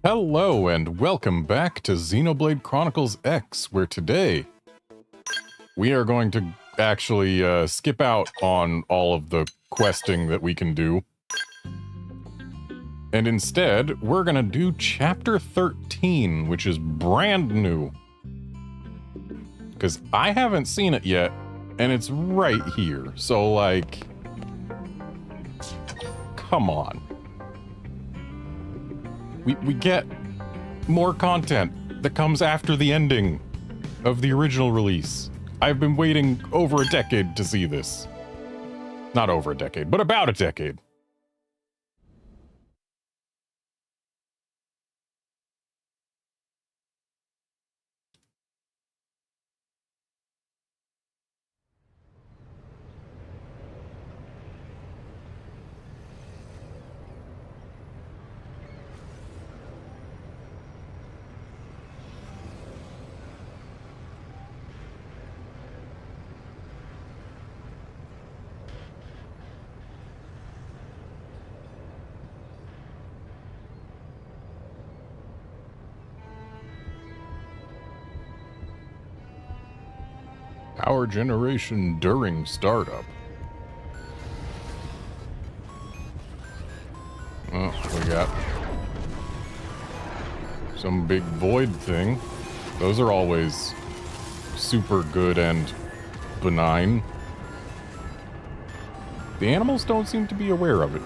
Hello and welcome back to Xenoblade Chronicles X, where today we are going to actually skip out on all of the questing that we can do. And instead, we're going to do Chapter 13, which is brand new. Because I haven't seen it yet, and it's right here. So, like, come on. We get more content that comes after the ending of the original release. I've been waiting over a decade to see this. Not over a decade, but about a decade. Power generation during startup. Oh, we got some big void thing. Those are always super good and benign. The animals don't seem to be aware of it.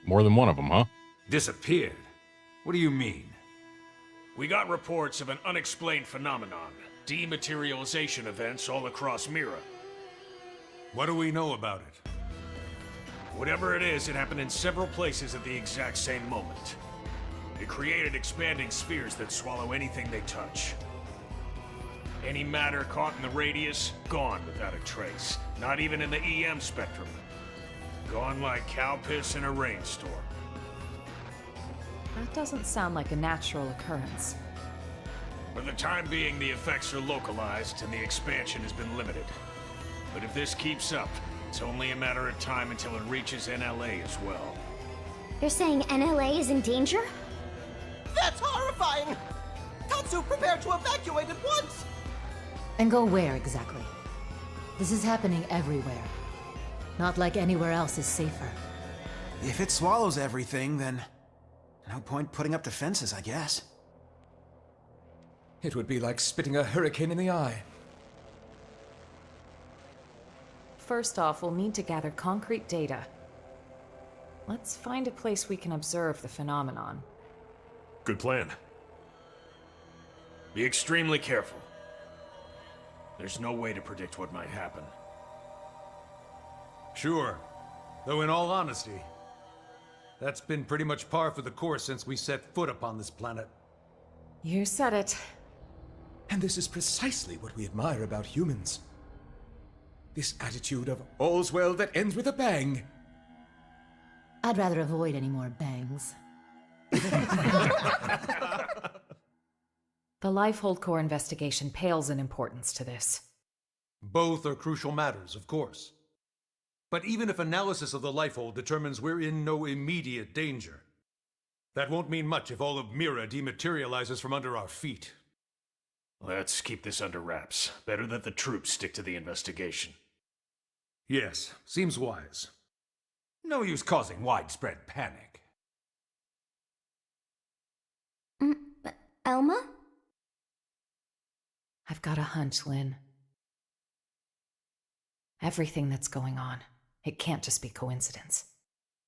More than one of them, huh? Disappeared? What do you mean? We got reports of an unexplained phenomenon. Dematerialization events all across Mira. What do we know about it? Whatever it is, it happened in several places at the exact same moment. It created expanding spheres that swallow anything they touch. Any matter caught in the radius, gone without a trace. Not even in the EM spectrum. Gone like cow piss in a rainstorm. That doesn't sound like a natural occurrence. For the time being, the effects are localized and the expansion has been limited. But if this keeps up, it's only a matter of time until it reaches NLA as well. You're saying NLA is in danger? That's horrifying! Tatsu, prepare to evacuate at once! And go where exactly? This is happening everywhere. Not like anywhere else is safer. If it swallows everything, then no point putting up defenses, I guess. It would be like spitting a hurricane in the eye. First off, we'll need to gather concrete data. Let's find a place we can observe the phenomenon. Good plan. Be extremely careful. There's no way to predict what might happen. Sure. Though in all honesty, that's been pretty much par for the course since we set foot upon this planet. You said it. And this is precisely what we admire about humans. This attitude of all's well that ends with a bang. I'd rather avoid any more bangs. The Lifehold Core investigation pales in importance to this. Both are crucial matters, of course. But even if analysis of the Lifehold determines we're in no immediate danger, that won't mean much if all of Mira dematerializes from under our feet. Let's keep this under wraps. Better that the troops stick to the investigation. Yes, seems wise. No use causing widespread panic. Elma? I've got a hunch, Lynn. Everything that's going on, it can't just be coincidence.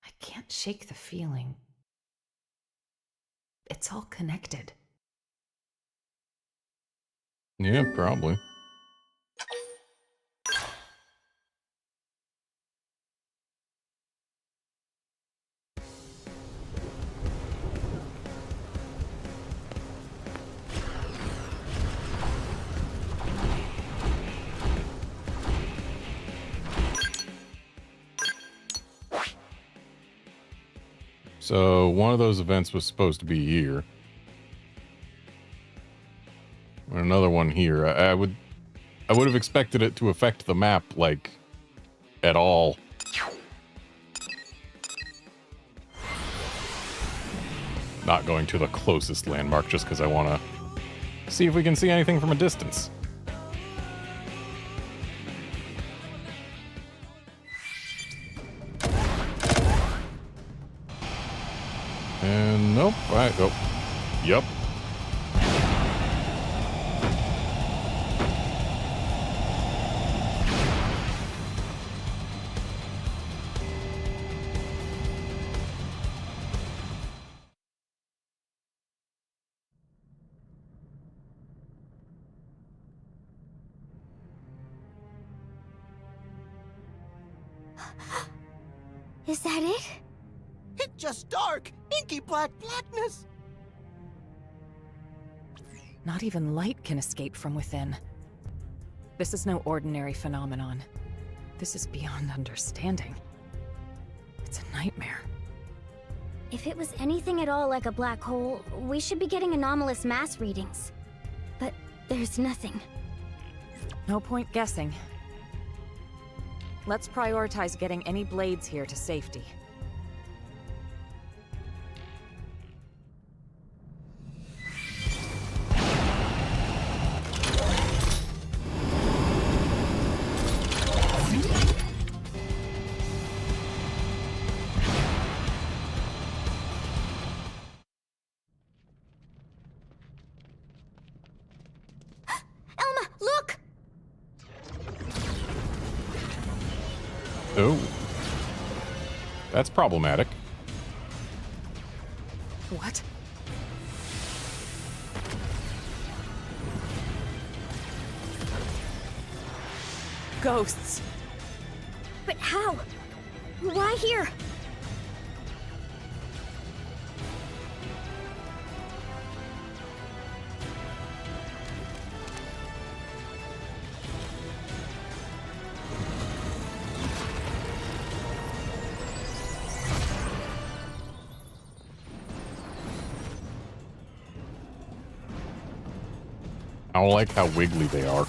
I can't shake the feeling. It's all connected. Yeah, probably. So one of those events was supposed to be here. And another one here. I would have expected it to affect the map, like, at all. Not going to the closest landmark just because I want to see if we can see anything from a distance. And nope. Oh, yep. Is that it? It's just dark, inky black blackness. Not even light can escape from within. This is no ordinary phenomenon. This is beyond understanding. It's a nightmare. If it was anything at all like a black hole, we should be getting anomalous mass readings. But there's nothing. No point guessing. Let's prioritize getting any blades here to safety. Elma, look! Oh. That's problematic. What? Ghosts. But how? Why here? I don't like how wiggly they are.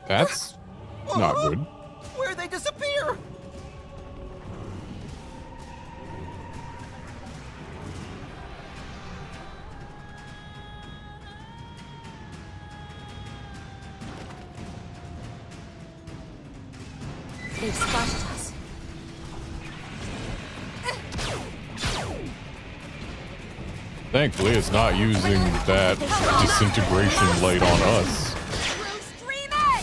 That's not good. Where'd they disappear? They've spotted us. Thankfully, it's not using that disintegration light on us. Stream it!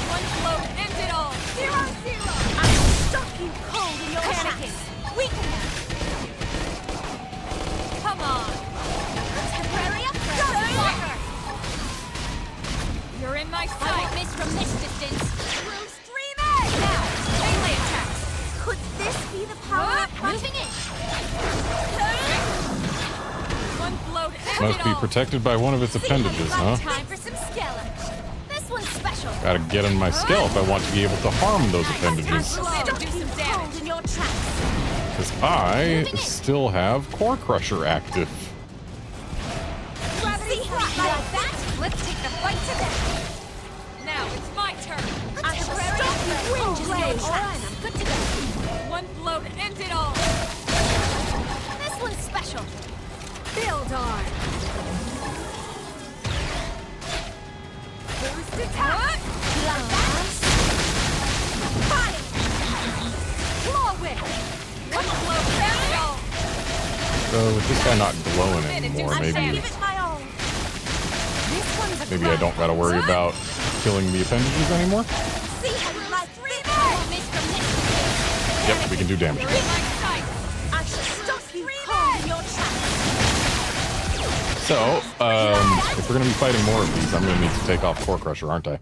One blow ends it all. 0-0. I'm stuck you cold in your panicking. Weaken them. Come on. Temporary upgrade. You're in my sight. I won't miss from this distance. Stream it! Now, melee attacks. Could this be the power? Moving it. One blow to end Must it be all. protected by one of its appendages, huh? Time for some skeleton. This one's special. Gotta get in my skill if I want to be able to harm those appendages. Stuck you cold in your tracks. Because I still have Core Crusher active. Gravity like that? Let's take the fight to them. Now it's my turn. I shall stop you cringe in your tracks. I'm good to go. One blow to end it all. This one's special. Build on. Boost attack. Like that. Body. Claw whip. One blow to end it all. So with this guy not glowing anymore, Give maybe it my all. This one's a maybe I don't gotta worry about killing the appendages anymore. See how you like three more. Miss from this. Yep, we can do damage. You're in my sight. I shall stop you cold in your tracks. So, if we're gonna be fighting more of these, I'm gonna need to take off Core Crusher, aren't I?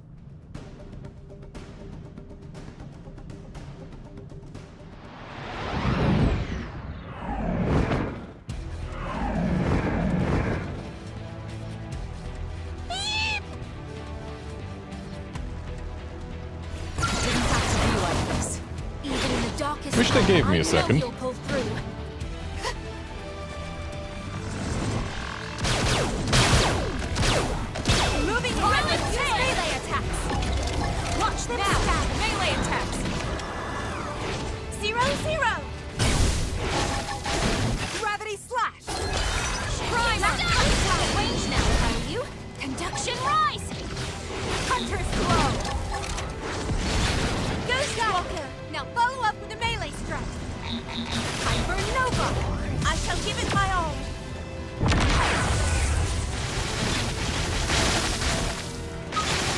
they gave me a second. You'll pull through. Moving rapid melee attacks. Watch them now. Melee attacks. 0-0. Gravity slash. Prime out of range now, are you? Conduction rise. Hunter's blow. Ghost Walker. Now follow up with a melee strike. Hypernova. I shall give it my all.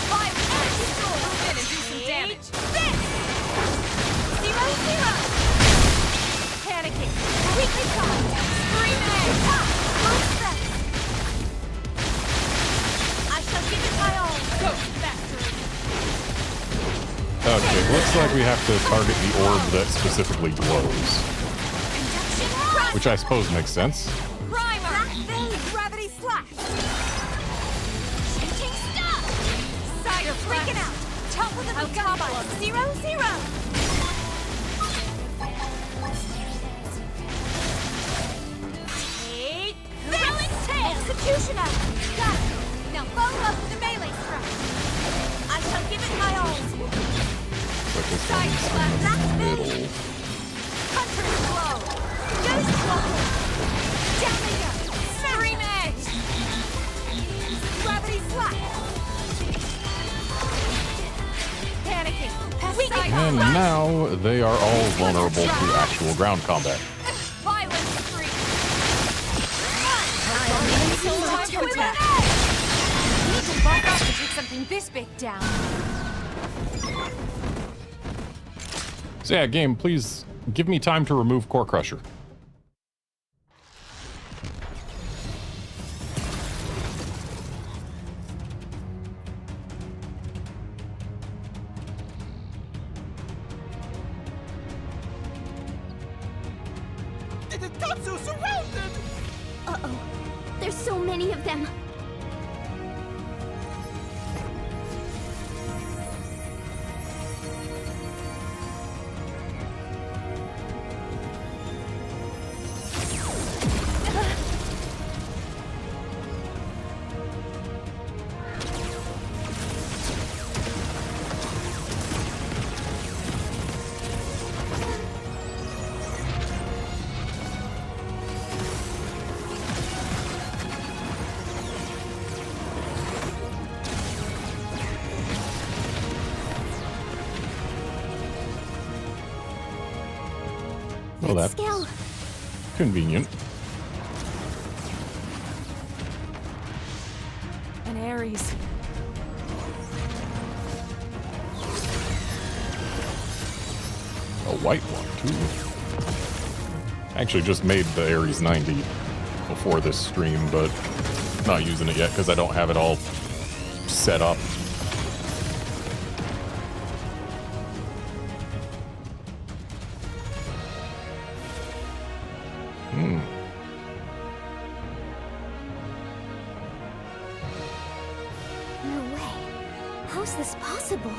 Fire energy sword. Move in and do some damage. This. 0-0. Panicking. Weekly time. Screaming. Ghost set. I shall give it my all. Ghost factory. Okay, looks like we have to target the orb that specifically glows. Which I suppose makes sense. Primer! Gravity slash! Shooting star! Cider freaking out! Top of the Okaba! 0-0! Take this! Executioner! Got it! Now follow up with a melee strike! I shall give it my all! But this one's in the middle. Hunter's blow! Ghost Walker! Down they go! Scream edge! Gravity slash! Panicking! And now they are all vulnerable to actual ground combat. Violence spree! We need to bulk up to take something this big down. So yeah, game, please give me time to remove Core Crusher. Tatsu surrounded! Uh-oh. There's so many of them. Well, that's convenient. An Ares. A white one, too. I actually just made the Ares 90 before this stream, but not using it yet because I don't have it all set up. No way. How's this possible?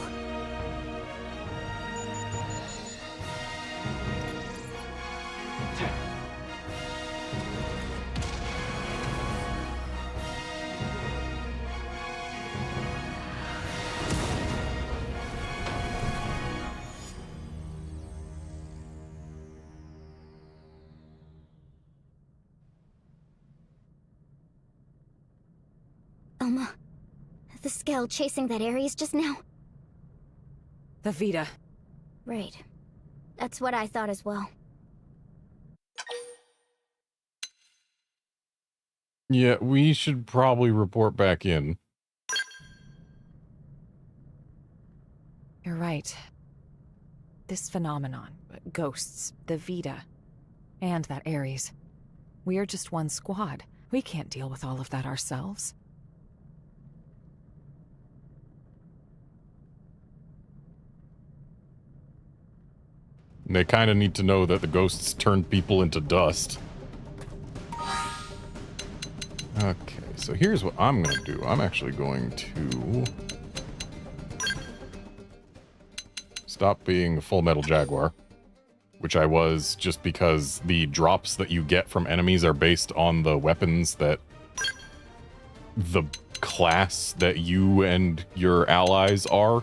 The Skell chasing that Ares just now? The Vita. Right. That's what I thought as well. Yeah, we should probably report back in. You're right. This phenomenon, ghosts, the Vita, and that Ares. We're just one squad. We can't deal with all of that ourselves. They kind of need to know that the ghosts turn people into dust. Okay, so here's what I'm going to do. I'm actually going to stop being a Full Metal Jaguar. which I was just because the drops that you get from enemies are based on the weapons that the class that you and your allies are.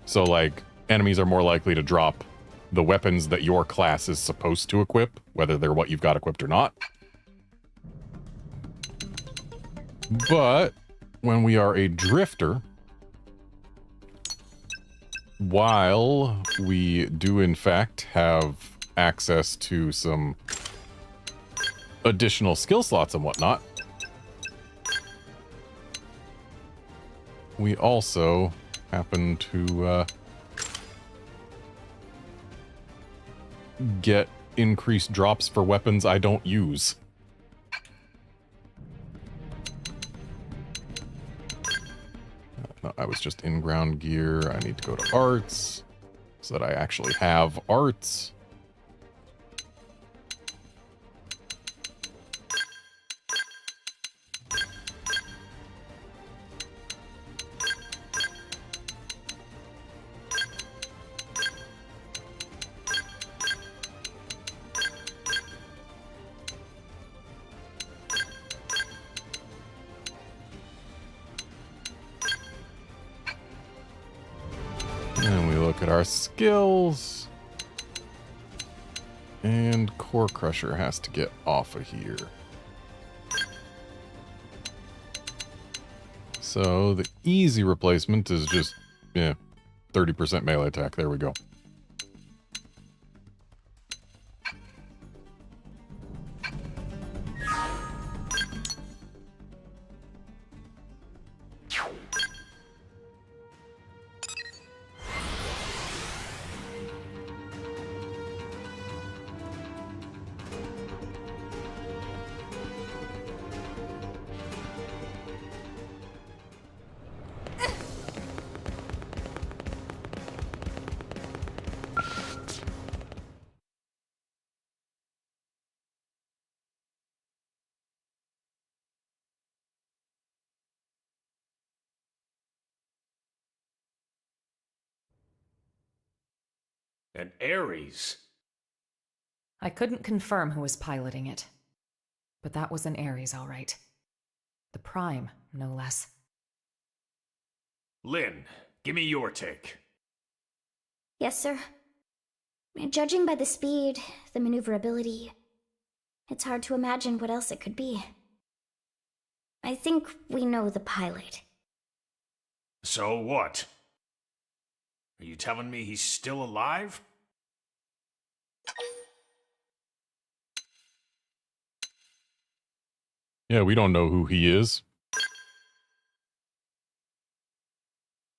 So, like, enemies are more likely to drop the weapons that your class is supposed to equip, whether they're what you've got equipped or not. But when we are a drifter, while we do in fact have access to some additional skill slots and whatnot, we also happen to get increased drops for weapons I don't use. No, I was just in ground gear. I need to go to arts so that I actually have arts. And we look at our skills. And Core Crusher has to get off of here. So the easy replacement is just, 30% melee attack. There we go. An Ares? I couldn't confirm who was piloting it, but that was an Ares, all right. The Prime, no less. Lynn, give me your take. Yes, sir. Judging by the speed, the maneuverability, it's hard to imagine what else it could be. I think we know the pilot. So what? Are you telling me he's still alive? Yeah, we don't know who he is.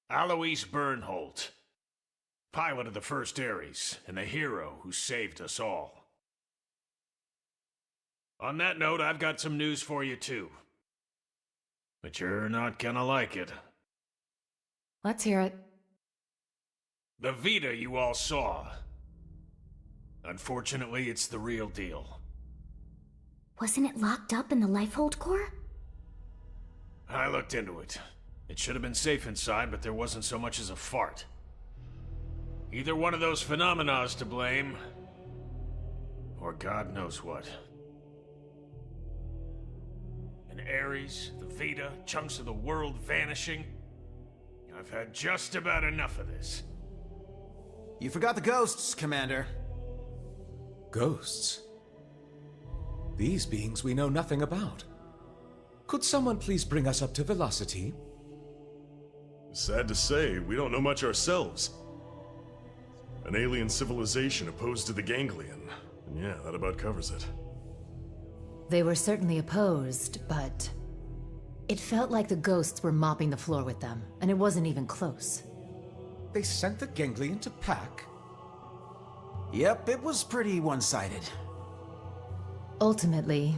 Alois Bernholt, pilot of the first Ares, and the hero who saved us all. On that note, I've got some news for you too. But you're not gonna like it. Let's hear it. The Vita you all saw. Unfortunately, it's the real deal. Wasn't it locked up in the Lifehold core? I looked into it. It should have been safe inside, but there wasn't so much as a fart. Either one of those phenomena is to blame, or God knows what. An Ares, the Vita, chunks of the world vanishing. I've had just about enough of this. You forgot the ghosts, Commander. Ghosts? These beings we know nothing about. Could someone please bring us up to velocity? Sad to say, we don't know much ourselves. An alien civilization opposed to the Ganglion. And yeah, that about covers it. They were certainly opposed, but it felt like the ghosts were mopping the floor with them, and it wasn't even close. They sent the Ganglion to pack? Yep, it was pretty one-sided. Ultimately,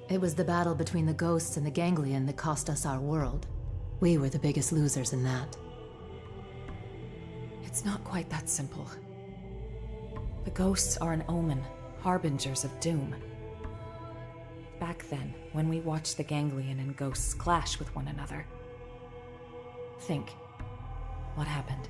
it was the battle between the ghosts and the Ganglion that cost us our world. We were the biggest losers in that. It's not quite that simple. The ghosts are an omen, harbingers of doom. Back then, when we watched the Ganglion and ghosts clash with one another. Think. What happened?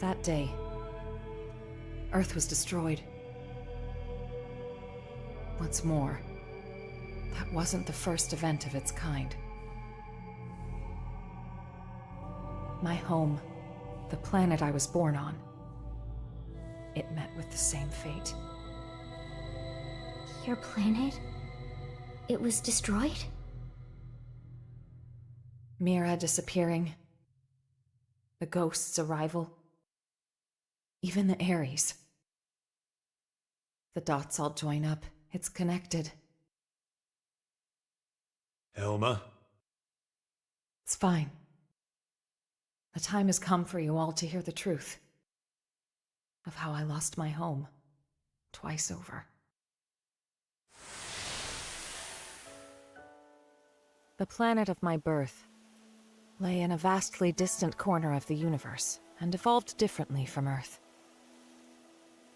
That day, Earth was destroyed. What's more, that wasn't the first event of its kind. My home, the planet I was born on, it met with the same fate. Your planet? It was destroyed? Mira disappearing. The ghost's arrival. Even the Ares. The dots all join up. It's connected. Elma? It's fine. The time has come for you all to hear the truth. Of how I lost my home. Twice over. The planet of my birth lay in a vastly distant corner of the universe, and evolved differently from Earth.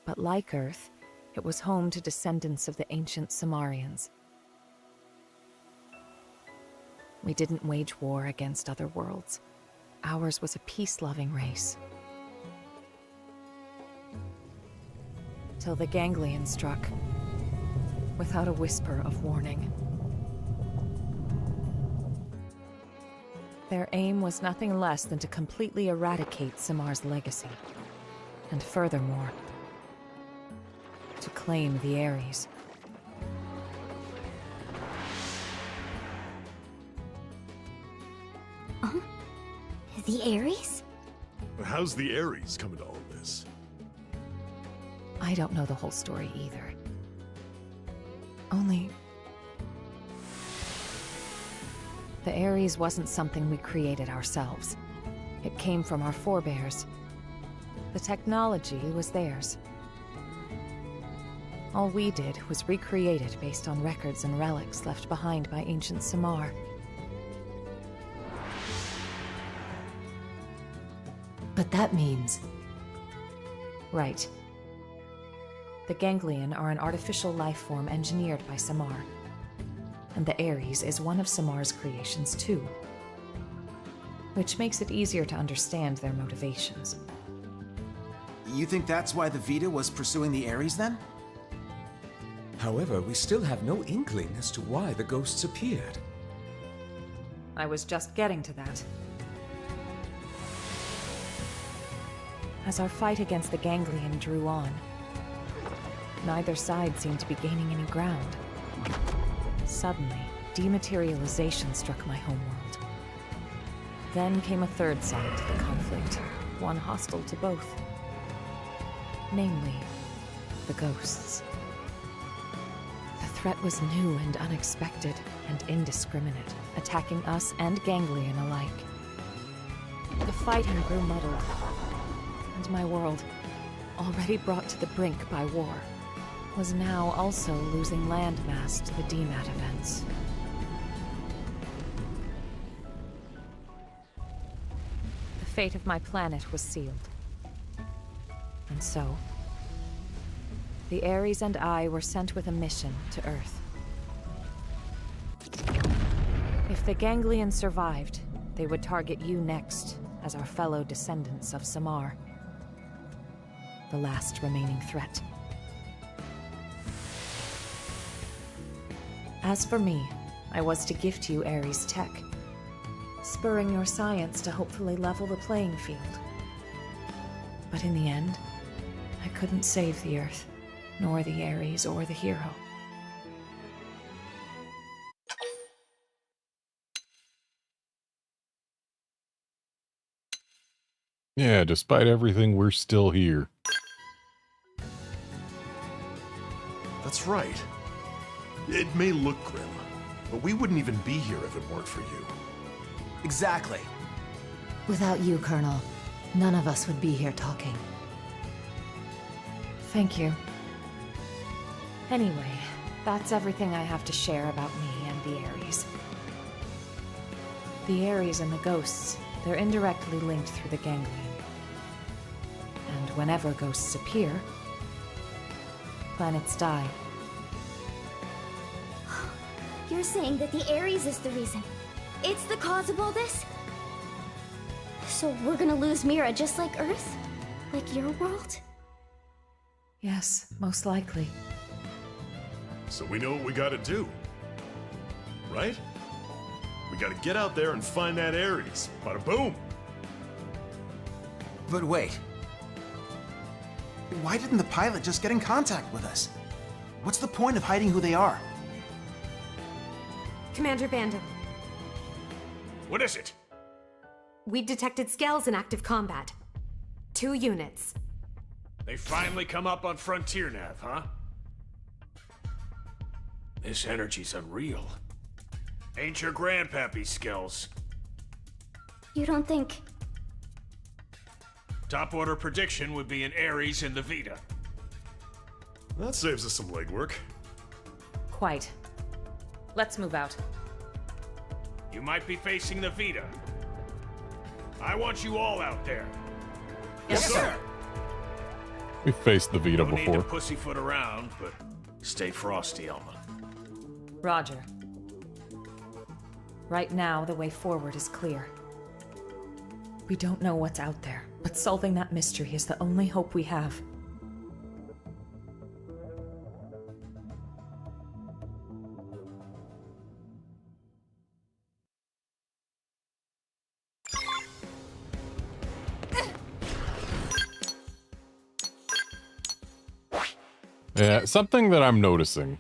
But like Earth, it was home to descendants of the ancient Samarians. We didn't wage war against other worlds. Ours was a peace-loving race. Till the Ganglion struck, without a whisper of warning. Their aim was nothing less than to completely eradicate Samar's legacy. And furthermore, to claim the Ares. The Ares? But how's the Ares come into all this? I don't know the whole story either. Only... the Ares wasn't something we created ourselves. It came from our forebears. The technology was theirs. All we did was recreate it based on records and relics left behind by ancient Samar. But that means... Right. The Ganglion are an artificial life form engineered by Samar. And the Ares is one of Samar's creations too. Which makes it easier to understand their motivations. You think that's why the Vita was pursuing the Ares then? However, we still have no inkling as to why the ghosts appeared. I was just getting to that. As our fight against the Ganglion drew on, neither side seemed to be gaining any ground. Suddenly, dematerialization struck my homeworld. Then came a third side to the conflict, one hostile to both. Namely, the ghosts. The threat was new and unexpected, and indiscriminate, attacking us and Ganglion alike. The fighting grew muddled, and my world, already brought to the brink by war, was now also losing landmass to the DMAT events. The fate of my planet was sealed. And so, the Ares and I were sent with a mission to Earth. If the Ganglion survived, they would target you next as our fellow descendants of Samar. The last remaining threat. As for me, I was to gift you Ares tech, spurring your science to hopefully level the playing field. But in the end, I couldn't save the Earth, nor the Ares or the hero. Yeah, despite everything, we're still here. That's right. It may look grim, but we wouldn't even be here if it weren't for you. Exactly. Without you, Colonel, none of us would be here talking. Thank you. Anyway, that's everything I have to share about me and the Ares. The Ares and the ghosts, they're indirectly linked through the Ganglion. And whenever ghosts appear, planets die. You're saying that the Ares is the reason? It's the cause of all this? So we're gonna lose Mira just like Earth? Like your world? Yes, most likely. So we know what we gotta do. Right? We gotta get out there and find that Ares. Bada boom! But wait. Why didn't the pilot just get in contact with us? What's the point of hiding who they are? Commander Vandam, What is it? we detected scales in active combat. 2 units. They finally come up on Frontier Nav, huh? This energy's unreal. Ain't your grandpappy's skills. You don't think... Top order prediction would be an Ares in the Vita. That saves us some legwork. Quite. Let's move out. You might be facing the Vita. I want you all out there. Yes, sir. We faced the Vita No need before. to pussyfoot around, but stay frosty, Elma. Roger. Right now, the way forward is clear. We don't know what's out there, but solving that mystery is the only hope we have. Yeah, something that I'm noticing.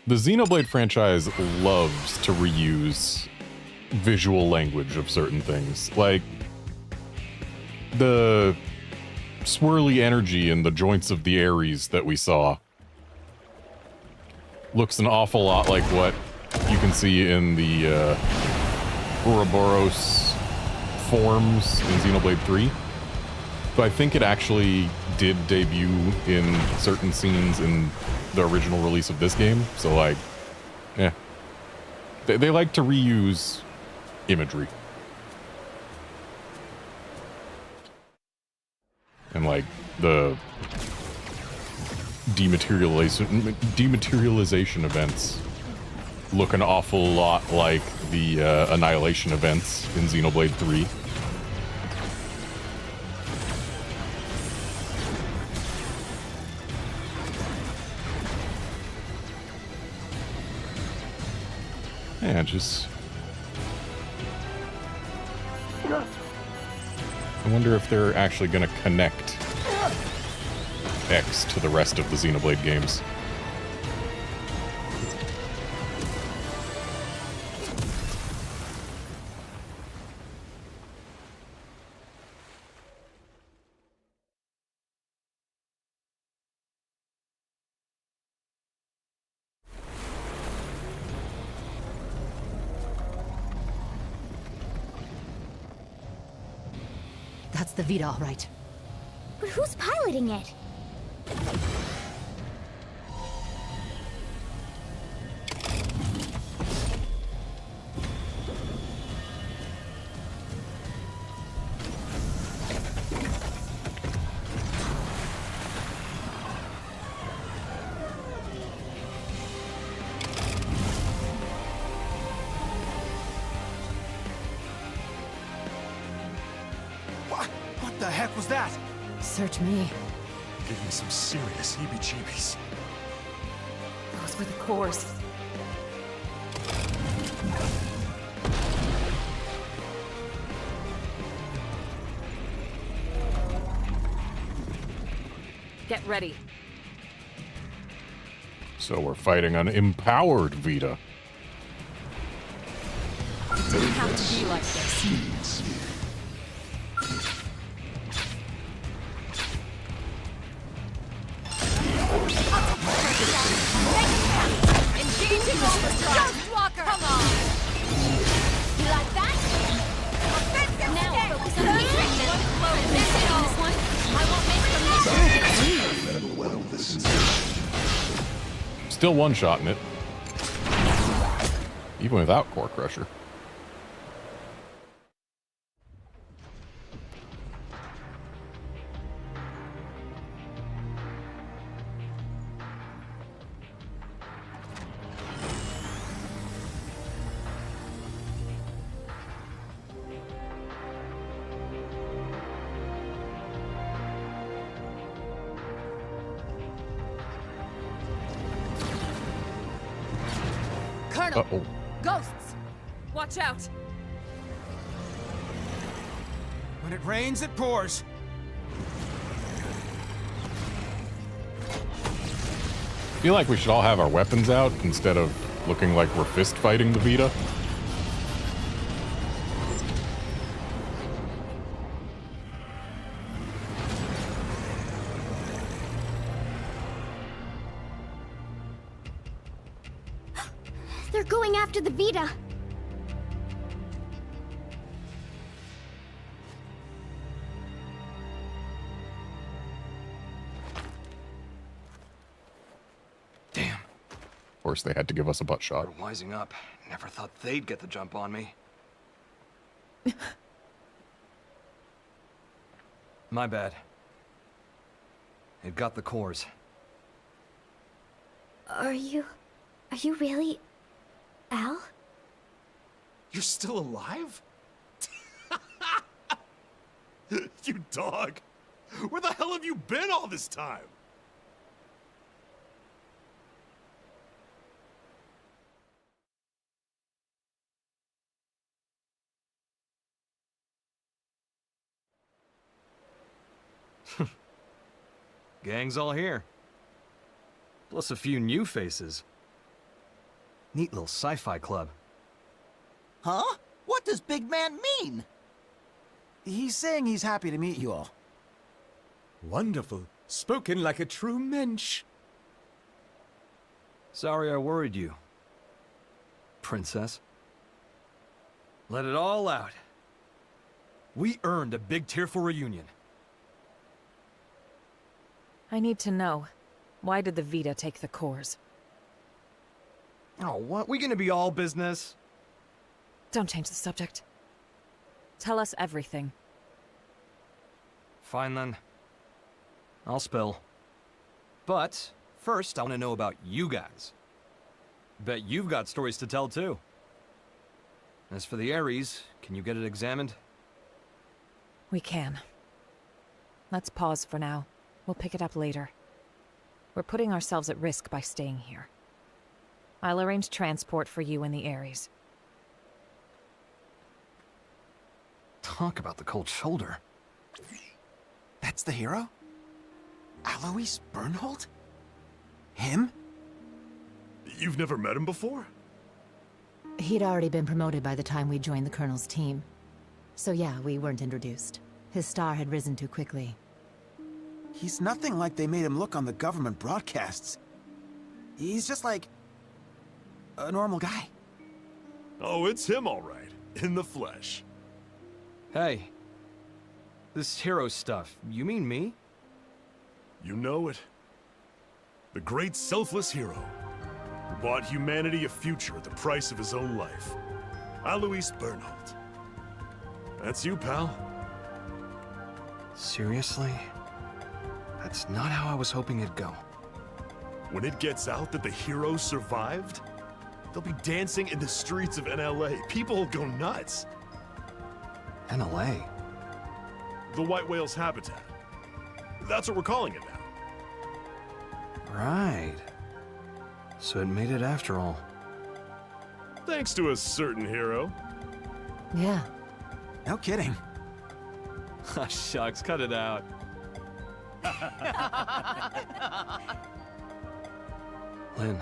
The Xenoblade franchise loves to reuse visual language of certain things. Like, the swirly energy in the joints of the Ares that we saw looks an awful lot like what you can see in the Ouroboros forms in Xenoblade 3. But I think it actually did debut in certain scenes in the original release of this game. So, like, yeah. They like to reuse imagery. And, like, the dematerialization events look an awful lot like the Annihilation events in Xenoblade 3. Yeah, just... I wonder if they're actually going to connect X to the rest of the Xenoblade games. That's the Vita, all right. But who's piloting it? What the heck was that? Search me. Give me some serious heebie-jeebies. Those were the cores. Get ready. So we're fighting an empowered Vita. It didn't have to be like this. Engaging overdrive! Walker! Come on! You like that? Offensive now focus on the treatment. One flow. This one. I won't make them Still one-shotting it. Even without Core Crusher. Colonel! Uh-oh. Ghosts! Watch out! When it rains, it pours. I feel like we should all have our weapons out instead of looking like we're fist fighting the Vita. They're going after the Vita. Damn. Of course, they had to give us a butt shot. We're wising up. Never thought they'd get the jump on me. My bad. It got the cores. Are you really... Al? You're still alive? You dog! Where the hell have you been all this time? Gang's all here. Plus a few new faces. Neat little sci-fi club. Huh? What does big man mean? He's saying he's happy to meet you all. Wonderful. Spoken like a true mensch. Sorry I worried you, princess. Let it all out. We earned a big tearful reunion. I need to know. Why did the Vita take the cores? Oh, what? We gonna be all business? Don't change the subject. Tell us everything. Fine then. I'll spill. But first, I want to know about you guys. Bet you've got stories to tell too. As for the Ares, can you get it examined? We can. Let's pause for now. We'll pick it up later. We're putting ourselves at risk by staying here. I'll arrange transport for you and the Ares. Talk about the cold shoulder. That's the hero? Alois Bernhold? Him? You've never met him before? He'd already been promoted by the time we joined the Colonel's team. So yeah, we weren't introduced. His star had risen too quickly. He's nothing like they made him look on the government broadcasts. He's just like... a normal guy. Oh, it's him all right. In the flesh. Hey. This hero stuff, you mean me? You know it. The great selfless hero who bought humanity a future at the price of his own life. Alois Bernhold. That's you, pal. Seriously? That's not how I was hoping it'd go. When it gets out that the hero survived, they'll be dancing in the streets of NLA. People will go nuts. NLA? The White Whale's habitat. That's what we're calling it now. Right. So it made it after all. Thanks to a certain hero. Yeah. No kidding. Ah, shucks, cut it out. Lynn,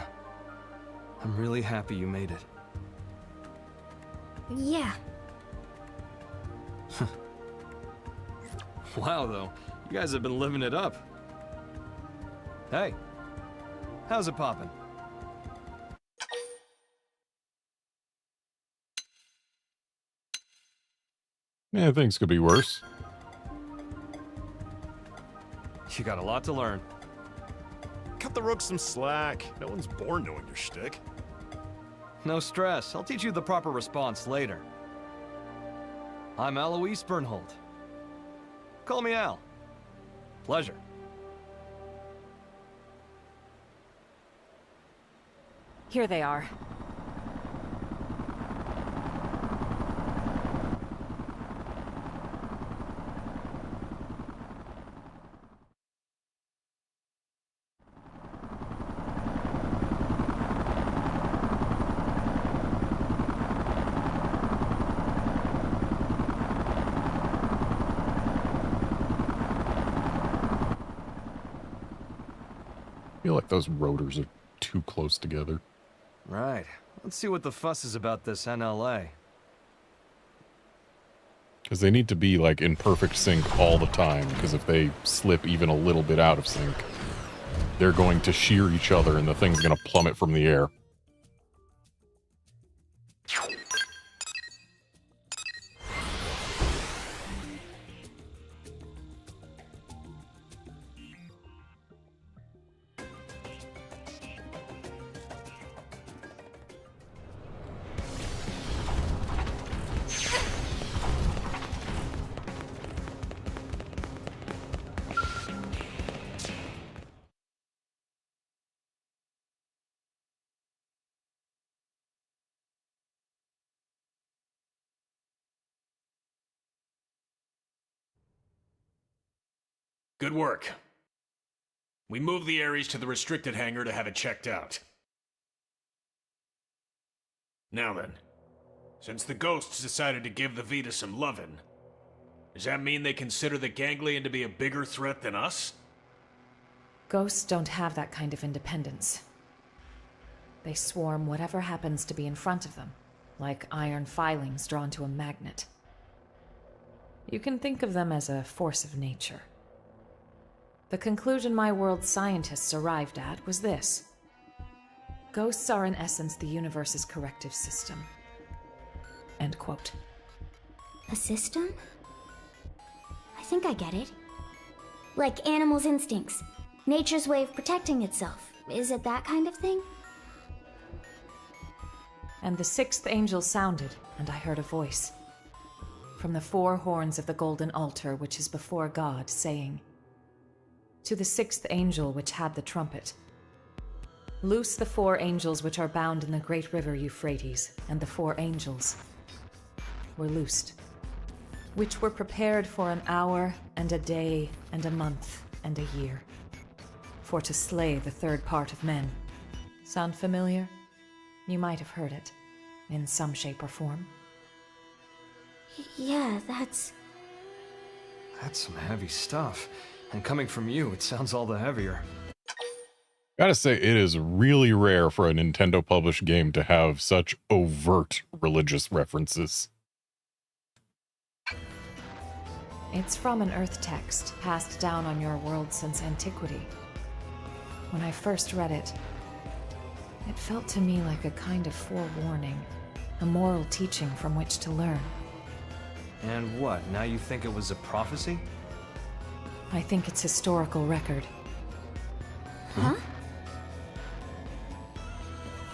I'm really happy you made it. Yeah. Wow, though. You guys have been living it up. Hey, how's it poppin'? Yeah, things could be worse. You got a lot to learn. Cut the Rook some slack. No one's born knowing your shtick. No stress. I'll teach you the proper response later. I'm Alois Bernhold. Call me Al. Pleasure. Here they are. feel like those rotors are too close together. Right. Let's see what the fuss is about this NLA. Because they need to be, like, in perfect sync all the time, because if they slip even a little bit out of sync, they're going to shear each other and the thing's going to plummet from the air. Good work. We moved the Ares to the restricted hangar to have it checked out. Now then, since the ghosts decided to give the Vita some lovin', does that mean they consider the ganglion to be a bigger threat than us? Ghosts don't have that kind of independence. They swarm whatever happens to be in front of them, like iron filings drawn to a magnet. You can think of them as a force of nature. The conclusion my world's scientists arrived at was this. Ghosts are in essence the universe's corrective system. End quote. A system? I think I get it. Like animals' instincts. Nature's way of protecting itself. Is it that kind of thing? And the sixth angel sounded, and I heard a voice. From the four horns of the golden altar which is before God, saying, to the sixth angel which had the trumpet, loose the four angels which are bound in the great river Euphrates, and the four angels were loosed, which were prepared for an hour, and a day, and a month, and a year, for to slay the third part of men. Sound familiar? You might have heard it, in some shape or form. Yeah, that's some heavy stuff. And coming from you, it sounds all the heavier. Gotta say, it is really rare for a Nintendo-published game to have such overt religious references. It's from an Earth text passed down on your world since antiquity. When I first read it, it felt to me like a kind of forewarning, a moral teaching from which to learn. And what, now you think it was a prophecy? I think it's historical record. Huh?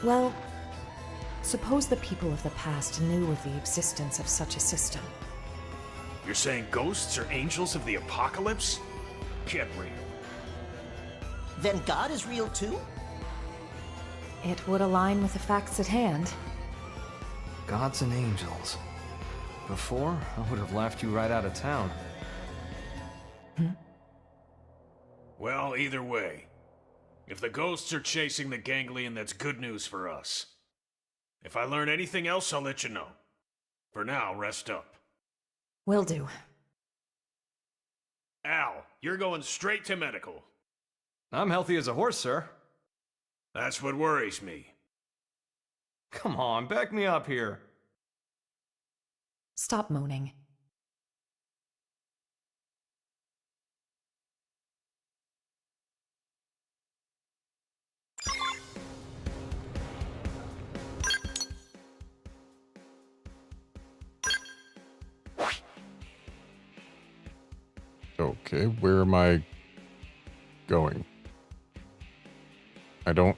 Well, suppose the people of the past knew of the existence of such a system. You're saying ghosts are angels of the apocalypse? Get real. Then God is real too? It would align with the facts at hand. Gods and angels. Before, I would have laughed you right out of town. Well, either way, if the ghosts are chasing the ganglion, that's good news for us. If I learn anything else, I'll let you know. For now, rest up. Will do. Al, you're going straight to medical. I'm healthy as a horse, sir. That's what worries me. Come on, back me up here. Stop moaning. Okay, where am I going? I don't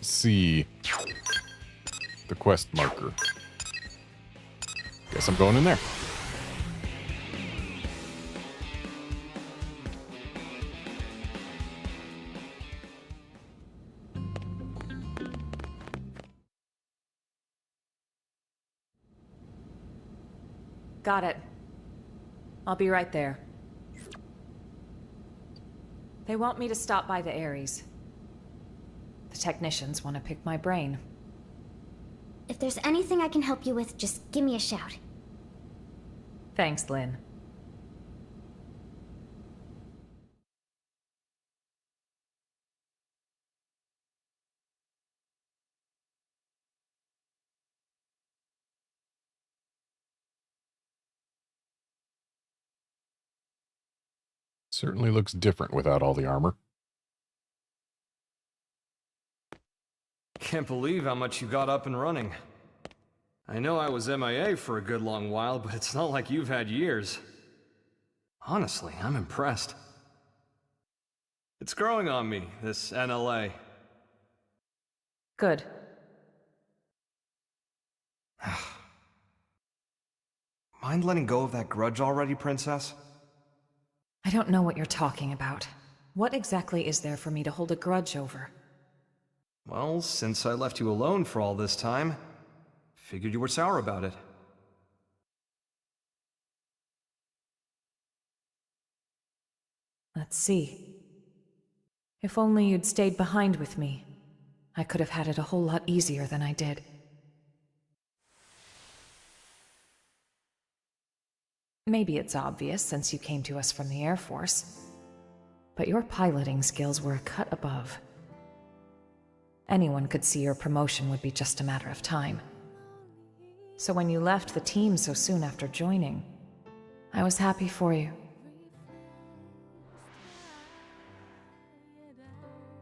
see the quest marker. Guess I'm going in there. Got it. I'll be right there. They want me to stop by the Ares. The technicians want to pick my brain. If there's anything I can help you with, just give me a shout. Thanks, Lynn. Certainly looks different without all the armor. Can't believe how much you got up and running. I know I was MIA for a good long while, but it's not like you've had years. Honestly, I'm impressed. It's growing on me, this NLA. Good. Mind letting go of that grudge already, Princess? I don't know what you're talking about. What exactly is there for me to hold a grudge over? Well, since I left you alone for all this time, figured you were sour about it. Let's see. If only you'd stayed behind with me, I could have had it a whole lot easier than I did. Maybe it's obvious since you came to us from the Air Force, but your piloting skills were a cut above. Anyone could see your promotion would be just a matter of time. So when you left the team so soon after joining, I was happy for you.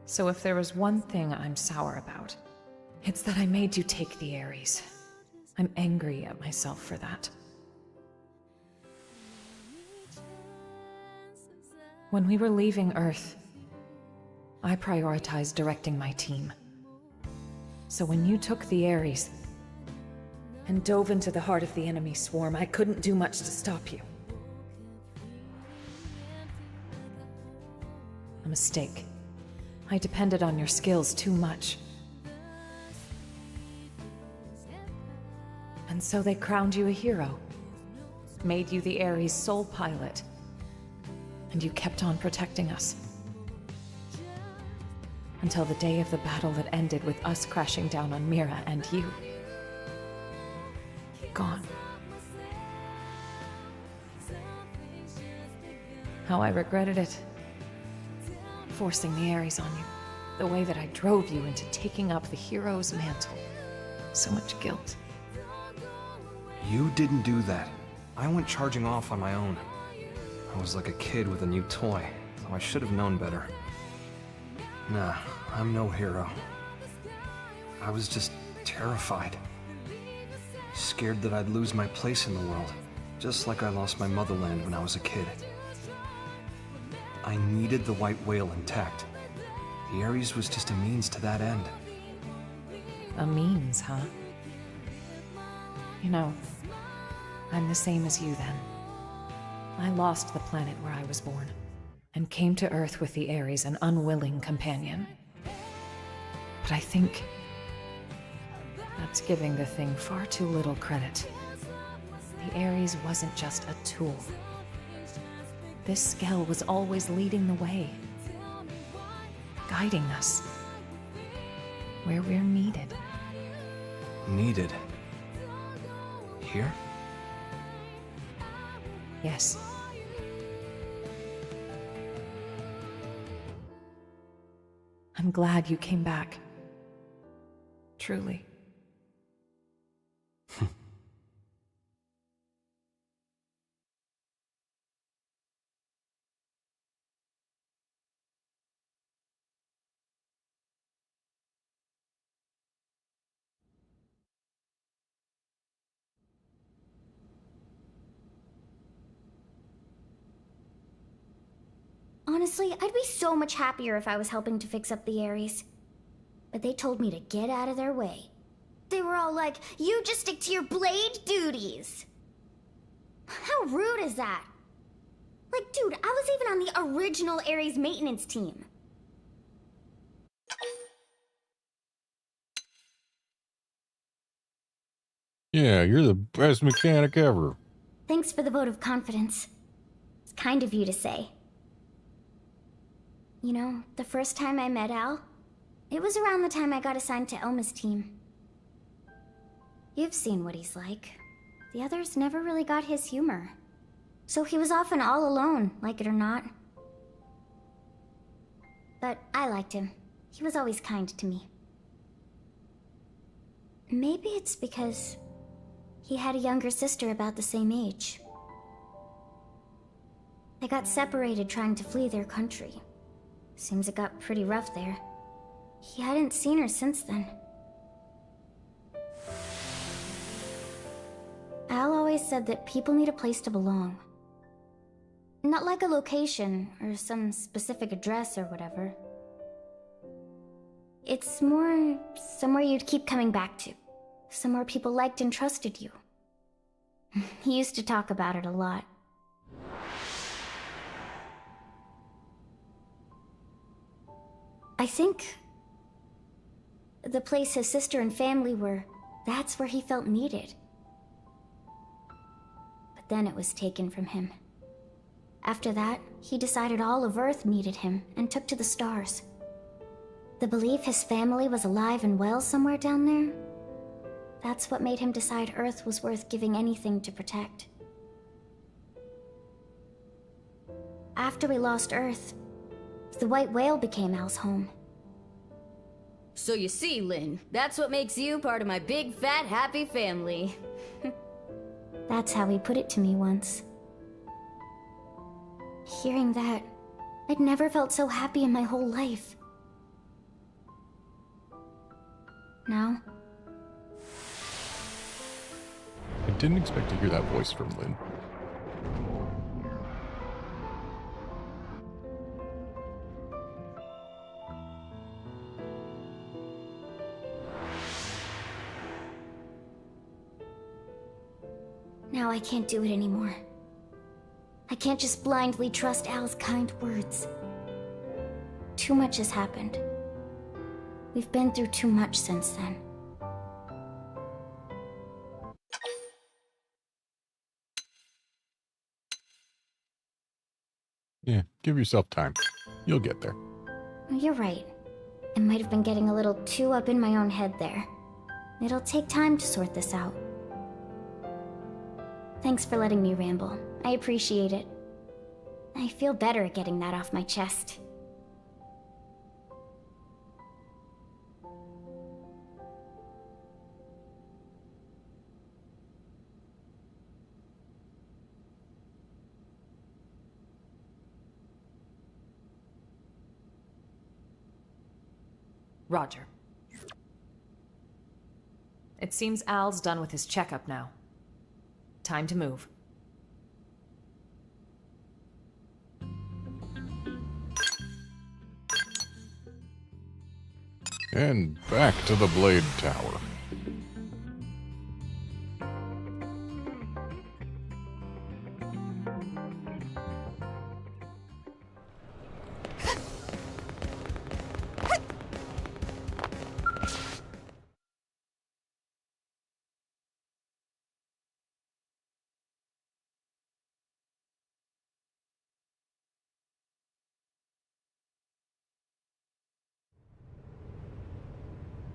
So if there was one thing I'm sour about, it's that I made you take the Ares. I'm angry at myself for that. When we were leaving Earth, I prioritized directing my team. So when you took the Ares and dove into the heart of the enemy swarm, I couldn't do much to stop you. A mistake. I depended on your skills too much. And so they crowned you a hero, made you the Ares' sole pilot, and you kept on protecting us. Until the day of the battle that ended with us crashing down on Mira and you. Gone. How I regretted it. Forcing the Ares on you. The way that I drove you into taking up the hero's mantle. So much guilt. You didn't do that. I went charging off on my own. I was like a kid with a new toy, so I should have known better. Nah, I'm no hero. I was just terrified. Scared that I'd lose my place in the world, just like I lost my motherland when I was a kid. I needed the white whale intact. The Ares was just a means to that end. A means, huh? You know, I'm the same as you then. I lost the planet where I was born, and came to Earth with the Ares, an unwilling companion. But I think that's giving the thing far too little credit. The Ares wasn't just a tool. This Skell was always leading the way, guiding us where we're needed. Needed? Here? Yes. I'm glad you came back. Truly. Honestly, I'd be so much happier if I was helping to fix up the Ares. But they told me to get out of their way. They were all like, you just stick to your blade duties. How rude is that? Like, dude, I was even on the original Ares maintenance team. Yeah, you're the best mechanic ever. Thanks for the vote of confidence. It's kind of you to say. You know, the first time I met Al, it was around the time I got assigned to Elma's team. You've seen what he's like. The others never really got his humor. So he was often all alone, like it or not. But I liked him. He was always kind to me. Maybe it's because he had a younger sister about the same age. They got separated trying to flee their country. Seems it got pretty rough there. He hadn't seen her since then. Al always said that people need a place to belong. Not like a location or some specific address or whatever. It's more somewhere you'd keep coming back to. Somewhere people liked and trusted you. He used to talk about it a lot. I think the place his sister and family were, that's where he felt needed. But then it was taken from him. After that, he decided all of Earth needed him and took to the stars. The belief his family was alive and well somewhere down there, that's what made him decide Earth was worth giving anything to protect. After we lost Earth, the white whale became Al's home. So you see, Lynn, that's what makes you part of my big, fat, happy family. That's how he put it to me once. Hearing that, I'd never felt so happy in my whole life. Now? I didn't expect to hear that voice from Lynn. Now I can't do it anymore. I can't just blindly trust Al's kind words. Too much has happened. We've been through too much since then. Yeah, give yourself time. You'll get there. You're right. I might have been getting a little too up in my own head there. It'll take time to sort this out. Thanks for letting me ramble. I appreciate it. I feel better at getting that off my chest. Roger. It seems Al's done with his checkup now. Time to move. And back to the Blade Tower.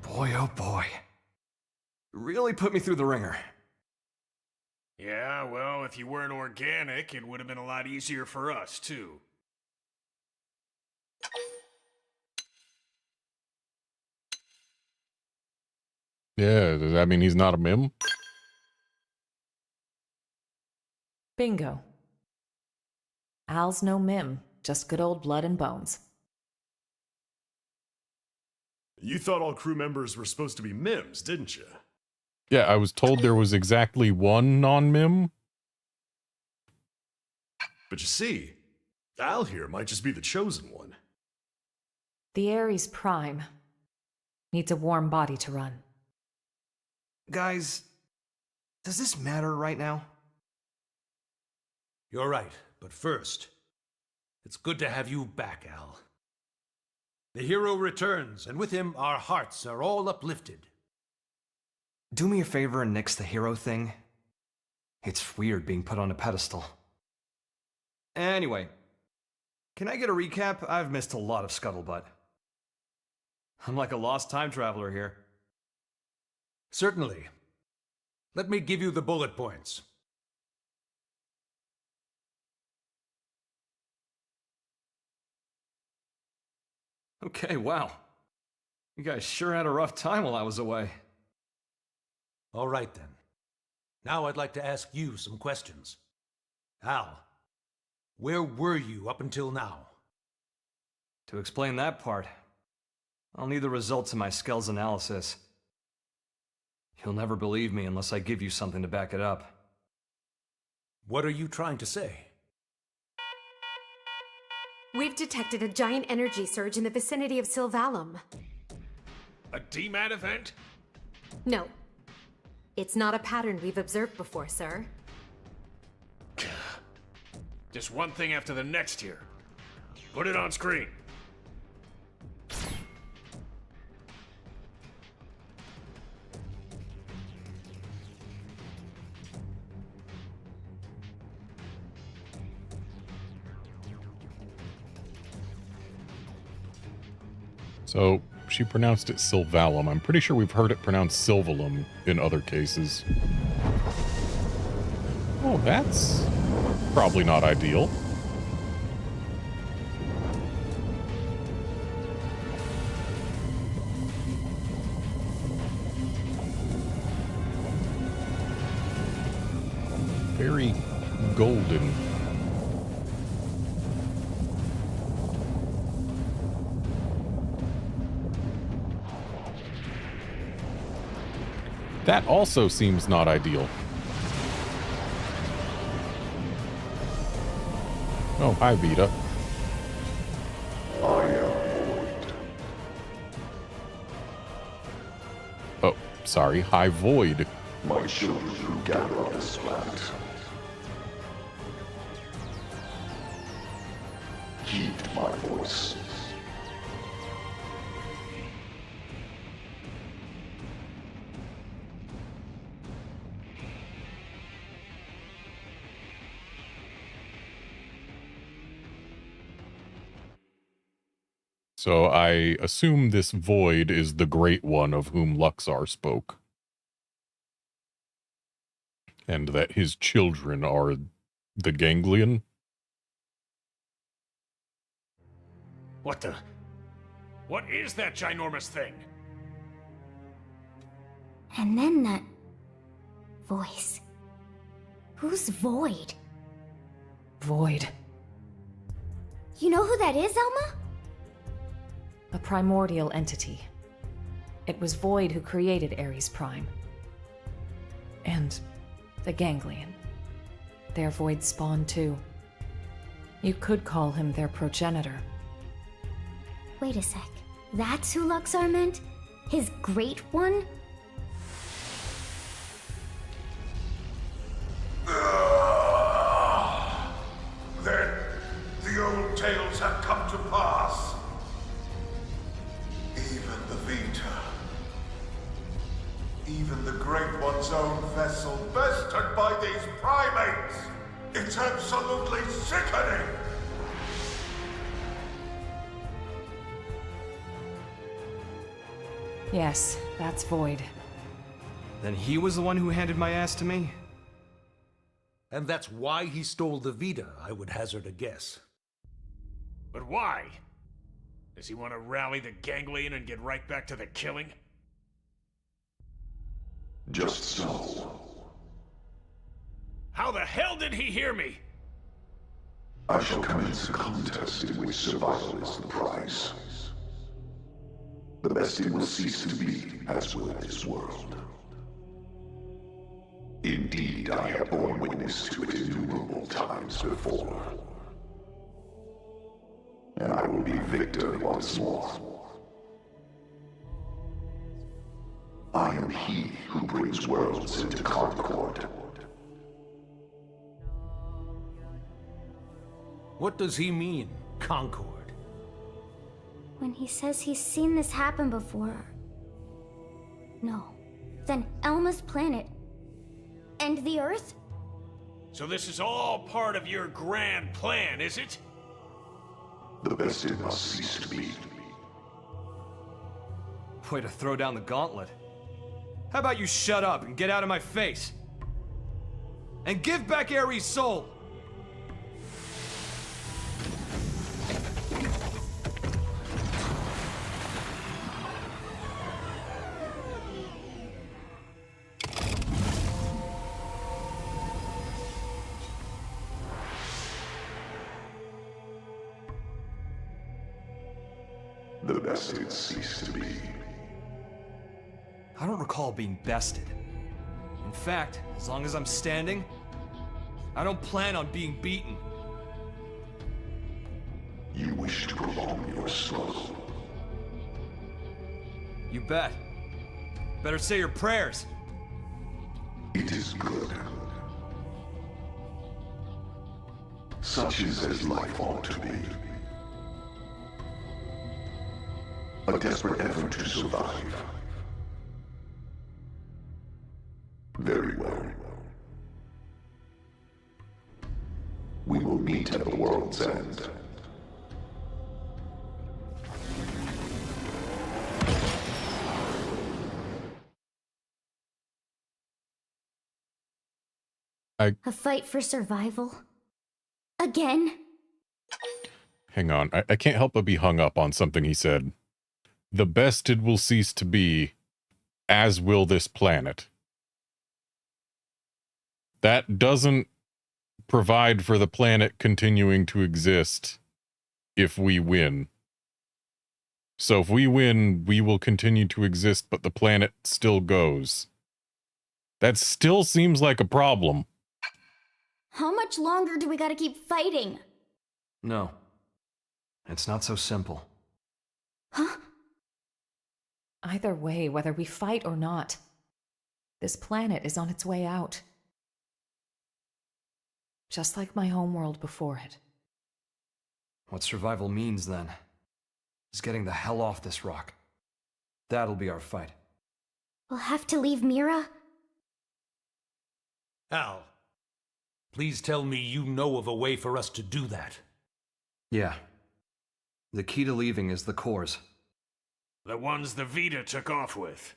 Boy, oh boy. Really put me through the ringer. Yeah, well, if you weren't organic, it would have been a lot easier for us, too. Yeah, does that mean he's not a mim? Bingo. Al's no mim, just good old blood and bones. You thought all crew members were supposed to be mims, didn't you? Yeah, I was told there was exactly one non-mim. But you see, Al here might just be the chosen one. The Ares Prime needs a warm body to run. Guys, does this matter right now? You're right, but first, it's good to have you back, Al. The hero returns, and with him, our hearts are all uplifted. Do me a favor and nix the hero thing. It's weird being put on a pedestal. Anyway, can I get a recap? I've missed a lot of scuttlebutt. I'm like a lost time traveler here. Certainly. Let me give you the bullet points. Okay, wow. You guys sure had a rough time while I was away. All right, then. Now I'd like to ask you some questions. Al, Where were you up until now? To explain that part, I'll need the results of my Skell's analysis. You'll never believe me unless I give you something to back it up. What are you trying to say? We've detected a giant energy surge in the vicinity of Sylvalum. A DMAT event? No. It's not a pattern we've observed before, sir. Just one thing after the next here. Put it on screen. So, she pronounced it Sylvalum. I'm pretty sure we've heard it pronounced Sylvalum in other cases. Oh, that's probably not ideal. Very golden. That also seems not ideal. Oh, hi, Vita. I am Void. Oh, sorry, hi, Void. My children who gather on this planet. Heed my voice. So I assume this Void is the Great One of whom Luxar spoke. And that his children are the Ganglion? What the? What is that ginormous thing? And then that voice. Who's Void? Void. You know who that is, Elma? A primordial entity. It was Void who created Ares Prime. And the Ganglion. Their Void spawn too. You could call him their progenitor. Wait a sec. That's who Luxar meant? His Great One? Then the old tales have come to pass. Even the Vita. Even the Great One's own vessel bested by these primates. It's absolutely sickening. Yes, that's Void. Then he was the one who handed my ass to me? And that's why he stole the Vita, I would hazard a guess. But why? Does he want to rally the Ganglion and get right back to the killing? Just so. How the hell did he hear me? I shall commence a contest in which survival is the prize. The best it will cease to be, as will this world. Indeed, I have borne witness to it innumerable times before. And I will be victor once more. I am he who brings worlds into concord. What does he mean, Concord? When he says he's seen this happen before. No. Then Elma's planet. And the Earth? So this is all part of your grand plan, is it? The best it must cease to be. Way to throw down the gauntlet. How about you shut up and get out of my face? And give back Ares' soul! bested cease to be. I don't recall being bested. In fact, as long as I'm standing, I don't plan on being beaten. You wish to prolong your struggle. You bet. Better say your prayers. It is good. Such is as life ought to be. A desperate effort to survive. Very well. We will meet at the world's end. A fight for survival? Again? Hang on. I can't help but be hung up on something he said. The bested will cease to be, as will this planet. That doesn't provide for the planet continuing to exist if we win. So if we win, we will continue to exist, but the planet still goes. That still seems like a problem. How much longer do we gotta keep fighting? No. It's not so simple. Huh? Either way, whether we fight or not, this planet is on its way out. Just like my homeworld before it. What survival means, then, is getting the hell off this rock. That'll be our fight. We'll have to leave Mira? Al, please tell me you know of a way for us to do that. Yeah. The key to leaving is the cores. The ones the Vita took off with.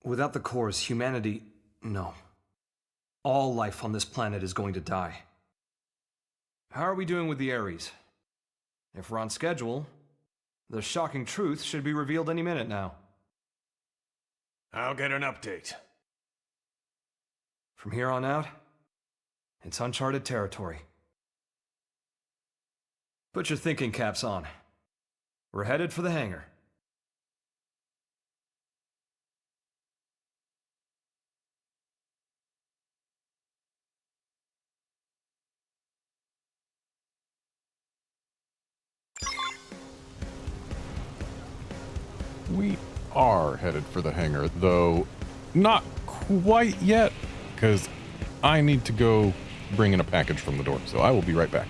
Without the cores, humanity... no. All life on this planet is going to die. How are we doing with the Ares? If we're on schedule, the shocking truth should be revealed any minute now. I'll get an update. From here on out, it's uncharted territory. Put your thinking caps on. We're headed for the hangar. We are headed for the hangar, though not quite yet, because I need to go bring in a package from the door, so I will be right back.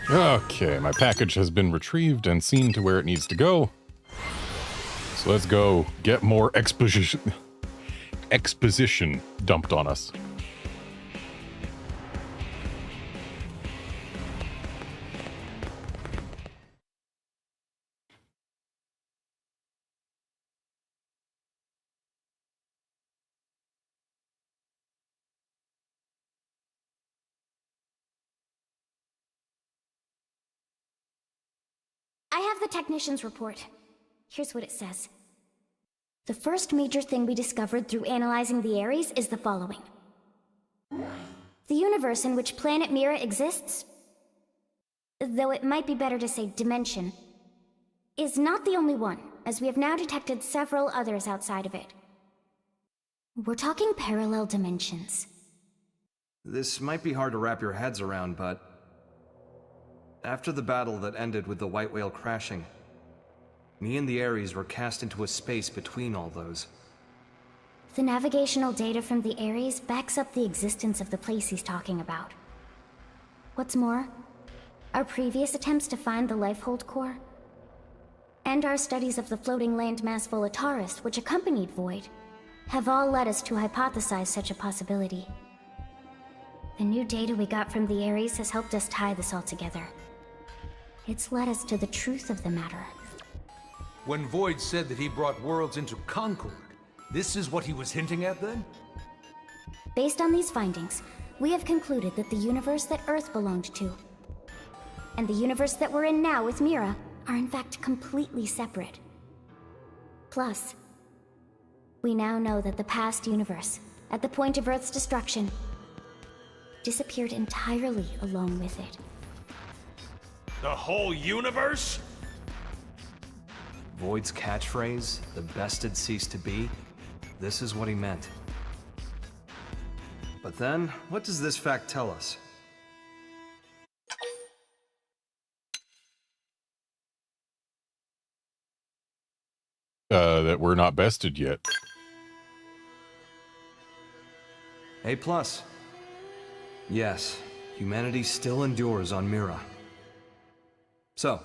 Okay, my package has been retrieved and seen to where it needs to go. So let's go get more exposition dumped on us. I have the technician's report. Here's what it says. The first major thing we discovered through analyzing the Ares is the following. The universe in which planet Mira exists, though it might be better to say dimension, is not the only one, as we have now detected several others outside of it. We're talking parallel dimensions. This might be hard to wrap your heads around, but after the battle that ended with the White Whale crashing, me and the Ares were cast into a space between all those. The navigational data from the Ares backs up the existence of the place he's talking about. What's more, our previous attempts to find the Lifehold core, and our studies of the floating landmass Volataris, which accompanied Void, have all led us to hypothesize such a possibility. The new data we got from the Ares has helped us tie this all together. It's led us to the truth of the matter. When Void said that he brought worlds into Concord, this is what he was hinting at then? Based on these findings, we have concluded that the universe that Earth belonged to, and the universe that we're in now with Mira, are in fact completely separate. Plus, we now know that the past universe, at the point of Earth's destruction, disappeared entirely along with it. The whole universe? Void's catchphrase, the best had ceased to be, this is what he meant. But then, what does this fact tell us? That we're not bested yet. A+. Yes, humanity still endures on Mira. So,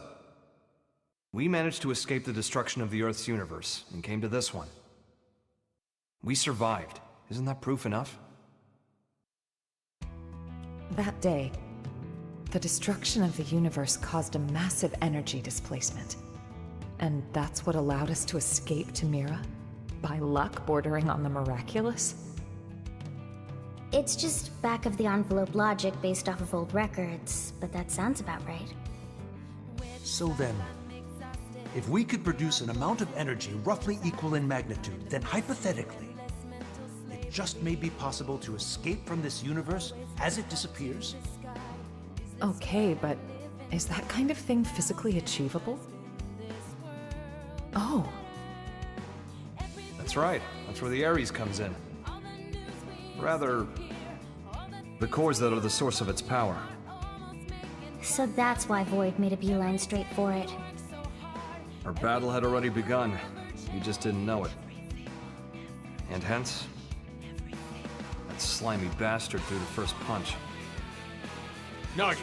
we managed to escape the destruction of the Earth's universe and came to this one. We survived. Isn't that proof enough? That day, the destruction of the universe caused a massive energy displacement. And that's what allowed us to escape to Mira? By luck bordering on the miraculous? It's just back-of-the-envelope logic based off of old records, but that sounds about right. So then, if we could produce an amount of energy roughly equal in magnitude, then hypothetically, it just may be possible to escape from this universe as it disappears? Okay, but is that kind of thing physically achievable? Oh. That's right. That's where the Ares comes in. Rather, the cores that are the source of its power. So that's why Void made a beeline straight for it. Our battle had already begun. You just didn't know it. And hence, that slimy bastard threw the first punch. Nagi,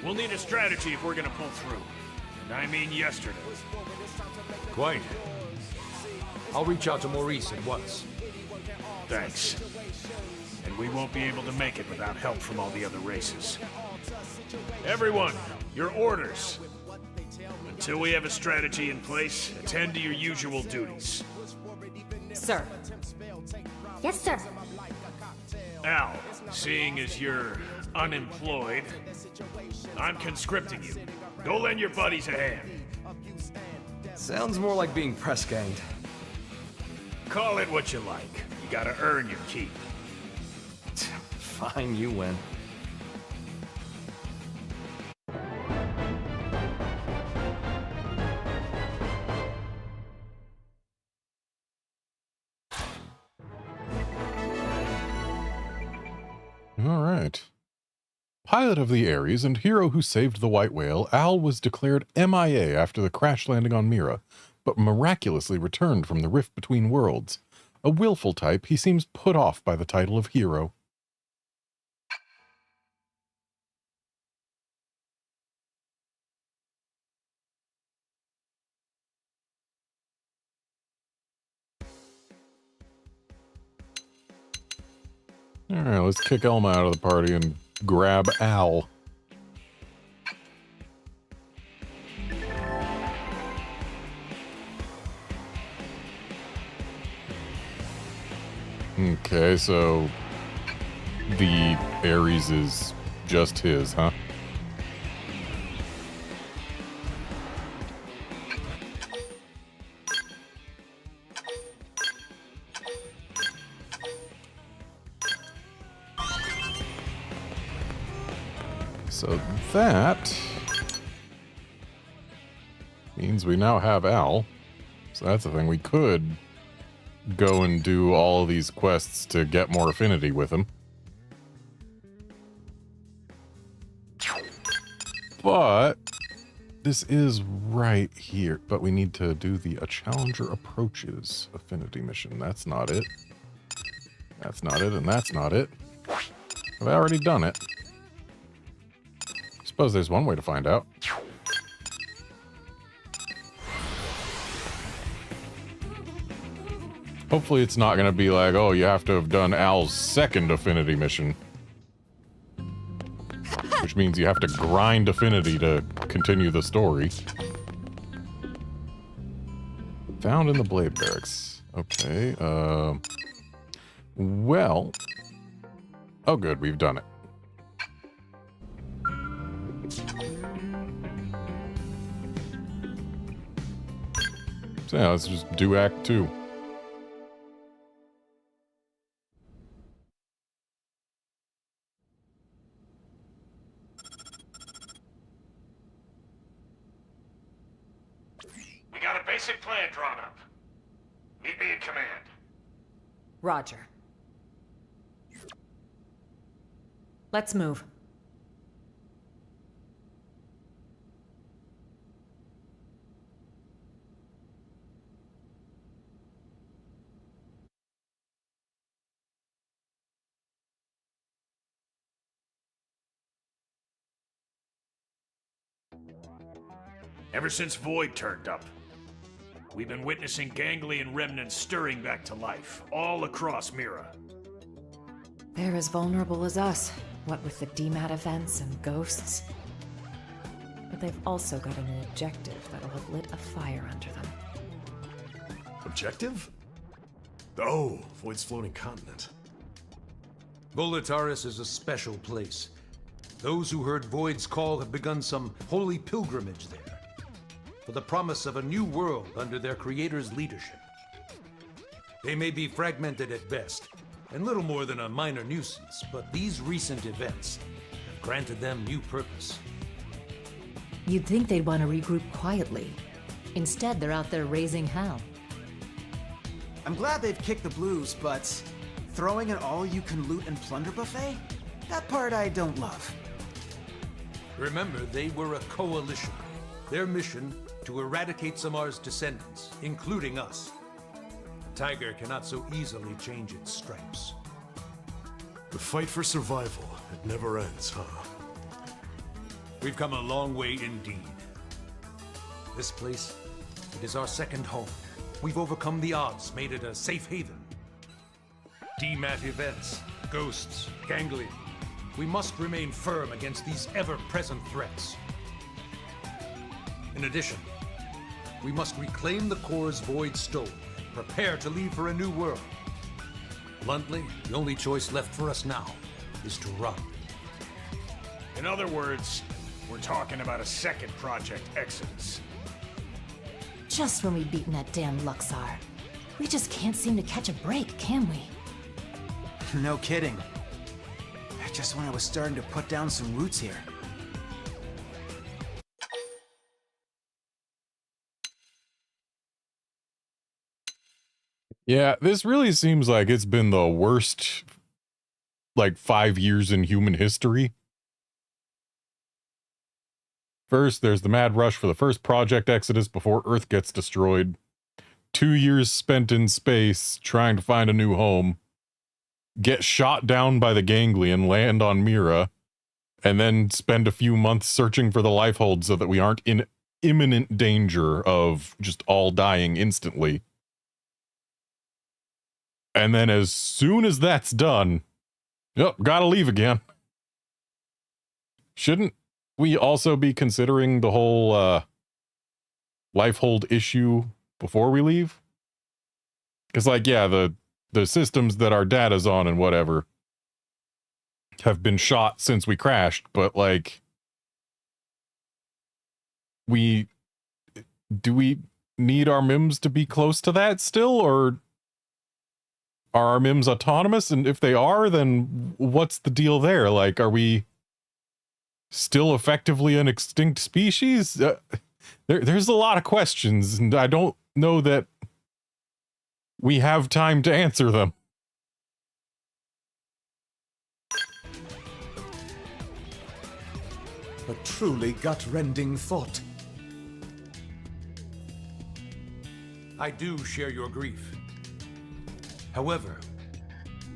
we'll need a strategy if we're gonna pull through. And I mean yesterday. Quite. I'll reach out to Maurice at once. Thanks. And we won't be able to make it without help from all the other races. Everyone, your orders. Until we have a strategy in place, attend to your usual duties. Sir. Yes, sir. Al, seeing as you're unemployed, I'm conscripting you. Go lend your buddies a hand. Sounds more like being press-ganged. Call it what you like. You gotta earn your keep. Fine, you win. All right. Pilot of the Ares and hero who saved the White Whale, Al was declared MIA after the crash landing on Mira, but miraculously returned from the rift between worlds. A willful type, he seems put off by the title of hero. Alright, let's kick Elma out of the party and grab Al. Okay, so the Ares is just his, huh? So that means we now have Al. So that's the thing. We could go and do all of these quests to get more affinity with him. But this is right here. But we need to do the A Challenger Approaches affinity mission. That's not it. That's not it, and that's not it. Have I already done it? Suppose there's one way to find out. Hopefully it's not going to be like, oh, you have to have done Al's second affinity mission. Which means you have to grind affinity to continue the story. Found in the Blade Barracks. Okay, well... Oh good, we've done it. So yeah, let's just do Act 2. We got a basic plan drawn up. Meet me in command. Roger. Let's move. Ever since Void turned up, we've been witnessing ganglion remnants stirring back to life, all across Mira. They're as vulnerable as us, what with the DMAT events and ghosts. But they've also got a new objective that'll have lit a fire under them. Objective? Oh, Void's floating continent. Volataris is a special place. Those who heard Void's call have begun some holy pilgrimage there, for the promise of a new world under their creator's leadership. They may be fragmented at best, and little more than a minor nuisance, but these recent events have granted them new purpose. You'd think they'd want to regroup quietly. Instead, they're out there raising hell. I'm glad they've kicked the blues, but throwing an all-you-can-loot and plunder buffet? That part I don't love. Remember, they were a coalition. Their mission, to eradicate Samar's descendants, including us. The tiger cannot so easily change its stripes. The fight for survival, it never ends, huh? We've come a long way indeed. This place, it is our second home. We've overcome the odds, made it a safe haven. DMAT events, ghosts, ganglion. We must remain firm against these ever-present threats. In addition, we must reclaim the cores Void stole, prepare to leave for a new world. Bluntly, the only choice left for us now is to run. In other words, we're talking about a second Project Exodus. Just when we've beaten that damn Luxar. We just can't seem to catch a break, can we? No kidding. Just when I was starting to put down some roots here. Yeah, this really seems like it's been the worst, like, 5 years in human history. First, there's the mad rush for the first Project Exodus before Earth gets destroyed. 2 years spent in space trying to find a new home. Get shot down by the ganglion, land on Mira, and then spend a few months searching for the lifehold so that we aren't in imminent danger of just all dying instantly. And then as soon as that's done, Yep, gotta leave again. Shouldn't we also be considering the whole life hold issue before we leave? Because, like, yeah, the systems that our data's on and whatever have been shot since we crashed, but, like, do we need our MIMs to be close to that still, or are our MIMs autonomous? And if they are, then what's the deal there? Like, are we still effectively an extinct species? There's a lot of questions, and I don't know that we have time to answer them. A truly gut-rending thought. I do share your grief. However,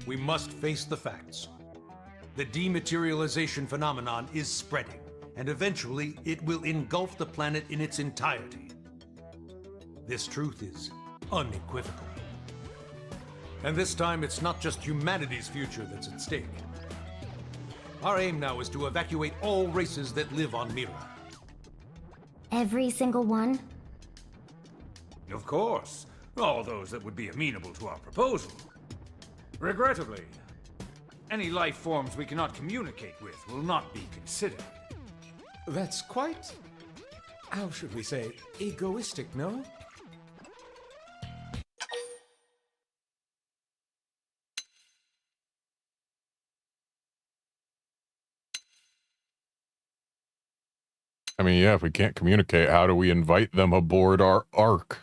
we must face the facts. The dematerialization phenomenon is spreading, and eventually it will engulf the planet in its entirety. This truth is unequivocal. And this time, it's not just humanity's future that's at stake. Our aim now is to evacuate all races that live on Mira. Every single one? Of course. All those that would be amenable to our proposal. Regrettably, any life forms we cannot communicate with will not be considered. That's quite, how should we say, egoistic, no? I mean, yeah, if we can't communicate, how do we invite them aboard our Ark?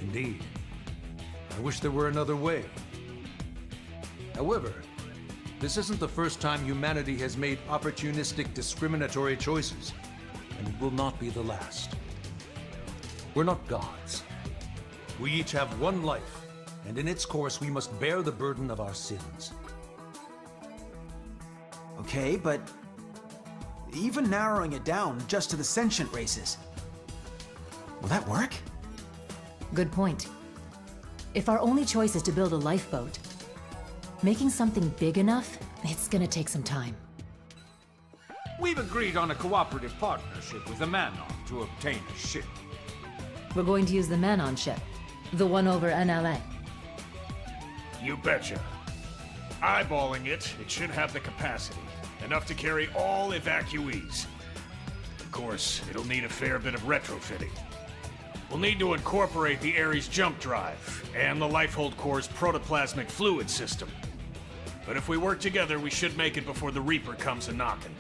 Indeed. I wish there were another way. However, this isn't the first time humanity has made opportunistic, discriminatory choices, and it will not be the last. We're not gods. We each have one life, and in its course we must bear the burden of our sins. Okay, but even narrowing it down just to the sentient races, will that work? Good point. If our only choice is to build a lifeboat, making something big enough, it's gonna take some time. We've agreed on a cooperative partnership with the Manon to obtain a ship. We're going to use the Manon ship, the one over NLA. You betcha. Eyeballing it, it should have the capacity. Enough to carry all evacuees. Of course, it'll need a fair bit of retrofitting. We'll need to incorporate the Ares jump drive and the Lifehold Core's protoplasmic fluid system. But if we work together, we should make it before the Reaper comes a-knockin'.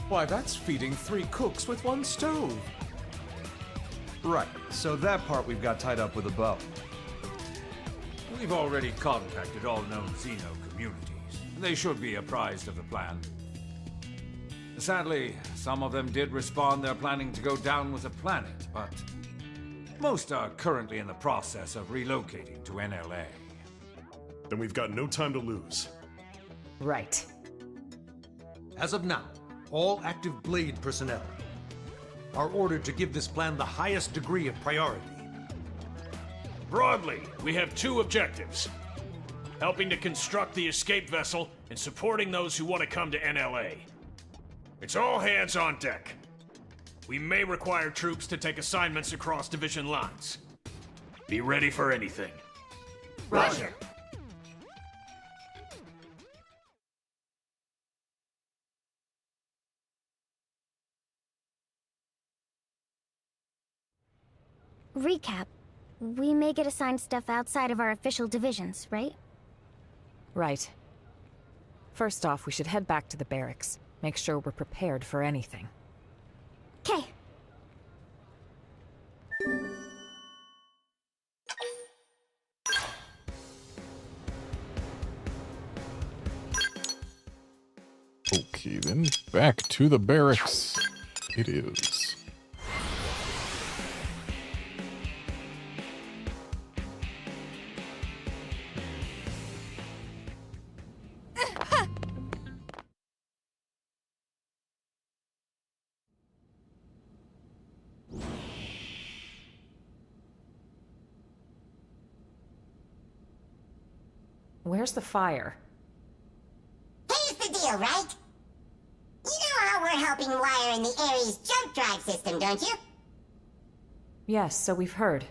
Why, that's feeding 3 cooks with 1 stove. Right, so that part we've got tied up with a bow. We've already contacted all known Xeno communities. They should be apprised of the plan. Sadly, some of them did respond they're planning to go down with the planet, but most are currently in the process of relocating to NLA. Then we've got no time to lose. Right. As of now, all active Blade personnel are ordered to give this plan the highest degree of priority. Broadly, we have 2 objectives. Helping to construct the escape vessel and supporting those who want to come to NLA. It's all hands on deck. We may require troops to take assignments across division lines. Be ready for anything. Roger. Recap. We may get assigned stuff outside of our official divisions, right? Right. First off, we should head back to the barracks. Make sure we're prepared for anything. 'Kay. Okay, then back to the barracks it is. Where's the fire? Here's the deal, right? You know how we're helping wire in the Ares jump drive system, don't you? Yes, so we've heard.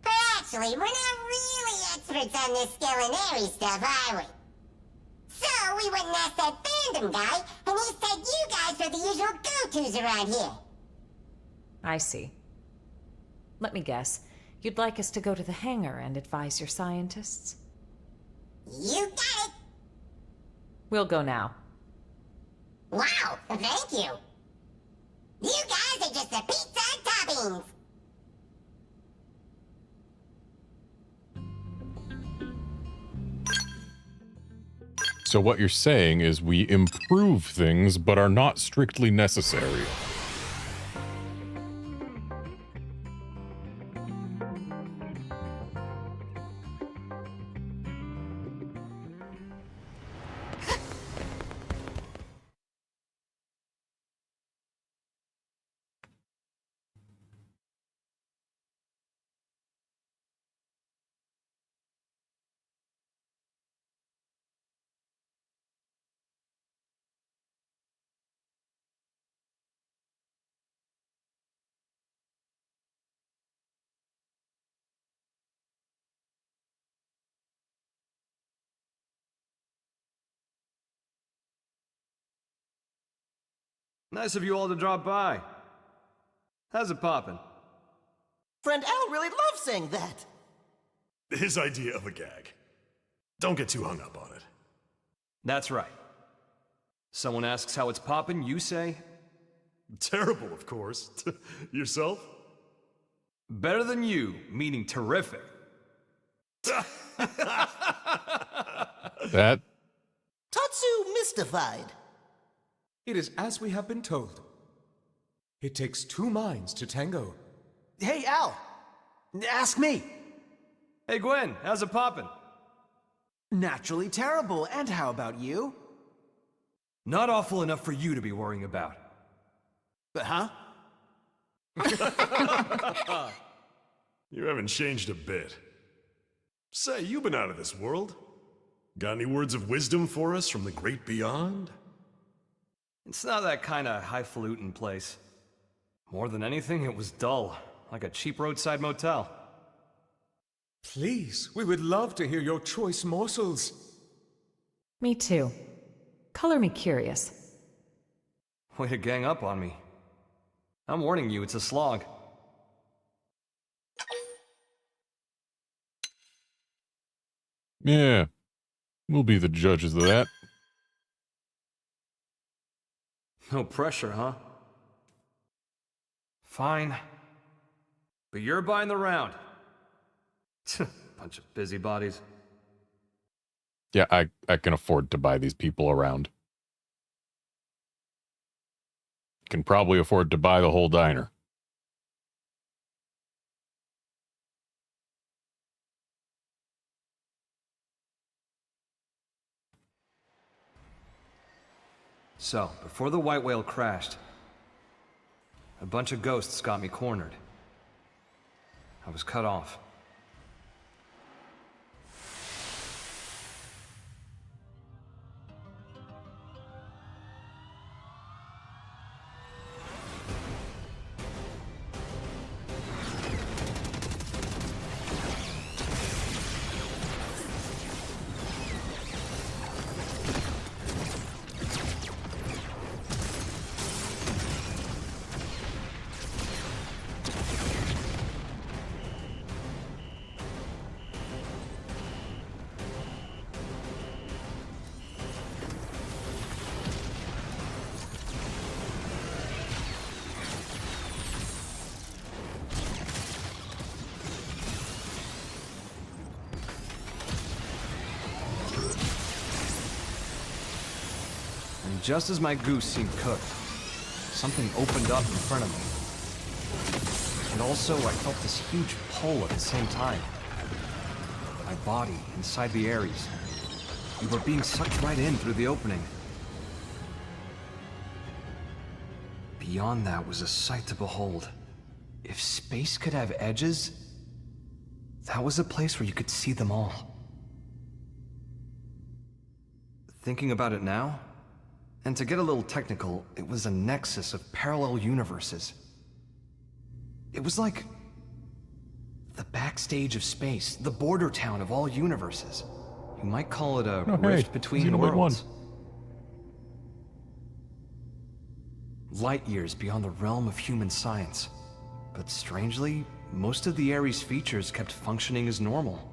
But actually, we're not really experts on this skill and Ares stuff, are we? So we went and asked that fandom guy, and he said you guys are the usual go-tos around here. I see. Let me guess. You'd like us to go to the hangar and advise your scientists? You got it! We'll go now. Wow, thank you! You guys are just the pizza toppings! So what you're saying is we improve things, but are not strictly necessary. Nice of you all to drop by. How's it poppin'? Friend Al really loves saying that. His idea of a gag. Don't get too hung up on it. That's right. Someone asks how it's poppin', you say? Terrible, of course. Yourself? Better than you, meaning terrific. That? Tatsu mystified. It is as we have been told. It takes two minds to tango. Hey, Al! Ask me! Hey, Gwen, how's it poppin'? Naturally terrible, and how about you? Not awful enough for you to be worrying about. Huh? You haven't changed a bit. Say, you've been out of this world. Got any words of wisdom for us from the great beyond? It's not that kind of highfalutin place. More than anything, it was dull, like a cheap roadside motel. Please, we would love to hear your choice morsels. Me too. Color me curious. Way to gang up on me. I'm warning you, it's a slog. Yeah. We'll be the judges of that. No pressure, huh? Fine. But you're buying the round. Bunch of busybodies. Yeah, I can afford to buy these people around. Can probably afford to buy the whole diner. So, before the white whale crashed, a bunch of ghosts got me cornered. I was cut off. Just as my goose seemed cooked, something opened up in front of me. And also, I felt this huge pull at the same time. My body inside the Ares. We were being sucked right in through the opening. Beyond that was a sight to behold. If space could have edges, that was a place where you could see them all. Thinking about it now, and to get a little technical, it was a nexus of parallel universes. It was like the backstage of space, the border town of all universes. You might call it a rift between Xenoblade worlds. Light years beyond the realm of human science. But strangely, most of the Ares features kept functioning as normal.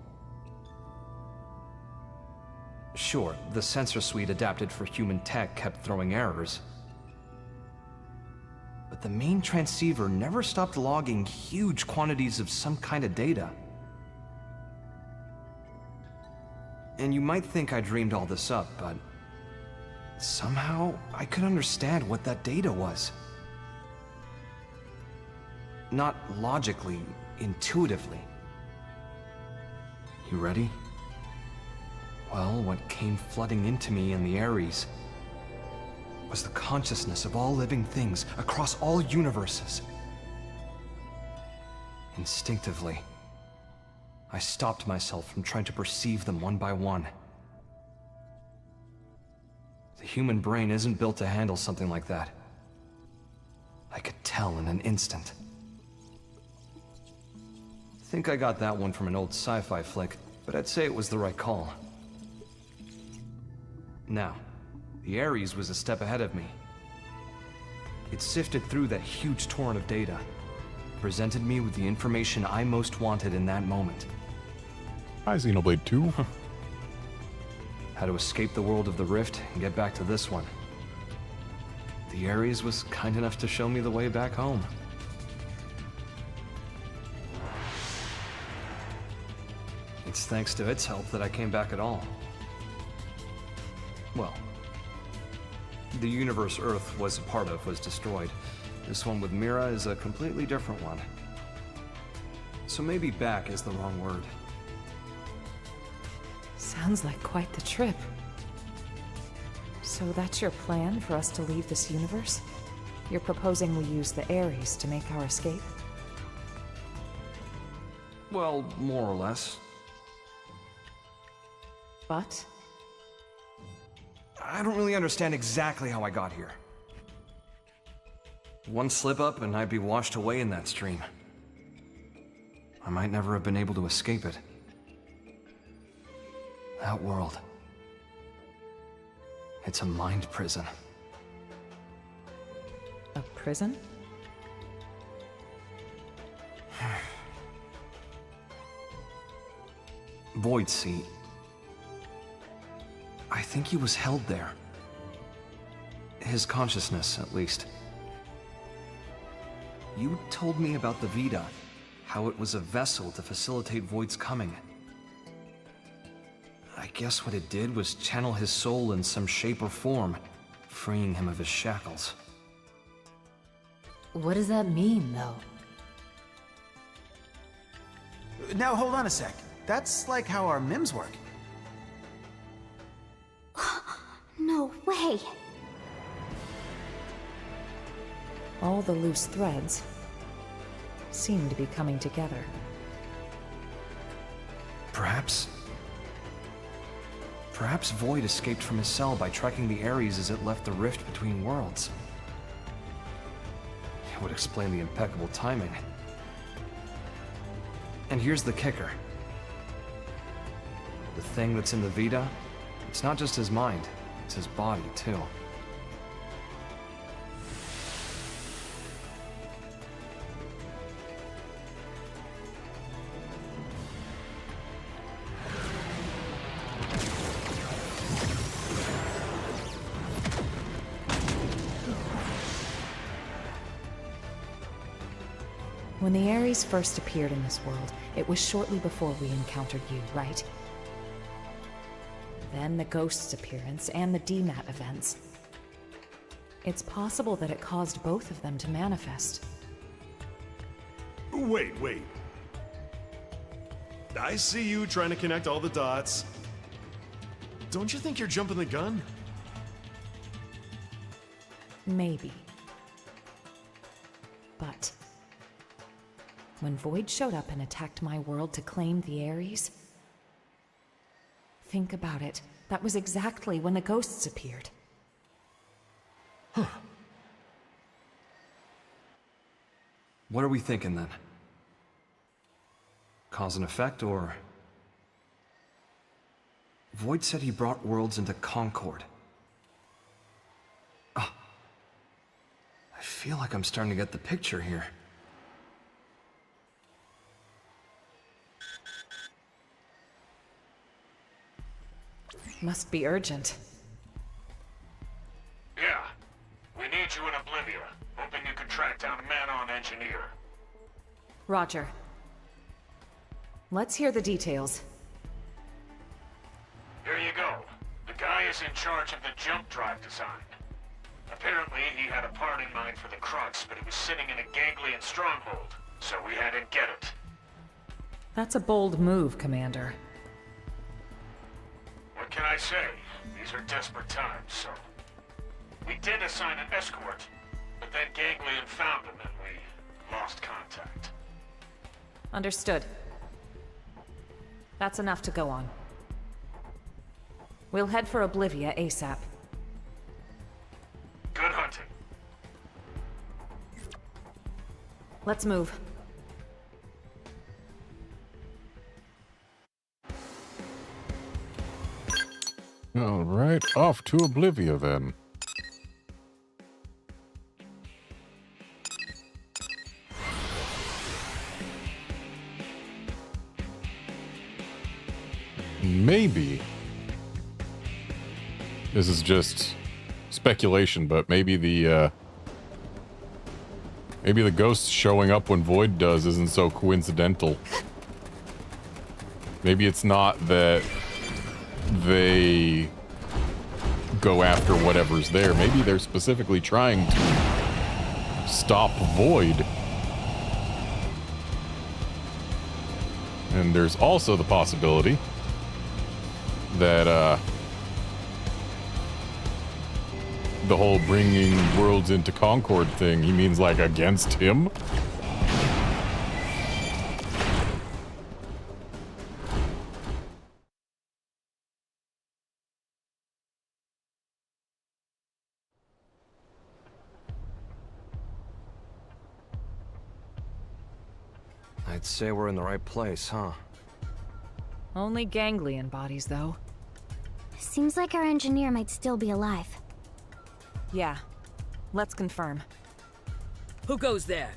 Sure, the sensor suite adapted for human tech kept throwing errors. But the main transceiver never stopped logging huge quantities of some kind of data. And you might think I dreamed all this up, but somehow I could understand what that data was. Not logically, intuitively. You ready? Well, what came flooding into me in the Ares was the consciousness of all living things across all universes. Instinctively, I stopped myself from trying to perceive them one by one. The human brain isn't built to handle something like that. I could tell in an instant. I think I got that one from an old sci-fi flick, but I'd say it was the right call. Now, the Ares was a step ahead of me. It sifted through that huge torrent of data, presented me with the information I most wanted in that moment. Hi, Xenoblade 2. How to escape the world of the Rift and get back to this one. The Ares was kind enough to show me the way back home. It's thanks to its help that I came back at all. Well, the universe Earth was a part of was destroyed. This one with Mira is a completely different one. So maybe back is the wrong word. Sounds like quite the trip. So that's your plan for us to leave this universe? You're proposing we use the Ares to make our escape? Well, more or less. But? I don't really understand exactly how I got here. One slip up and I'd be washed away in that stream. I might never have been able to escape it. That world. It's a mind prison. A prison? Void Seat. I think he was held there. His consciousness, at least. You told me about the Vita, how it was a vessel to facilitate Void's coming. I guess what it did was channel his soul in some shape or form, freeing him of his shackles. What does that mean, though? Now, hold on a sec. That's like how our MIMs work. No way! All the loose threads seem to be coming together. Perhaps Void escaped from his cell by tracking the Ares as it left the rift between worlds. It would explain the impeccable timing. And here's the kicker. The thing that's in the Vita, it's not just his mind, it's his body, too. When the Ares first appeared in this world, it was shortly before we encountered you, right? Then the Ghost's appearance and the DMAT events. It's possible that it caused both of them to manifest. Wait. I see you trying to connect all the dots. Don't you think you're jumping the gun? Maybe. But when Void showed up and attacked my world to claim the Ares, Think about it. That was exactly when the ghosts appeared. What are we thinking then? Cause and effect, or... Void said he brought worlds into Concord. I feel like I'm starting to get the picture here. Must be urgent. Yeah. We need you in Oblivia. Hoping you can track down a man-on engineer. Roger. Let's hear the details. Here you go. The guy is in charge of the jump drive design. Apparently, he had a part in mind for the Crux, but it was sitting in a ganglion stronghold, so we had him get it. That's a bold move, Commander. What can I say? These are desperate times, so... We did assign an escort, but then Ganglion found him and we lost contact. Understood. That's enough to go on. We'll head for Oblivia ASAP. Good hunting. Let's move. All right, off to Oblivia then. Maybe this is just speculation, but maybe the ghost showing up when Void does isn't so coincidental. Maybe it's not that they go after whatever's there. Maybe they're specifically trying to stop Void. And there's also the possibility that the whole bringing worlds into Concord thing, he means like against him? I'd say we're in the right place, huh? Only ganglion bodies, though. Seems like our engineer might still be alive. Yeah. Let's confirm. Who goes there?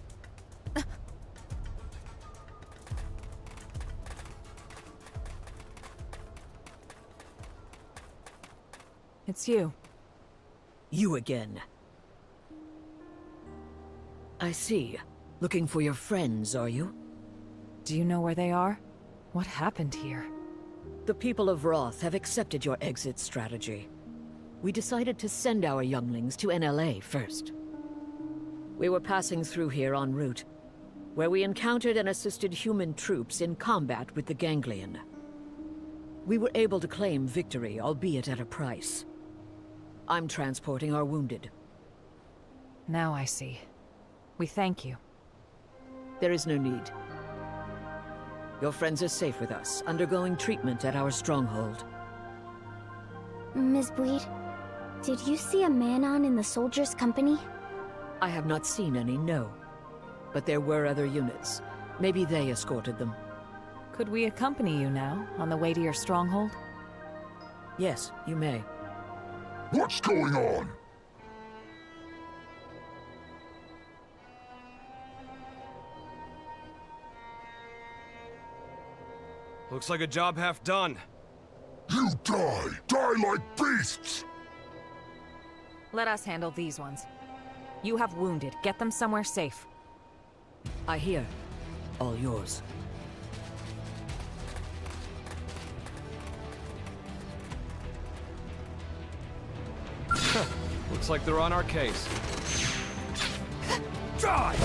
It's you. You again. I see. Looking for your friends, are you? Do you know where they are? What happened here? The people of Roth have accepted your exit strategy. We decided to send our younglings to NLA first. We were passing through here en route, where we encountered and assisted human troops in combat with the Ganglion. We were able to claim victory, albeit at a price. I'm transporting our wounded. Now I see. We thank you. There is no need. Your friends are safe with us, undergoing treatment at our stronghold. Ms. Bweed, did you see a man-on in the soldiers' company? I have not seen any, no. But there were other units. Maybe they escorted them. Could we accompany you now, on the way to your stronghold? Yes, you may. What's going on? Looks like a job half done. You die! Die like beasts! Let us handle these ones. You have wounded. Get them somewhere safe. I hear. All yours. Looks like they're on our case. Die!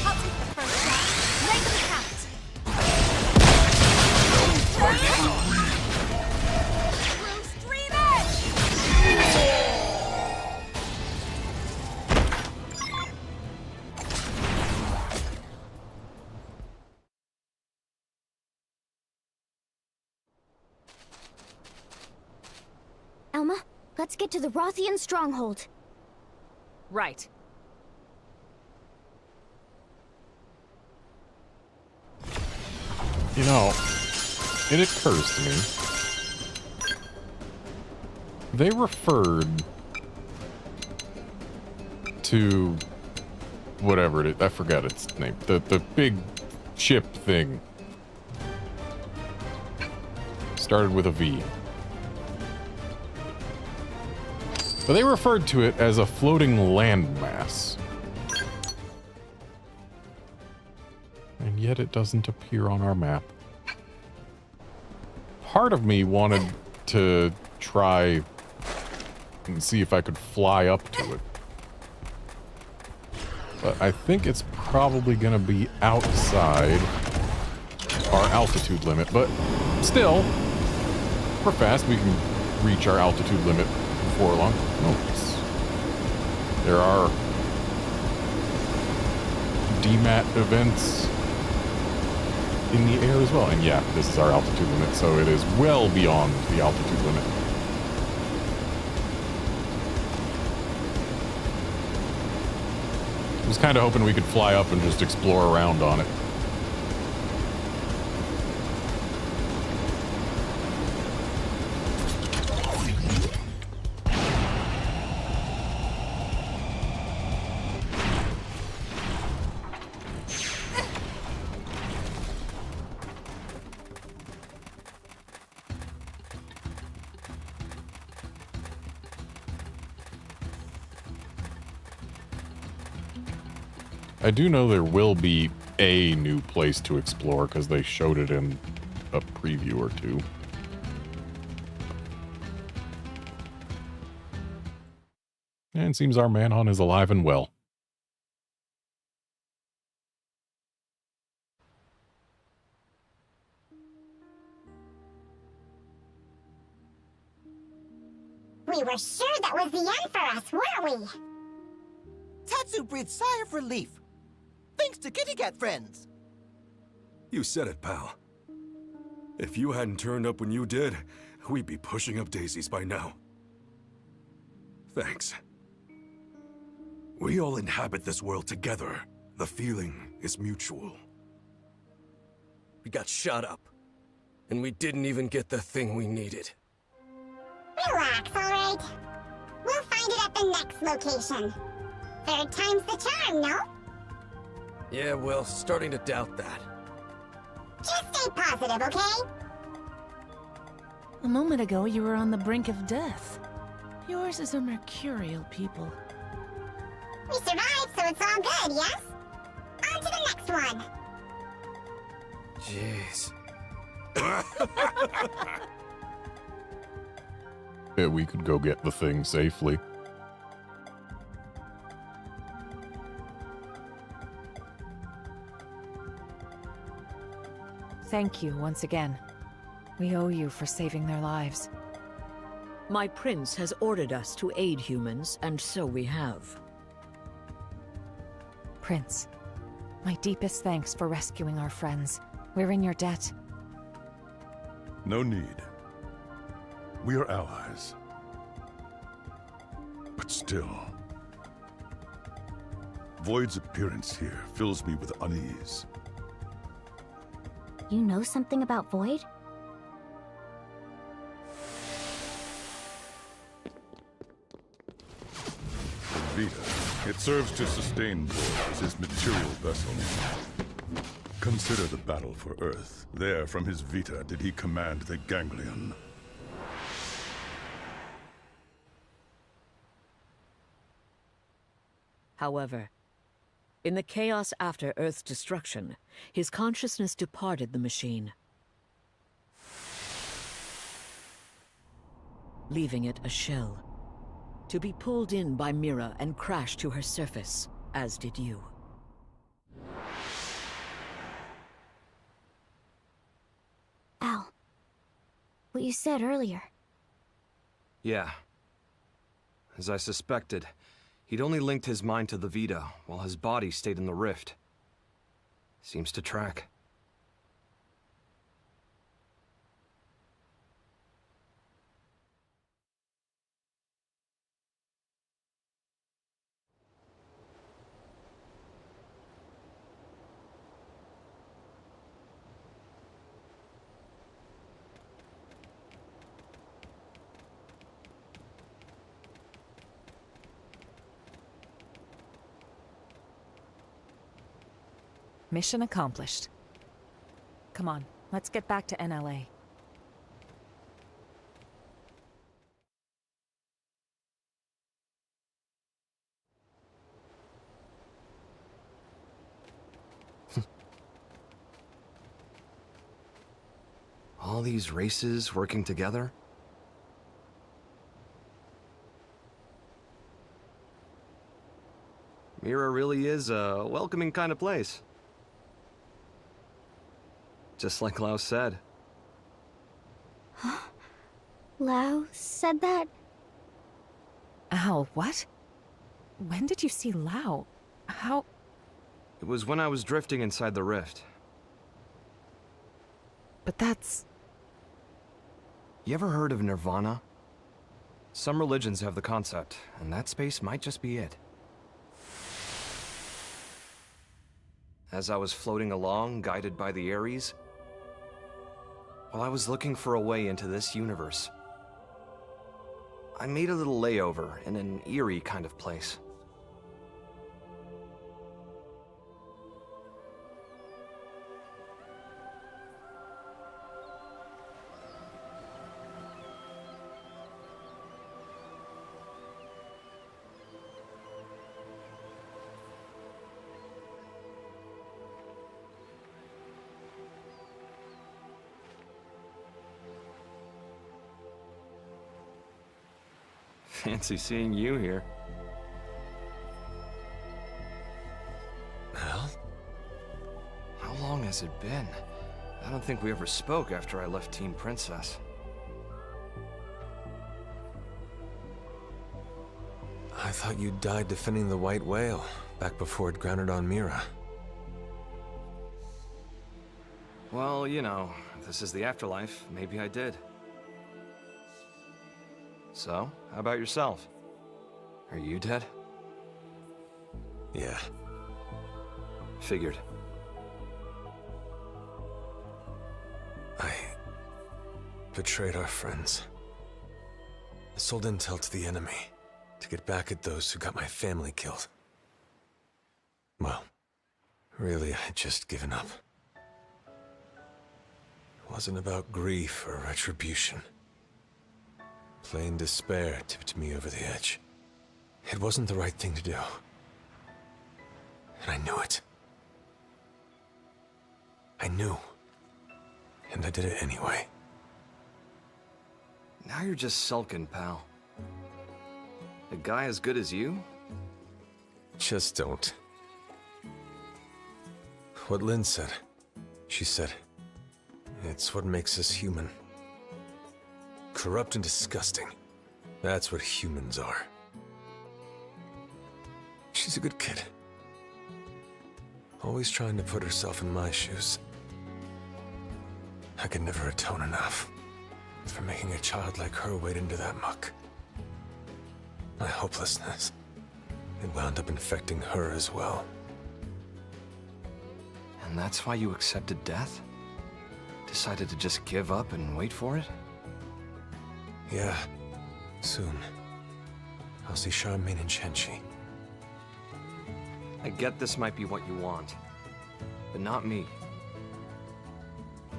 I'll take the first shot. Make them count. Through Stream Edge! Alma, let's get to the Rothian stronghold. Right. You know, it occurs to me. They referred to whatever it is. I forgot its name. The big ship thing. Started with a V. But they referred to it as a floating landmass. And yet it doesn't appear on our map. Part of me wanted to try and see if I could fly up to it. But I think it's probably gonna be outside our altitude limit. But still, we're fast. We can reach our altitude limit before long. Notice. There are DMAT events in the air as well. And yeah, this is our altitude limit, so it is well beyond the altitude limit. I was kind of hoping we could fly up and just explore around on it. I do know there will be a new place to explore because they showed it in a preview or two. And it seems our manhunt is alive and well. We were sure that was the end for us, weren't we? Tatsu breathed sigh of relief. Thanks to Kitty Cat friends. You said it, pal. If you hadn't turned up when you did, we'd be pushing up daisies by now. Thanks. We all inhabit this world together. The feeling is mutual. We got shot up, and we didn't even get the thing we needed. Relax, alright? We'll find it at the next location. Third time's the charm, no? Yeah, well, starting to doubt that. Just stay positive, okay? A moment ago, you were on the brink of death. Yours is a mercurial people. We survived, so it's all good, yes? On to the next one! Jeez. Yeah, we could go get the thing safely. Thank you once again. We owe you for saving their lives. My prince has ordered us to aid humans, and so we have. Prince, my deepest thanks for rescuing our friends. We're in your debt. No need. We are allies. But still, Void's appearance here fills me with unease. You know something about Void? Vita. It serves to sustain Void as his material vessel. Consider the battle for Earth. There, from his Vita, did he command the Ganglion. However, in the chaos after Earth's destruction, his consciousness departed the machine, leaving it a shell, to be pulled in by Mira and crash to her surface, as did you. Al, what you said earlier. Yeah. As I suspected, he'd only linked his mind to the Vita, while his body stayed in the rift. Seems to track. Mission accomplished. Come on, let's get back to NLA. All these races working together? Mira really is a welcoming kind of place. Just like Lao said. Lao said that? Al, what? When did you see Lao? How? It was when I was drifting inside the rift. But that's... You ever heard of Nirvana? Some religions have the concept, and that space might just be it. As I was floating along, guided by the Ares, while I was looking for a way into this universe, I made a little layover in an eerie kind of place. Fancy seeing you here. Al? How long has it been? I don't think we ever spoke after I left Team Princess. I thought you died defending the White Whale, back before it grounded on Mira. Well, you know, if this is the afterlife, maybe I did. So, how about yourself? Are you dead? Yeah. Figured. I betrayed our friends. I sold intel to the enemy to get back at those who got my family killed. Well, really, I had just given up. It wasn't about grief or retribution. Plain despair tipped me over the edge. It wasn't the right thing to do. And I knew it. I knew. And I did it anyway. Now you're just sulking, pal. A guy as good as you? Just don't. What Lynn said. She said, it's what makes us human. Corrupt and disgusting. That's what humans are. She's a good kid. Always trying to put herself in my shoes. I could never atone enough for making a child like her wade into that muck. My hopelessness, it wound up infecting her as well. And that's why you accepted death? Decided to just give up and wait for it? Yeah, soon. I'll see Charmaine and Chenchi. I get this might be what you want, but not me.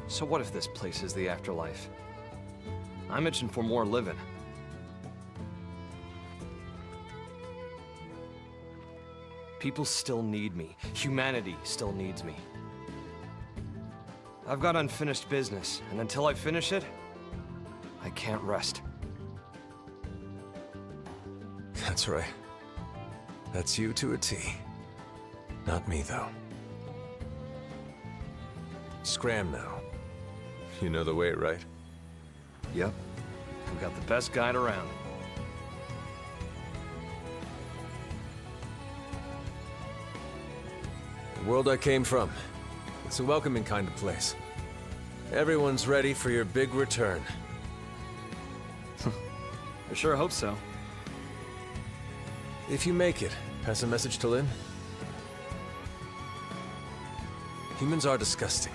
So what if this place is the afterlife? I'm itching for more living. People still need me. Humanity still needs me. I've got unfinished business, and until I finish it, I can't rest. That's right. That's you to a T. Not me, though. Scram now. You know the way, right? Yep. We got the best guide around. The world I came from. It's a welcoming kind of place. Everyone's ready for your big return. I sure hope so. If you make it, pass a message to Lynn. Humans are disgusting.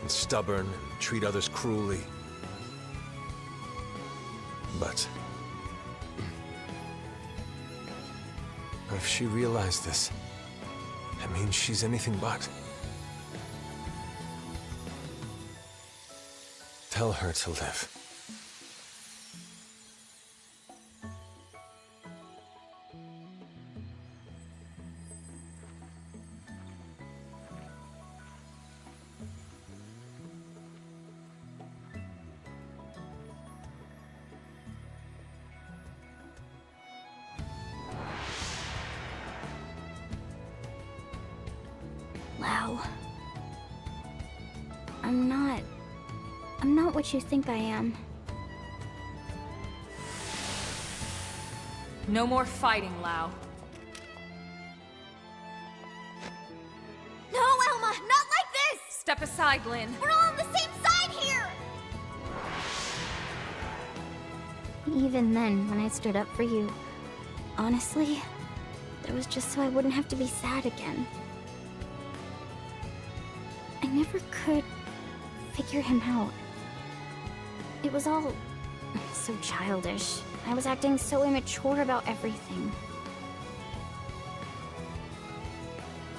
And stubborn, and treat others cruelly. But if she realized this, That means she's anything but. Tell her to live. Lau. I'm not what you think I am. No more fighting, Lau. No, Elma, not like this! Step aside, Lynn. We're all on the same side here! Even then, when I stood up for you, honestly, that was just so I wouldn't have to be sad again. I never could figure him out. It was all so childish. I was acting so immature about everything.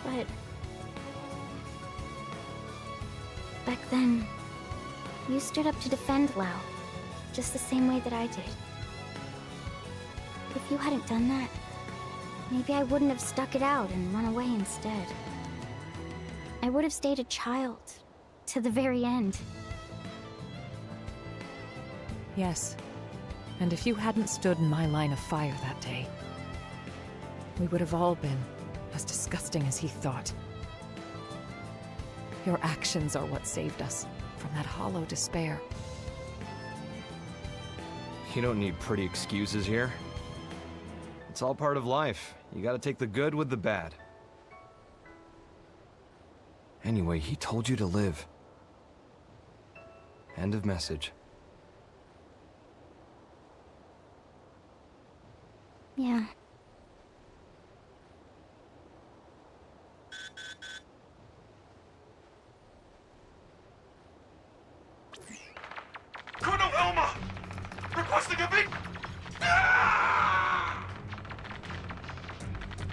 But back then, you stood up to defend Lau, just the same way that I did. If you hadn't done that, maybe I wouldn't have stuck it out and run away instead. I would have stayed a child to the very end. Yes. And if you hadn't stood in my line of fire that day, we would have all been as disgusting as he thought. Your actions are what saved us from that hollow despair. You don't need pretty excuses here. It's all part of life. You gotta take the good with the bad. Anyway, he told you to live. End of message. Yeah. Colonel Elma! Requesting a beat!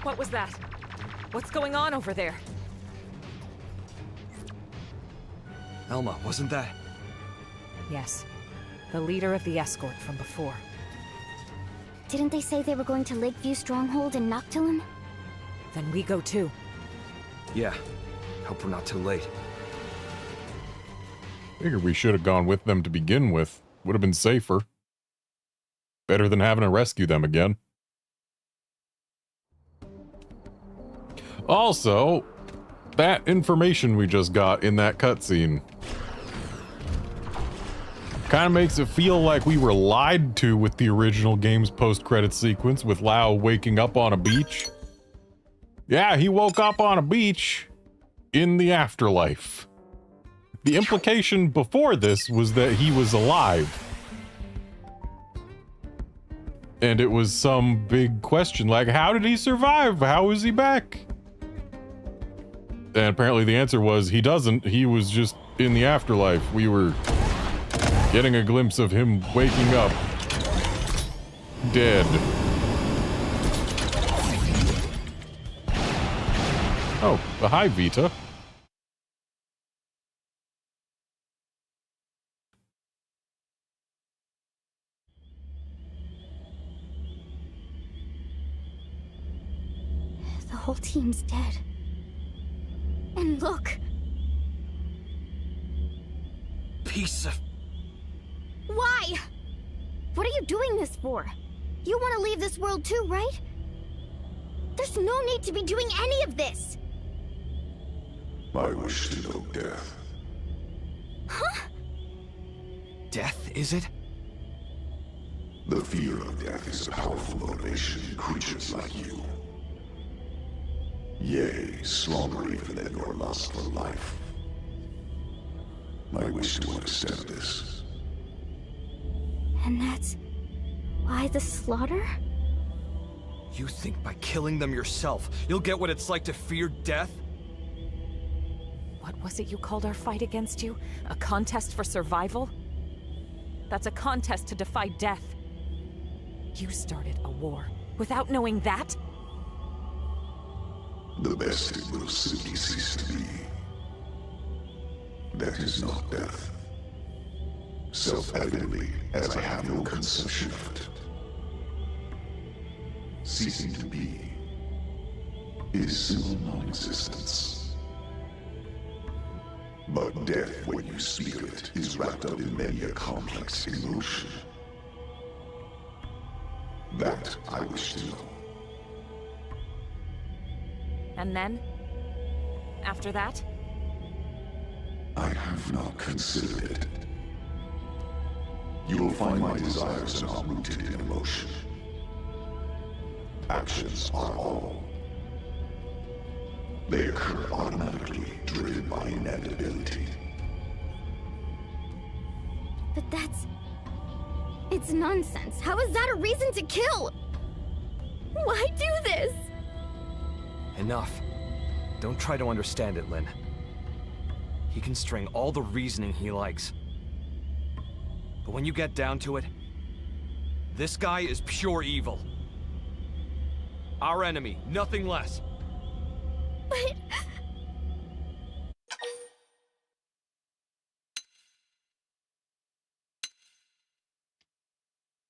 What was that? What's going on over there? Elma, wasn't that? Yes. The leader of the escort from before. Didn't they say they were going to Lakeview Stronghold in Noctilum? Then we go too. Yeah. Hope we're not too late. Figured we should have gone with them to begin with. Would have been safer. Better than having to rescue them again. Also, that information we just got in that cutscene kind of makes it feel like we were lied to with the original game's post-credit sequence with Lau waking up on a beach. Yeah, he woke up on a beach in the afterlife. The implication before this was that he was alive. And it was some big question like, how did he survive? How is he back? And apparently the answer was he doesn't. He was just in the afterlife. We were getting a glimpse of him waking up dead. Oh, hi, Vita. The whole team's dead. And look! Piece of... Why? What are you doing this for? You want to leave this world too, right? There's no need to be doing any of this! I wish to know death. Huh? Death, is it? The fear of death is a powerful motivation in creatures like you. Yea, stronger even than your lust for life. I wish to understand this. And that's why the slaughter? You think by killing them yourself, you'll get what it's like to fear death? What was it you called our fight against you? A contest for survival? That's a contest to defy death. You started a war without knowing that? the best it will simply cease to be. That is not death. Self-evidently, as I have no conception of it. Ceasing to be is simple non-existence. But death, when you speak of it, is wrapped up in many a complex emotion. That I wish to know. And then? After that? I have not considered it. You will find my desires are not rooted in emotion. Actions are all. They occur automatically, driven by inevitability. But it's nonsense. How is that a reason to kill? Why do this? Enough. Don't try to understand it, Lynn. He can string all the reasoning he likes. But when you get down to it, this guy is pure evil. Our enemy, nothing less. But...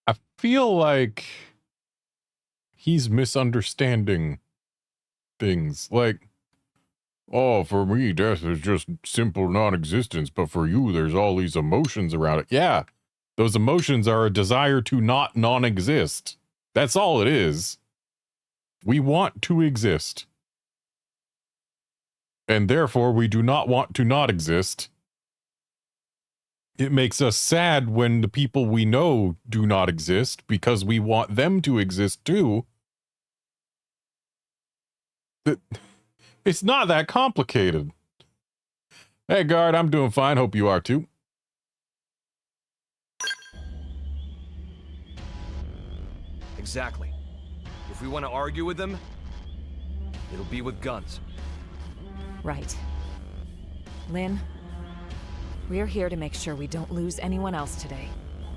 I feel like he's misunderstanding things. Like, oh, for me, death is just simple non-existence, but for you, there's all these emotions around it. Yeah, those emotions are a desire to not non-exist. That's all it is. We want to exist. And therefore, we do not want to not exist. It makes us sad when the people we know do not exist because we want them to exist too. It's not that complicated. Hey, guard, I'm doing fine. Hope you are too. Exactly. If we want to argue with them, it'll be with guns. Right. Lynn, we're here to make sure we don't lose anyone else today.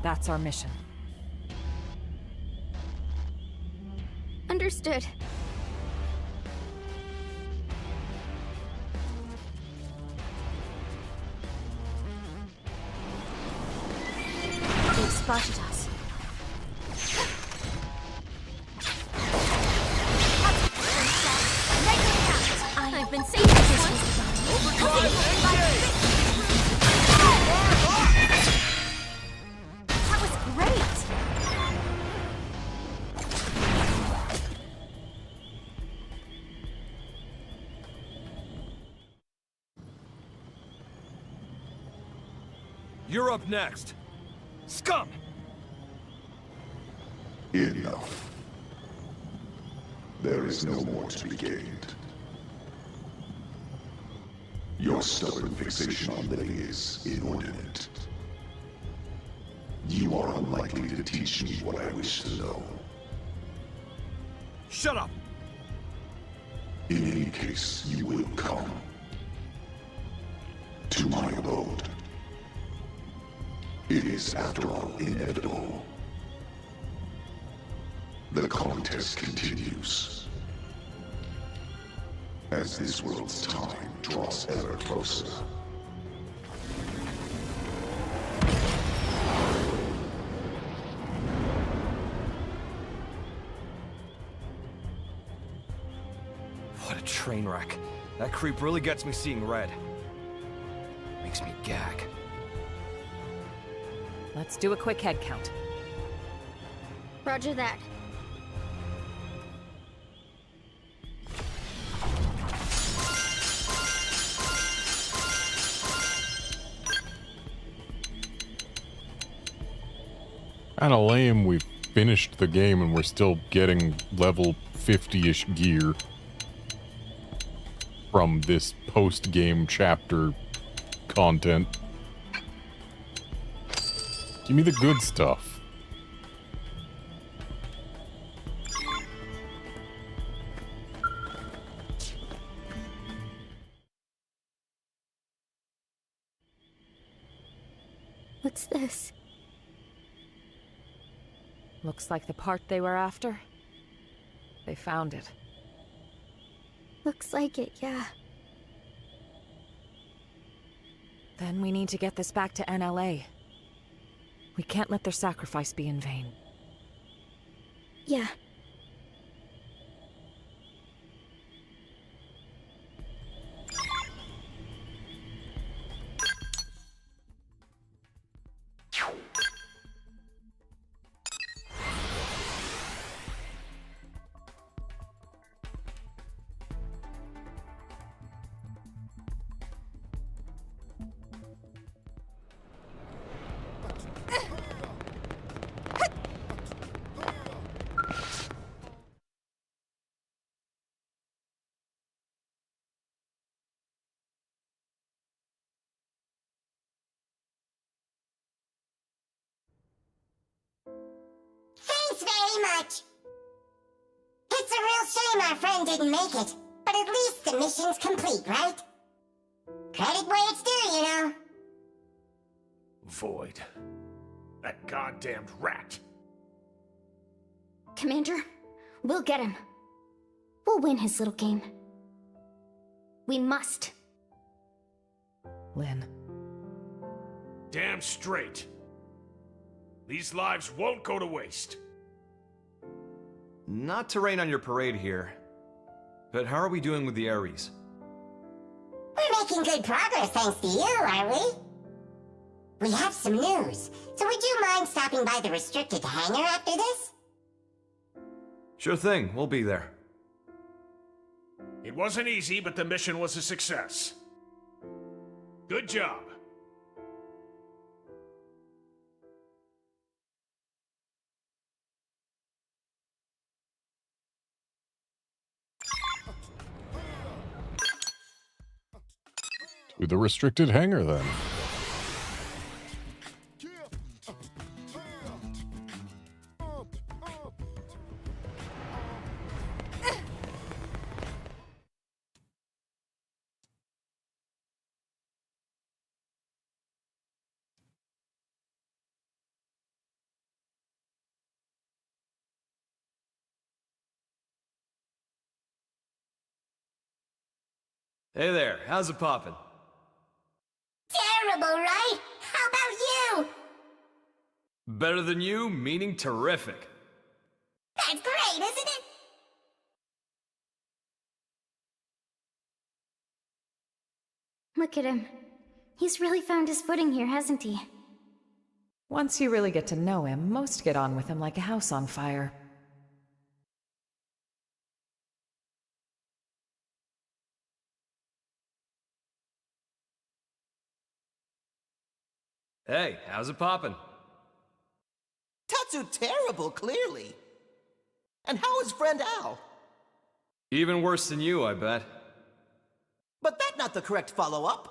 That's our mission. Understood. They spotted us. I've been saying this one. That was great. You're up next. Scum! Enough. There is no more to be gained. Your stubborn fixation on living is inordinate. You are unlikely to teach me what I wish to know. Shut up! In any case, you will come to my abode. It is, after all, inevitable. The contest continues. As this world's time draws ever closer. What a train wreck. That creep really gets me seeing red. Makes me gag. Let's do a quick head count. Roger that. Kinda lame we finished the game and we're still getting level 50-ish gear from this post-game chapter content. Give me the good stuff. What's this? Looks like the part they were after. They found it. Looks like it, yeah. Then we need to get this back to NLA. We can't let their sacrifice be in vain. Yeah. Thanks very much. It's a real shame our friend didn't make it, but at least the mission's complete, right? Credit where it's due, you know. Void. That goddamned rat. Commander, we'll get him. We'll win his little game. We must. Lynn. Damn straight. These lives won't go to waste. Not to rain on your parade here, but how are we doing with the Ares? We're making good progress thanks to you, aren't we? We have some news, so would you mind stopping by the restricted hangar after this? Sure thing, we'll be there. It wasn't easy, but the mission was a success. Good job. To the restricted hangar, then. Hey there, how's it poppin'? Terrible, right? How about you? Better than you, meaning terrific. That's great, isn't it? Look at him. He's really found his footing here, hasn't he? Once you really get to know him, most get on with him like a house on fire. Hey, how's it poppin'? Tatsu terrible, clearly. And how is friend Al? Even worse than you, I bet. But that's not the correct follow-up.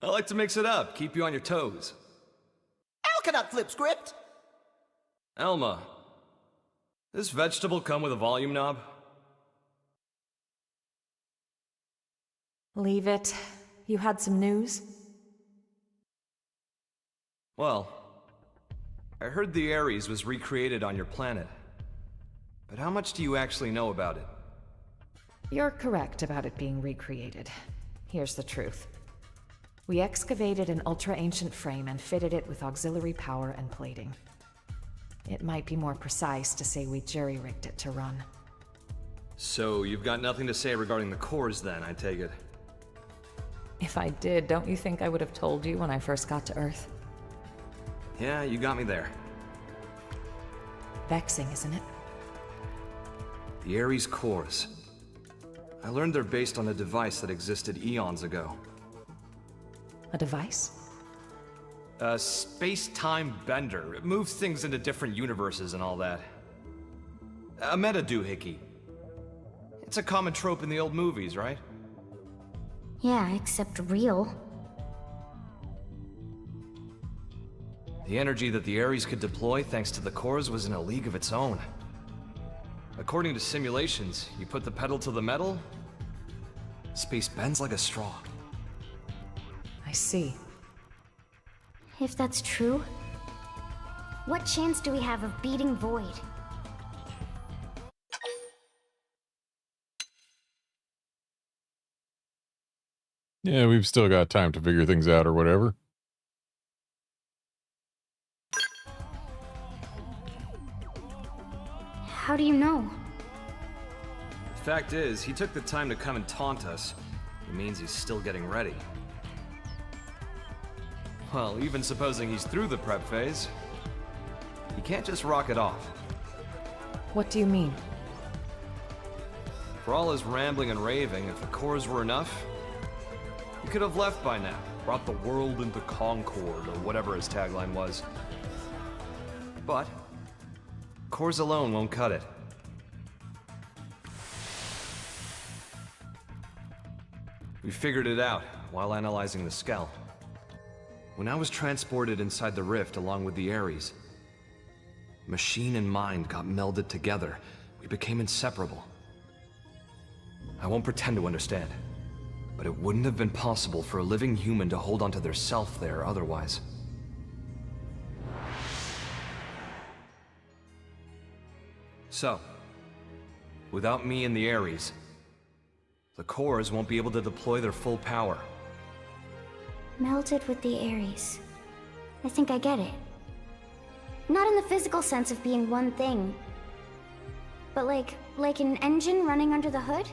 I like to mix it up, keep you on your toes. Al cannot flip script. Elma, this vegetable come with a volume knob? Leave it. You had some news? Well, I heard the Ares was recreated on your planet. But how much do you actually know about it? You're correct about it being recreated. Here's the truth. We excavated an ultra-ancient frame and fitted it with auxiliary power and plating. It might be more precise to say we jury-rigged it to run. So you've got nothing to say regarding the cores then, I take it? If I did, don't you think I would have told you when I first got to Earth? Yeah, you got me there. Vexing, isn't it? The Ares cores. I learned they're based on a device that existed eons ago. A device? A space-time bender. It moves things into different universes and all that. A meta-doohickey. It's a common trope in the old movies, right? Yeah, except real. The energy that the Ares could deploy thanks to the cores was in a league of its own. According to simulations, you put the pedal to the metal, space bends like a straw. I see. If that's true, what chance do we have of beating Void? Yeah, we've still got time to figure things out or whatever. How do you know? The fact is, he took the time to come and taunt us. It means he's still getting ready. Well, even supposing he's through the prep phase, he can't just rock it off. What do you mean? For all his rambling and raving, if the cores were enough, he could have left by now, brought the world into concord, or whatever his tagline was. But cores alone won't cut it. We figured it out while analyzing the Skell. When I was transported inside the rift along with the Ares, machine and mind got melded together. We became inseparable. I won't pretend to understand, but it wouldn't have been possible for a living human to hold onto their self there otherwise. So, without me and the Ares, the cores won't be able to deploy their full power. Melted with the Ares. I think I get it. Not in the physical sense of being one thing, but like an engine running under the hood?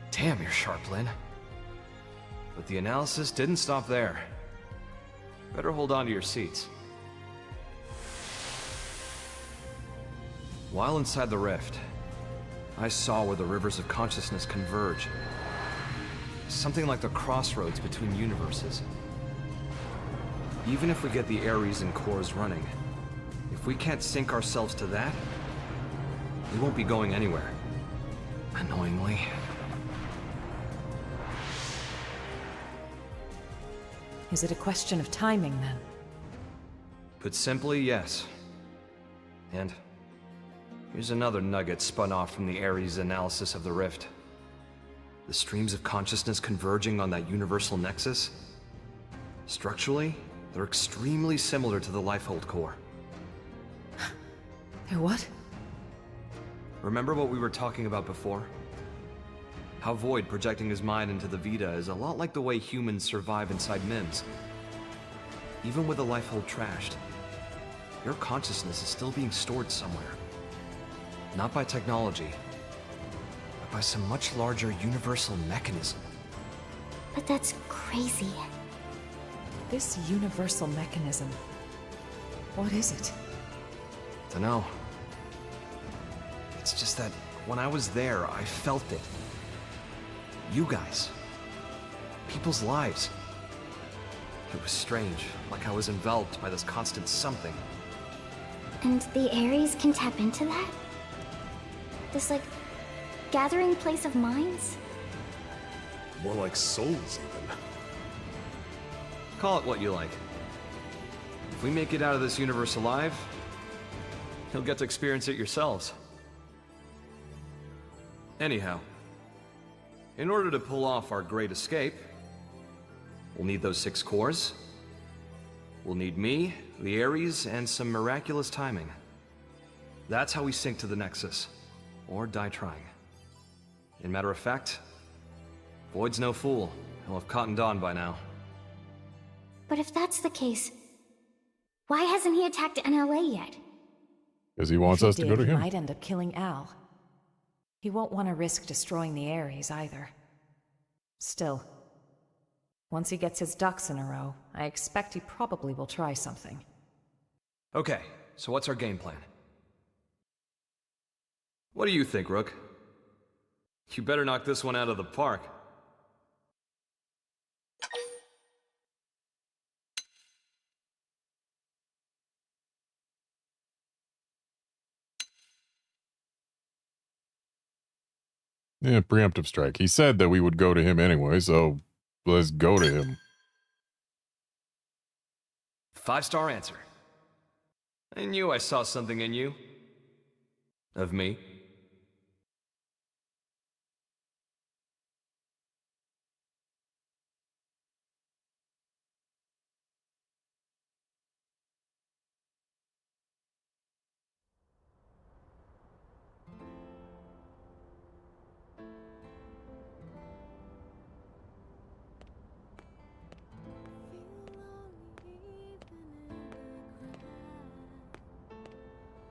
Damn, you're sharp, Lynn. But the analysis didn't stop there. Better hold on to your seats. While inside the rift, I saw where the rivers of consciousness converge. Something like the crossroads between universes. Even if we get the Ares and cores running, if we can't sync ourselves to that, we won't be going anywhere. Annoyingly. Is it a question of timing, then? Put simply, yes. And here's another nugget spun off from the Ares analysis of the rift. The streams of consciousness converging on that universal nexus. Structurally, they're extremely similar to the Lifehold core. They're what? Remember what we were talking about before? How Void projecting his mind into the Vita is a lot like the way humans survive inside MIMS. Even with the Lifehold trashed, your consciousness is still being stored somewhere. Not by technology, but by some much larger universal mechanism. But that's crazy. This universal mechanism. What is it? Dunno. It's just that when I was there, I felt it. You guys. People's lives. It was strange, like I was enveloped by this constant something. And the Ares can tap into that? This, like, gathering place of minds? More like souls, even. Call it what you like. If we make it out of this universe alive, you'll get to experience it yourselves. Anyhow, in order to pull off our great escape, we'll need those 6 cores. We'll need me, the Ares, and some miraculous timing. That's how we sync to the Nexus. Or die trying. In matter of fact, Void's no fool. He'll have cottoned on by now. But if that's the case, why hasn't he attacked NLA yet? Because he wants us to go to He him. might end up killing Al. He won't want to risk destroying the Ares either. Still, once he gets his ducks in a row, I expect he probably will try something. Okay, so what's our game plan? What do you think, Rook? You better knock this one out of the park. Yeah, preemptive strike. He said that we would go to him anyway, so let's go to him. 5-star answer. I knew I saw something in you. Of me.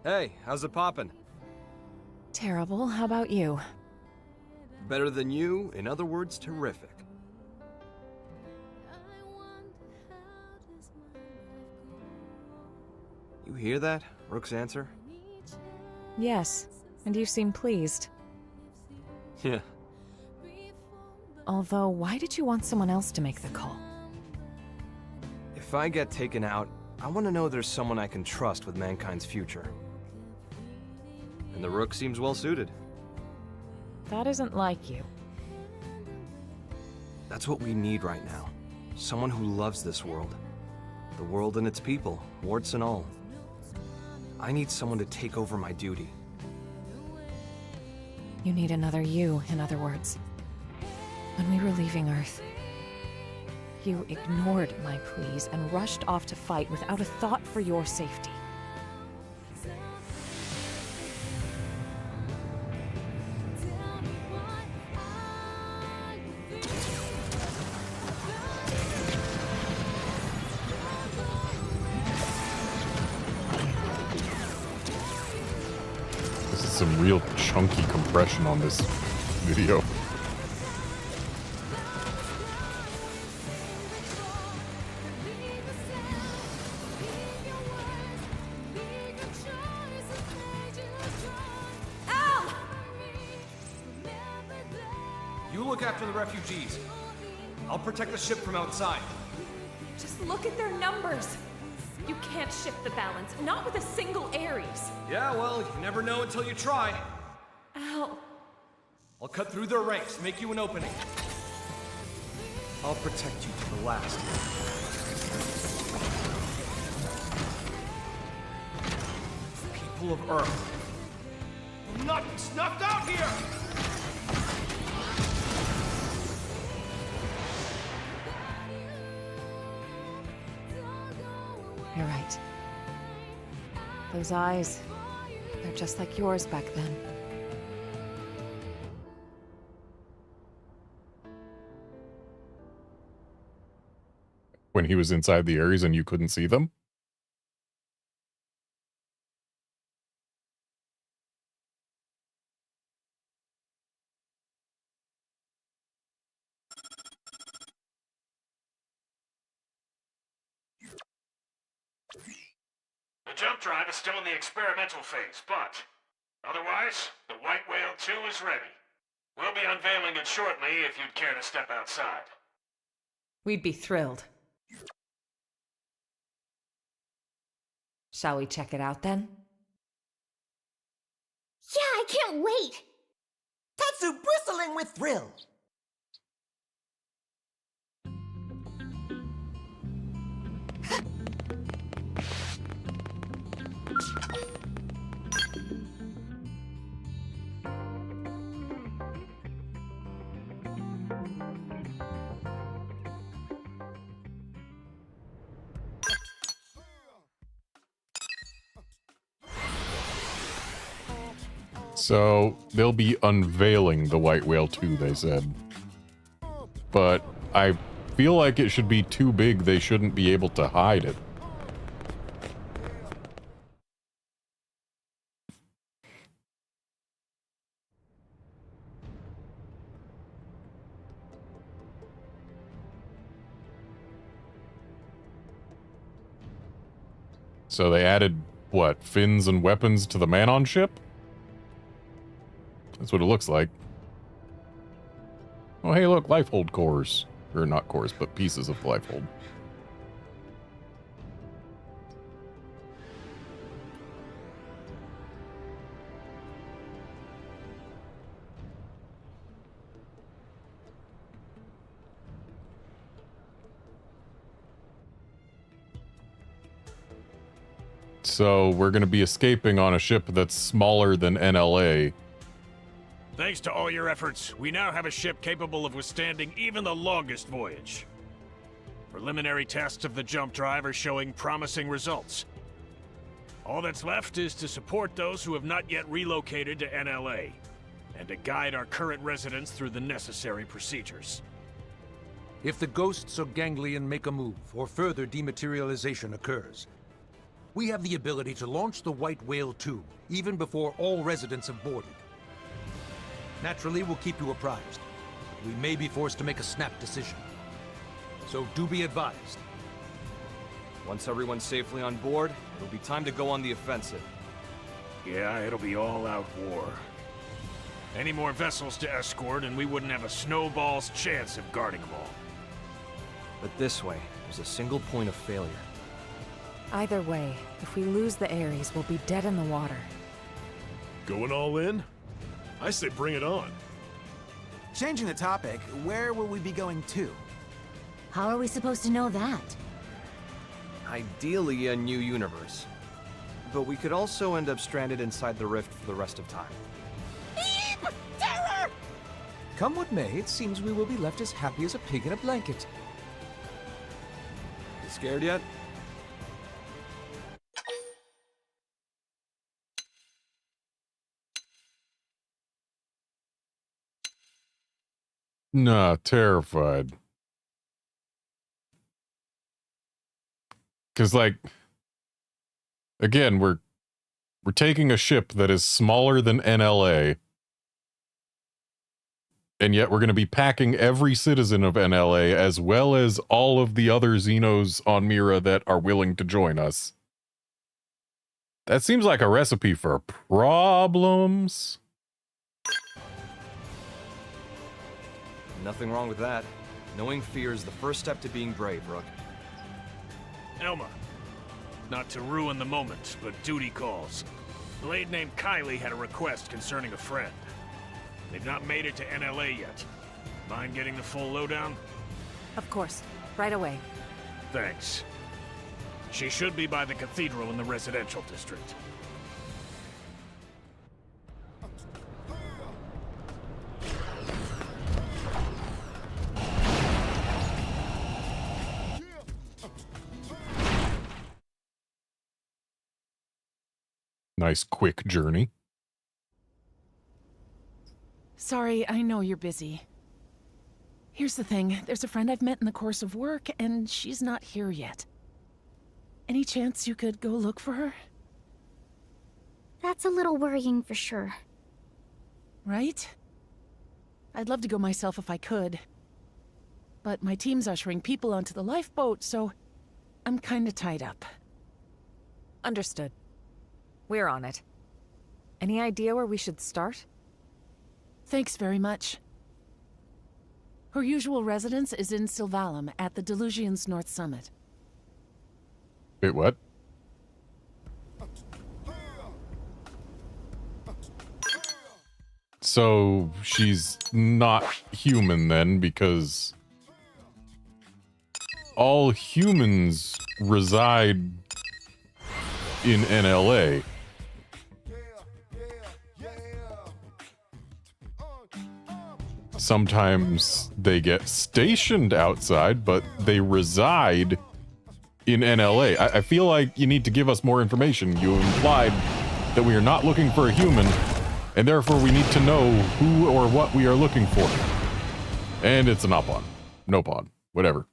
Hey, how's it poppin'? Terrible. How about you? Better than you, in other words, terrific. You hear that? Rook's answer? Yes, and you seem pleased. Yeah. Although, why did you want someone else to make the call? If I get taken out, I want to know there's someone I can trust with mankind's future. And the Rook seems well suited. That isn't like you. That's what we need right now. Someone who loves this world. The world and its people, warts and all. I need someone to take over my duty. You need another you, in other words. When we were leaving Earth, you ignored my pleas and rushed off to fight without a thought for your safety. This is some real chunky compression on this video. You look after the refugees. I'll protect the ship from outside. Just look at their numbers. You can't shift the balance, not with a single Ares. Yeah, well, you never know until you try. Ow. I'll cut through their ranks, make you an opening. I'll protect you to the last. People of Earth will not be snuffed out here! You're right. Those eyes, they're just like yours back then. When he was inside the Ares and you couldn't see them? The jump drive is still in the experimental phase, but otherwise, the White Whale 2 is ready. We'll be unveiling it shortly if you'd care to step outside. We'd be thrilled. Shall we check it out then? Yeah, I can't wait! Tatsu bristling with thrill. So, they'll be unveiling the White Whale 2, they said. But I feel like it should be too big, they shouldn't be able to hide it. So they added, what, fins and weapons to the man-on ship? That's what it looks like. Oh, hey, look, lifehold cores. Or not cores, but pieces of lifehold. So we're going to be escaping on a ship that's smaller than NLA. Thanks to all your efforts, we now have a ship capable of withstanding even the longest voyage. Preliminary tests of the jump drive are showing promising results. All that's left is to support those who have not yet relocated to NLA, and to guide our current residents through the necessary procedures. If the ghosts or ganglion make a move, or further dematerialization occurs, we have the ability to launch the White Whale 2, even before all residents have boarded. Naturally, we'll keep you apprised. We may be forced to make a snap decision. So do be advised. Once everyone's safely on board, it'll be time to go on the offensive. Yeah, it'll be all-out war. Any more vessels to escort, and we wouldn't have a snowball's chance of guarding them all. But this way, there's a single point of failure. Either way, if we lose the Ares, we'll be dead in the water. Going all in? I say bring it on. Changing the topic, where will we be going to? How are we supposed to know that? Ideally, a new universe. But we could also end up stranded inside the rift for the rest of time. Terror! Come what may, it seems we will be left as happy as a pig in a blanket. You scared yet? Nah, terrified. Because, like, again, we're taking a ship that is smaller than NLA, and yet we're going to be packing every citizen of NLA as well as all of the other Xenos on Mira that are willing to join us. That seems like a recipe for problems. Nothing wrong with that. Knowing fear is the first step to being brave, Rook. Elma. Not to ruin the moment, but duty calls. A lady named Kylie had a request concerning a friend. They've not made it to NLA yet. Mind getting the full lowdown? Of course. Right away. Thanks. She should be by the cathedral in the residential district. Nice quick journey. Sorry, I know you're busy. Here's the thing, there's a friend I've met in the course of work, and she's not here yet. Any chance you could go look for her? That's a little worrying for sure. Right? I'd love to go myself if I could. But my team's ushering people onto the lifeboat, so I'm kinda tied up. Understood. We're on it. Any idea where we should start? Thanks very much. Her usual residence is in Sylvalum, at the Delusion's North Summit. Wait, what? So she's not human then, because all humans reside in NLA. Sometimes they get stationed outside, but they reside in NLA. I feel like you need to give us more information. You implied that we are not looking for a human, and therefore we need to know who or what we are looking for. And it's an Opon. Nopon. Whatever.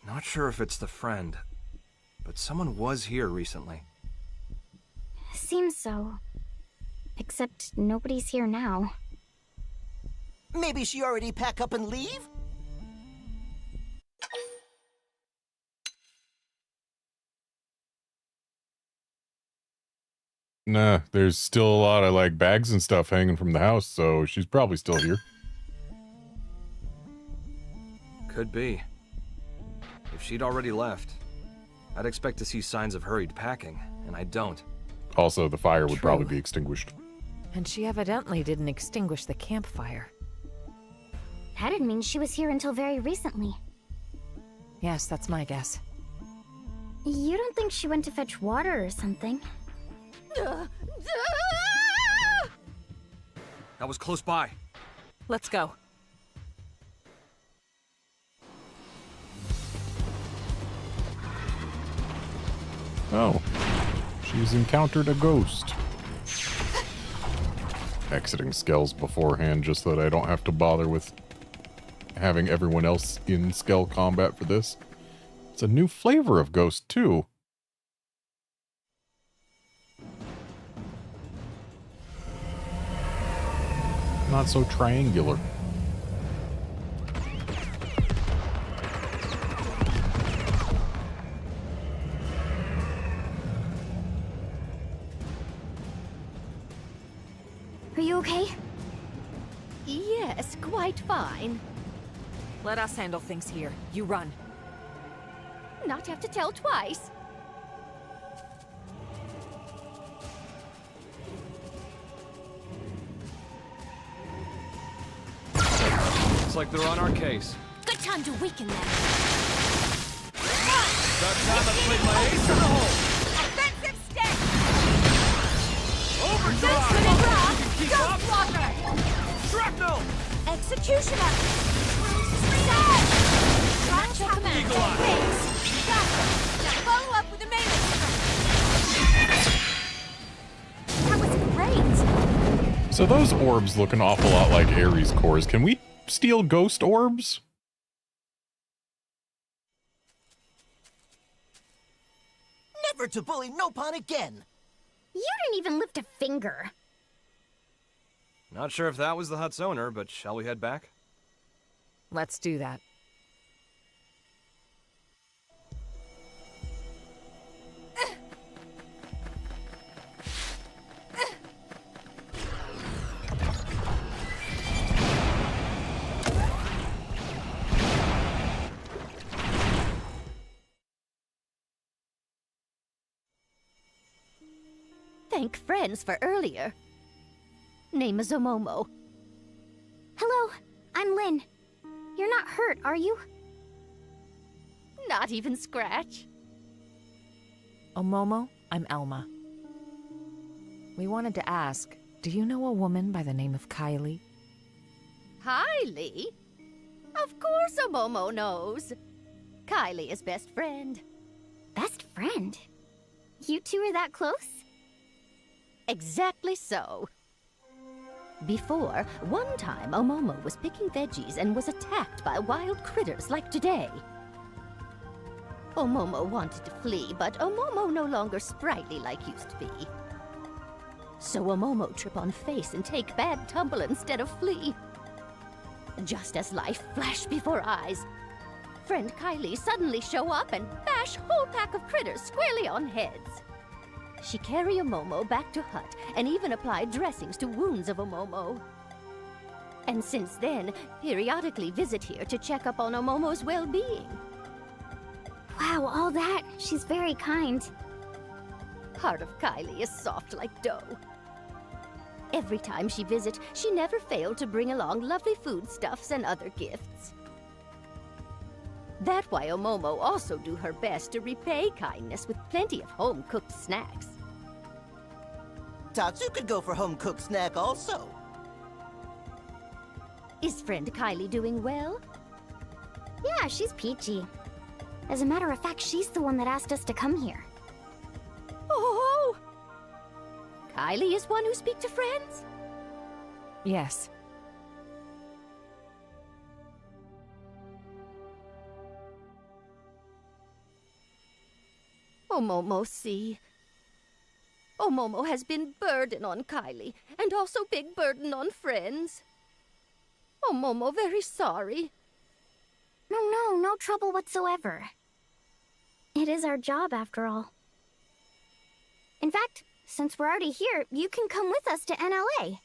Not sure if it's the friend, but someone was here recently. Seems so. Except nobody's here now. Maybe she already pack up and leave? Nah, there's still a lot of, like, bags and stuff hanging from the house, so she's probably still here. Could be. If she'd already left, I'd expect to see signs of hurried packing, and I don't. Also, the fire would True. probably be extinguished. And she evidently didn't extinguish the campfire. That'd mean she was here until very recently. Yes, that's my guess. You don't think she went to fetch water or something? That was close by. Let's go. Oh. She's encountered a ghost. Exiting Skells beforehand just so that I don't have to bother with having everyone else in Skell combat for this. It's a new flavor of Ghost, too. Not so triangular. Are you okay? Yes, quite fine. Let us handle things here. You run. Not have to tell twice. Looks like they're on our case. Good time to weaken them. About time I played my ace in the hole. Offensive stick! Overdrive! Ghost Walker! Shrapnel! Executioner! Natural command. Gotcha. Now follow up with a melee strike. That was great. So those orbs look an awful lot like Ares cores. Can we steal ghost orbs? Never to bully Nopon again! You didn't even lift a finger. Not sure if that was the hut's owner, but shall we head back? Let's do that. Thank friends for earlier. Name is Omomo. Hello, I'm Lynn. You're not hurt, are you? Not even scratch. Omomo, I'm Elma. We wanted to ask, do you know a woman by the name of Kylie? Kylie? Of course Omomo knows. Kylie is best friend. Best friend? You two are that close? Exactly so. Before, one time Omomo was picking veggies and was attacked by wild critters like today. Omomo wanted to flee, but Omomo no longer sprightly like used to be. So Omomo trip on face and take bad tumble instead of flee. Just as life flashed before eyes, friend Kylie suddenly show up and bash whole pack of critters squarely on heads. She carry Omomo back to hut and even apply dressings to wounds of Omomo. And since then, periodically visit here to check up on Omomo's well-being. Wow, all that? She's very kind. Heart of Kylie is soft like dough. Every time she visit, she never failed to bring along lovely foodstuffs and other gifts. That's why Omomo also do her best to repay kindness with plenty of home-cooked snacks. Tatsu could go for home-cooked snack also. Is friend Kylie doing well? Yeah, she's peachy. As a matter of fact, she's the one that asked us to come here. Oh! Kylie is one who speak to friends? Yes. Omomo see. Omomo has been burden on Kylie, and also big burden on friends. Omomo very sorry. No trouble whatsoever. It is our job, after all. In fact, since we're already here, you can come with us to NLA.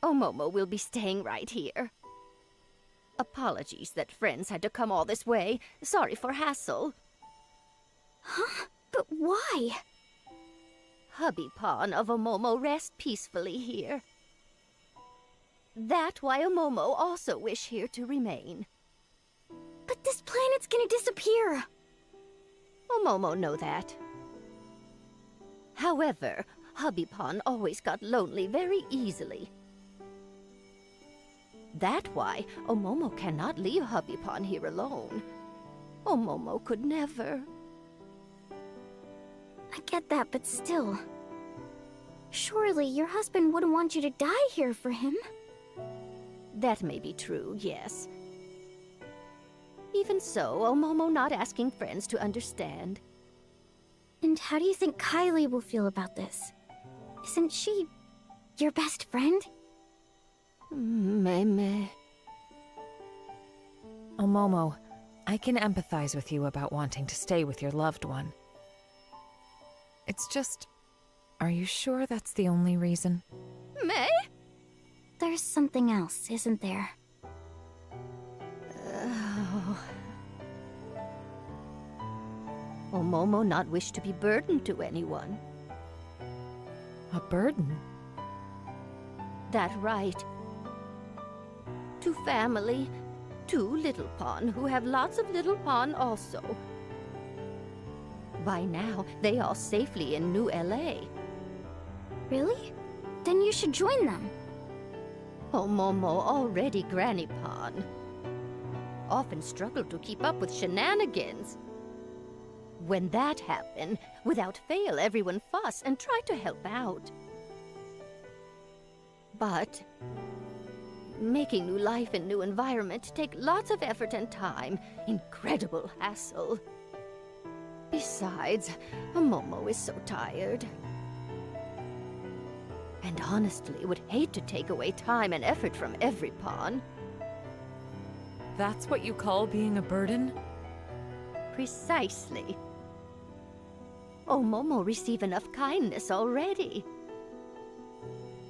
Omomo will be staying right here. Apologies that friends had to come all this way. Sorry for hassle. Huh? But why? Hubby Pawn of Omomo rest peacefully here. That why Omomo also wish here to remain. But this planet's gonna disappear. Omomo know that. However, Hubby Pawn always got lonely very easily. That why Omomo cannot leave Hubby Pawn here alone. Omomo could never. I get that, but still. Surely your husband wouldn't want you to die here for him. That may be true, yes. Even so, Omomo not asking friends to understand. And how do you think Kylie will feel about this? Isn't she your best friend? Meh. Omomo, I can empathize with you about wanting to stay with your loved one. It's just, are you sure that's the only reason? Meh? There's something else, isn't there? Omomo not wish to be burdened to anyone. A burden? That right. To family, to Little Pond, who have lots of Little Pond also. By now, they are safely in New LA. Really? Then you should join them. Omomo already Granny Pond. Often struggled to keep up with shenanigans. When that happened, without fail, everyone fuss and try to help out. But making new life and new environment take lots of effort and time. Incredible hassle. Besides, Momo is so tired. And honestly, would hate to take away time and effort from every pawn. That's what you call being a burden? Precisely. Momo receive enough kindness already.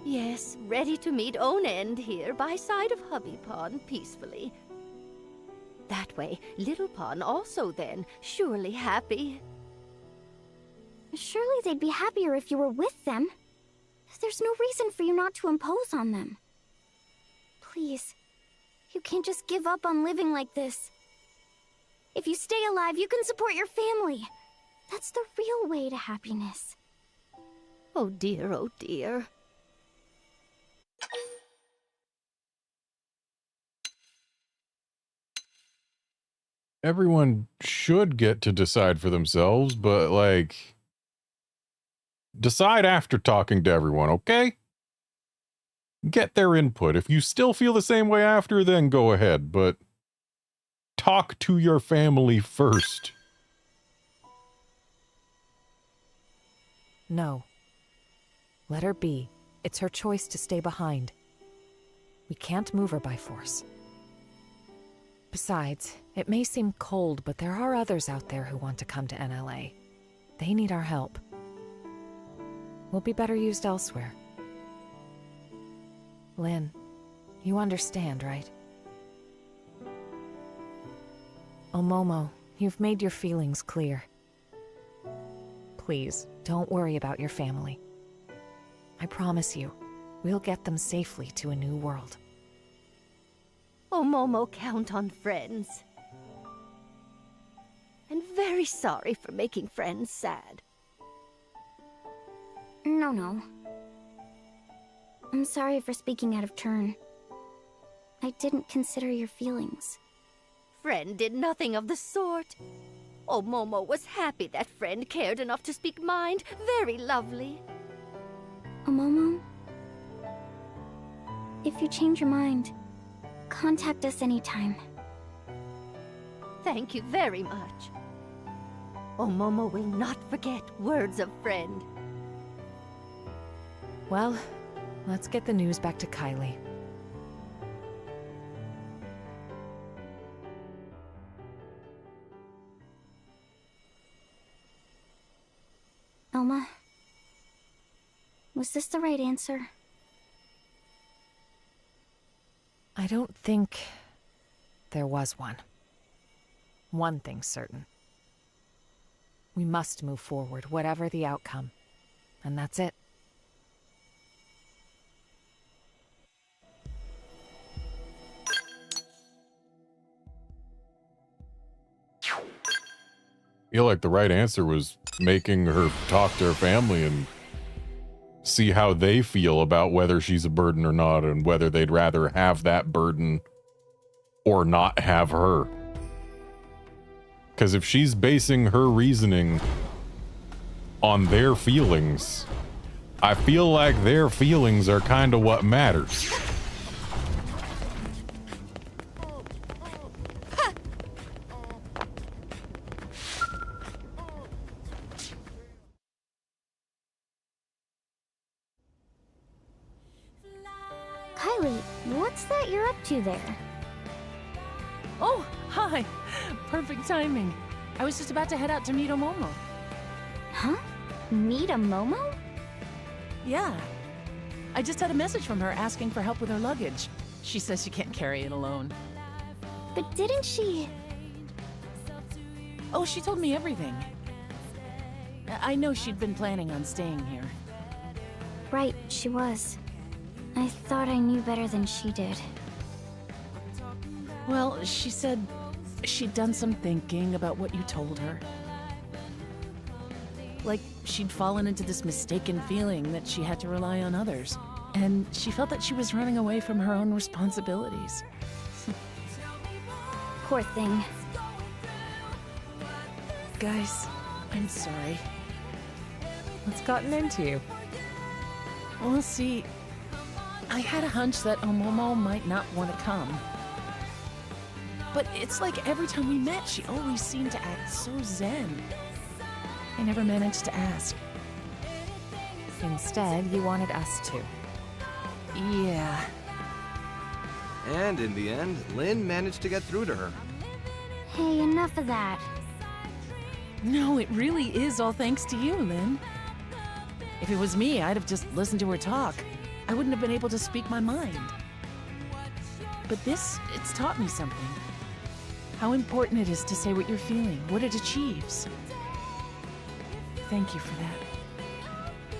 Yes, ready to meet own end here by side of Hubby Pond peacefully. That way, Little Pond also then, surely happy. Surely they'd be happier if you were with them. There's no reason for you not to impose on them. Please, you can't just give up on living like this. If you stay alive, you can support your family. That's the real way to happiness. Oh dear, oh dear. Everyone should get to decide for themselves, but, like, decide after talking to everyone, okay? Get their input. If you still feel the same way after, then go ahead, but talk to your family first. No. Let her be. It's her choice to stay behind. We can't move her by force. Besides, it may seem cold, but there are others out there who want to come to NLA. They need our help. We'll be better used elsewhere. Lynn, you understand, right? Momo, you've made your feelings clear. Please, don't worry about your family. I promise you, we'll get them safely to a new world. Momo count on friends. And very sorry for making friends sad. No. I'm sorry for speaking out of turn. I didn't consider your feelings. Friend did nothing of the sort. Momo was happy that friend cared enough to speak mind. Very lovely. Momo? If you change your mind, contact us anytime. Thank you very much. Momo will not forget words of friend. Well, let's get the news back to Kylie. Elma, was this the right answer? I don't think there was one. One thing's certain. We must move forward, whatever the outcome. And that's it. I feel like the right answer was making her talk to her family and see how they feel about whether she's a burden or not, and whether they'd rather have that burden or not have her. Because if she's basing her reasoning on their feelings, I feel like their feelings are kind of what matters. What's that you're up to there? Oh, hi. Perfect timing. I was just about to head out to meet Omomo. Huh? Meet a Momo? Yeah. I just had a message from her asking for help with her luggage. She says she can't carry it alone. But didn't she... Oh, she told me everything. I know she'd been planning on staying here. Right, she was. I thought I knew better than she did. Well, she said she'd done some thinking about what you told her. Like she'd fallen into this mistaken feeling that she had to rely on others. And she felt that she was running away from her own responsibilities. Poor thing. Guys, I'm sorry. What's gotten into you? We'll see. I had a hunch that Omomo might not want to come. But it's like every time we met, she always seemed to act so zen. I never managed to ask. Instead, you wanted us to. Yeah. And in the end, Lynn managed to get through to her. Hey, enough of that. No, it really is all thanks to you, Lynn. If it was me, I'd have just listened to her talk. I wouldn't have been able to speak my mind. But this, it's taught me something. How important it is to say what you're feeling, what it achieves. Thank you for that.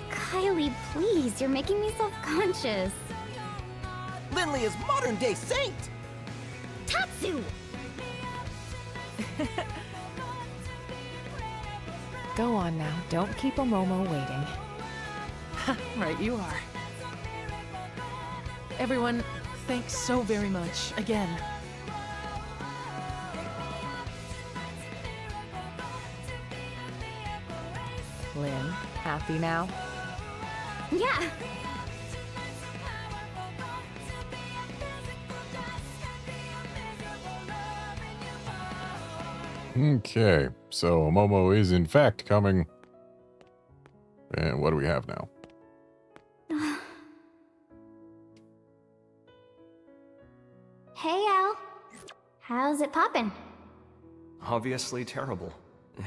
Kylie, please, you're making me self-conscious. Lindley is modern-day saint! Tatsu! Go on now, don't keep Omomo waiting. Right, you are. Everyone, thanks so very much, again. Lynn, happy now? Yeah. Okay, so Momo is in fact coming. And what do we have now? Hey, Al. How's it poppin'? Obviously terrible.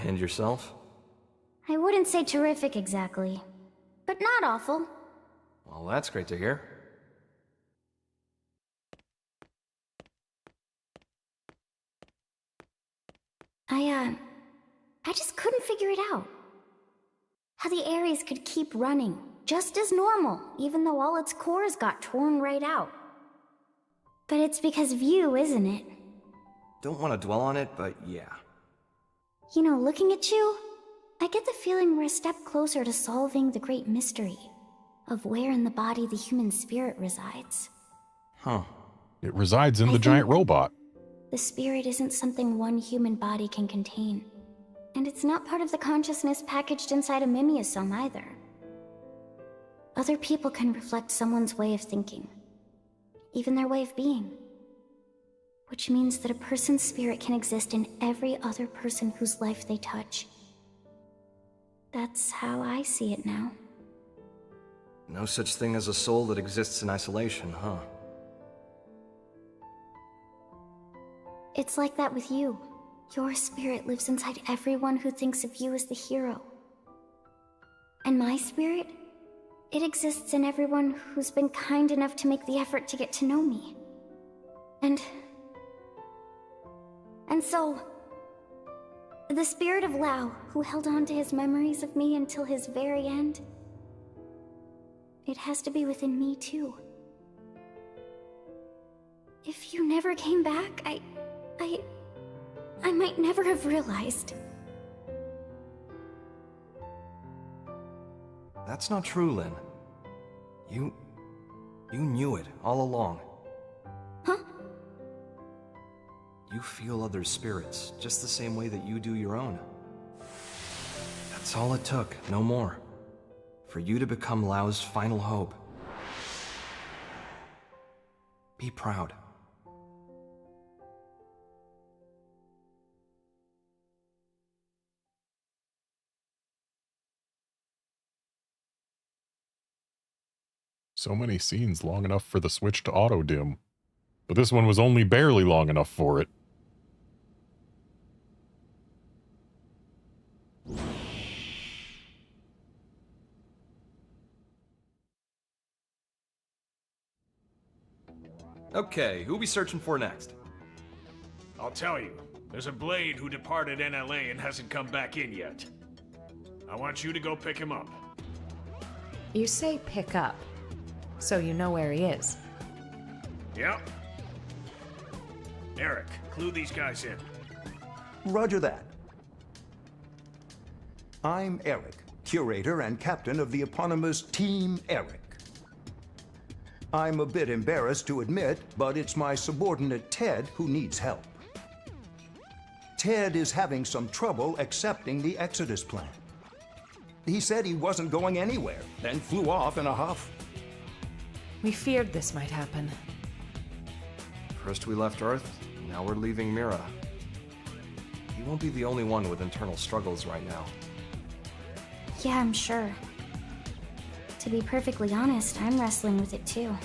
And yourself? I wouldn't say terrific exactly, but not awful. Well, that's great to hear. I just couldn't figure it out. How the Ares could keep running, just as normal, even though all its cores got torn right out. But it's because of you, isn't it? Don't want to dwell on it, but yeah. You know, looking at you, I get the feeling we're a step closer to solving the great mystery of where in the body the human spirit resides. Huh. It resides in the giant robot. The spirit isn't something one human body can contain. And it's not part of the consciousness packaged inside a mimeosome either. Other people can reflect someone's way of thinking, even their way of being. Which means that a person's spirit can exist in every other person whose life they touch. That's how I see it now. No such thing as a soul that exists in isolation, huh? It's like that with you. Your spirit lives inside everyone who thinks of you as the hero. And my spirit? It exists in everyone who's been kind enough to make the effort to get to know me. And so... the spirit of Lao, who held on to his memories of me until his very end, it has to be within me too. If you never came back, I might never have realized. That's not true, Lynn. You knew it all along. Huh? You feel other spirits, just the same way that you do your own. That's all it took, no more. For you to become Lao's final hope. Be proud. So many scenes long enough for the switch to auto dim. But this one was only barely long enough for it. Okay, who we searching for next? I'll tell you. There's a Blade who departed NLA and hasn't come back in yet. I want you to go pick him up. You say pick up, so you know where he is. Yep. Eric, clue these guys in. Roger that. I'm Eric, curator and captain of the eponymous Team Eric. I'm a bit embarrassed to admit, but it's my subordinate Ted who needs help. Ted is having some trouble accepting the Exodus plan. He said he wasn't going anywhere, then flew off in a huff. We feared this might happen. First we left Earth, now we're leaving Mira. He won't be the only one with internal struggles right now. Yeah, I'm sure. To be perfectly honest, I'm wrestling with it too.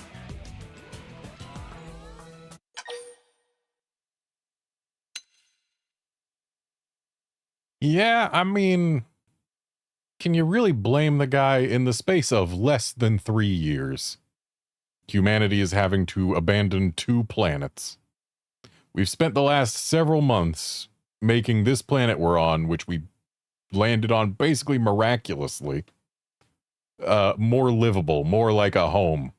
Yeah, I mean, can you really blame the guy? In the space of less than 3 years, humanity is having to abandon 2 planets. We've spent the last several months making this planet we're on, which we landed on basically miraculously, more livable, more like a home.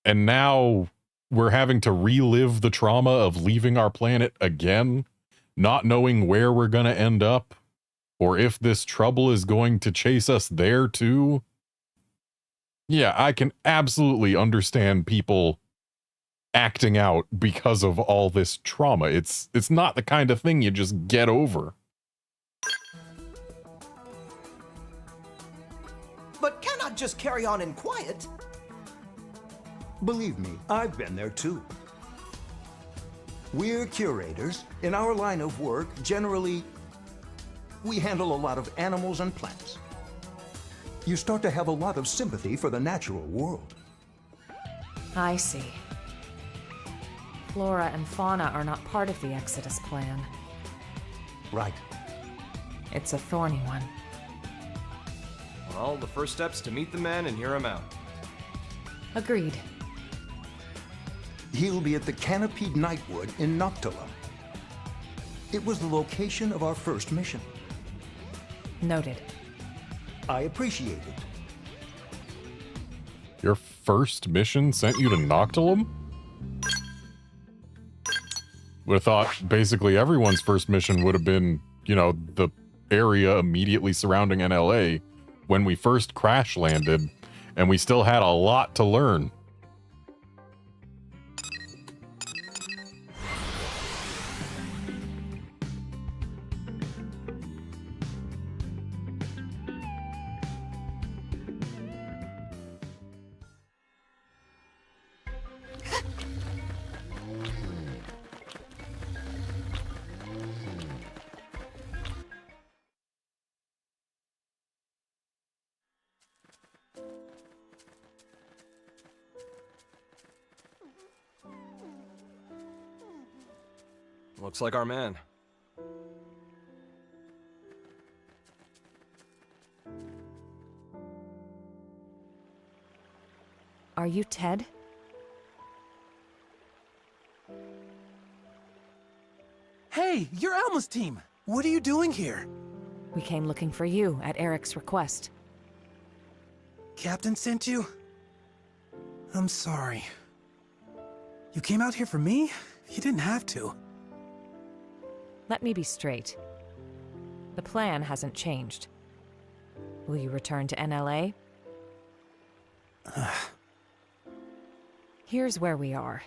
And now we're having to relive the trauma of leaving our planet again, not knowing where we're going to end up, or if this trouble is going to chase us there too. Yeah, I can absolutely understand people acting out because of all this trauma. It's not the kind of thing you just get over. But cannot just carry on in quiet. Believe me, I've been there too. We're curators. In our line of work, generally, we handle a lot of animals and plants. You start to have a lot of sympathy for the natural world. I see. Flora and fauna are not part of the Exodus plan. Right. It's a thorny one. Well, the first step's to meet the man and hear him out. Agreed. He'll be at the Canopied Nightwood in Noctilum. It was the location of our first mission. Noted. I appreciate it. Your first mission sent you to Noctilum? Would have thought basically everyone's first mission would have been, you know, the area immediately surrounding NLA when we first crash landed, and we still had a lot to learn. Looks like our man. Are you Ted? Hey, you're Alma's team. What are you doing here? We came looking for you at Eric's request. Captain sent you? I'm sorry. You came out here for me? You didn't have to. Let me be straight. The plan hasn't changed. Will you return to NLA? Here's where we are.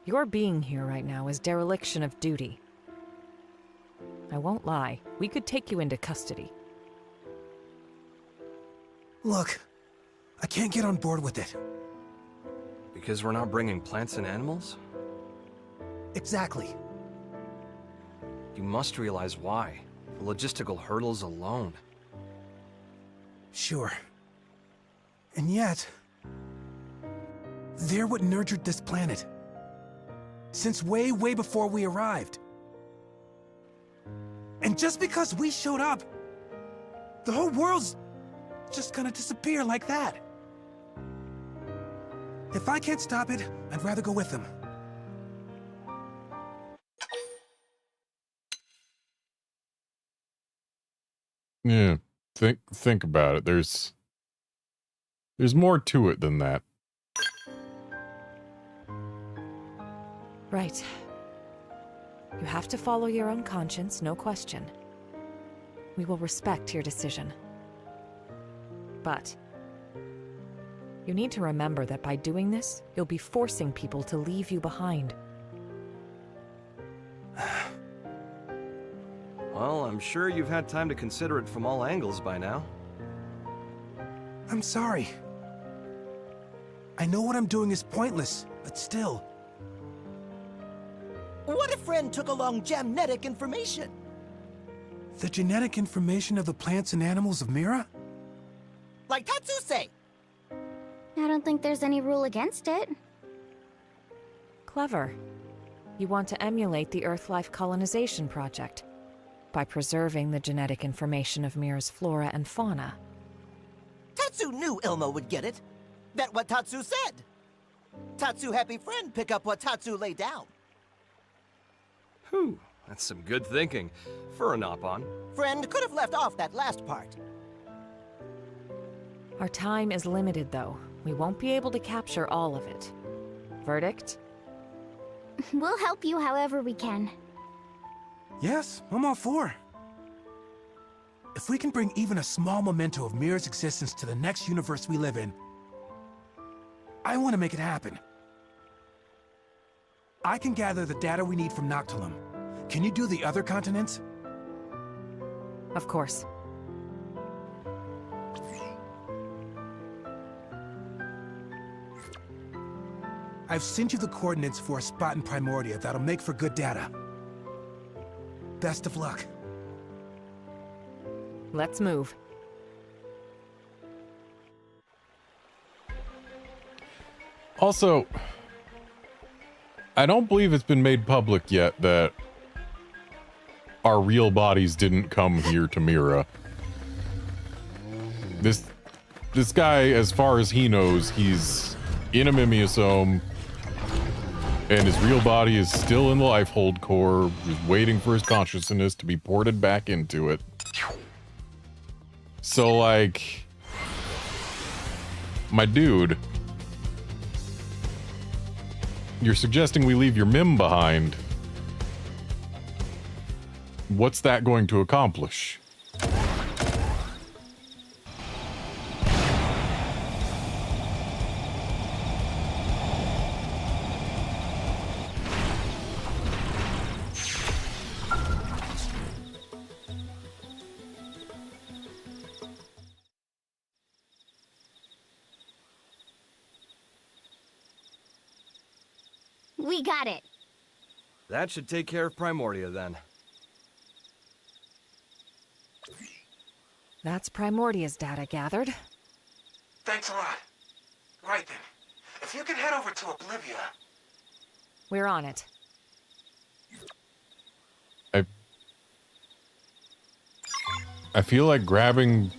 Your being here right now is dereliction of duty. I won't lie, we could take you into custody. Look, I can't get on board with it. Because we're not bringing plants and animals? Exactly. You must realize why. The logistical hurdles alone. Sure. And yet, they're what nurtured this planet. Since way, way before we arrived. And just because we showed up, the whole world's just gonna disappear like that. If I can't stop it, I'd rather go with them. Yeah, think about it. There's more to it than that. Right. You have to follow your own conscience, no question. We will respect your decision. But you need to remember that by doing this, you'll be forcing people to leave you behind. Well, I'm sure you've had time to consider it from all angles by now. I'm sorry. I know what I'm doing is pointless, but still. What if Friend took along genetic information? The genetic information of the plants and animals of Mira? Like Tatsu say. I don't think there's any rule against it. Clever. You want to emulate the Earth-life colonization project by preserving the genetic information of Mira's flora and fauna. Tatsu knew Ilmo would get it. That what Tatsu said. Tatsu happy Friend pick up what Tatsu laid down. Whew, that's some good thinking for a Nopon. Friend could have left off that last part. Our time is limited, though. We won't be able to capture all of it. Verdict? We'll help you however we can. Yes, I'm all for. If we can bring even a small memento of Mira's existence to the next universe we live in, I want to make it happen. I can gather the data we need from Noctilum. Can you do the other continents? Of course. I've sent you the coordinates for a spot in Primordia that'll make for good data. Best of luck. Let's move. Also, I don't believe it's been made public yet that our real bodies didn't come here to Mira. This guy, as far as he knows, he's in a mimeosome, and his real body is still in the Lifehold core, just waiting for his consciousness to be ported back into it. So, like, my dude, you're suggesting we leave your Mim behind. What's that going to accomplish? We got it. That should take care of Primordia then. That's Primordia's data gathered. Thanks a lot. Right then. If you can head over to Oblivia... We're on it. I feel like grabbing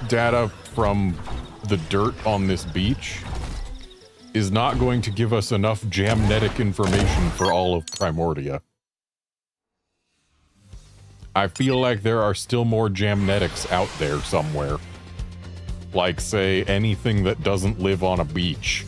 data from the dirt on this beach is not going to give us enough jamnetic information for all of Primordia. I feel like there are still more jamnetics out there somewhere. Like, say, anything that doesn't live on a beach.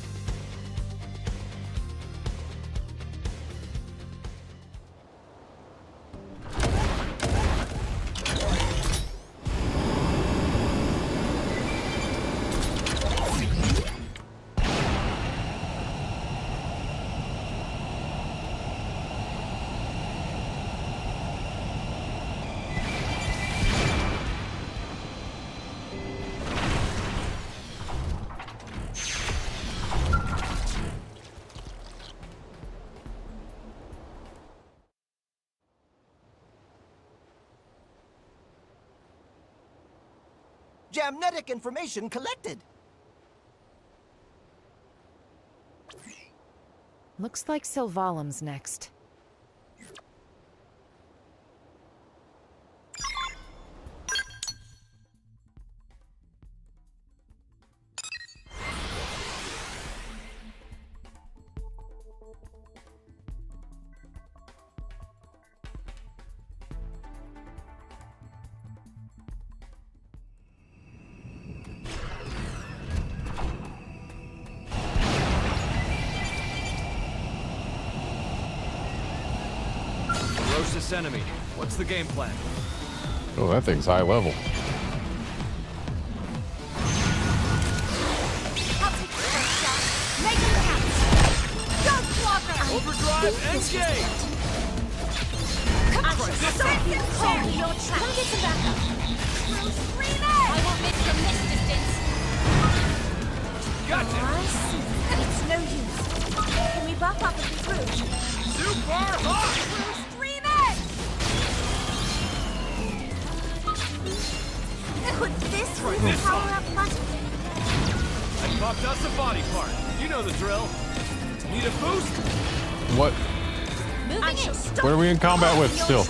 Jamnetic information collected. Looks like Sylvalim's next. Ferocious enemy. What's the game plan? Oh, that thing's high level. Overdrive, engage! Come on, your track. Come get some backup. I won't miss from this distance. Gotcha! It's no use. Can we buff up and through? Super hot! Stream it! With this power-up button. I popped us a body part. You know the drill. Need a boost? What? What are we in combat with still?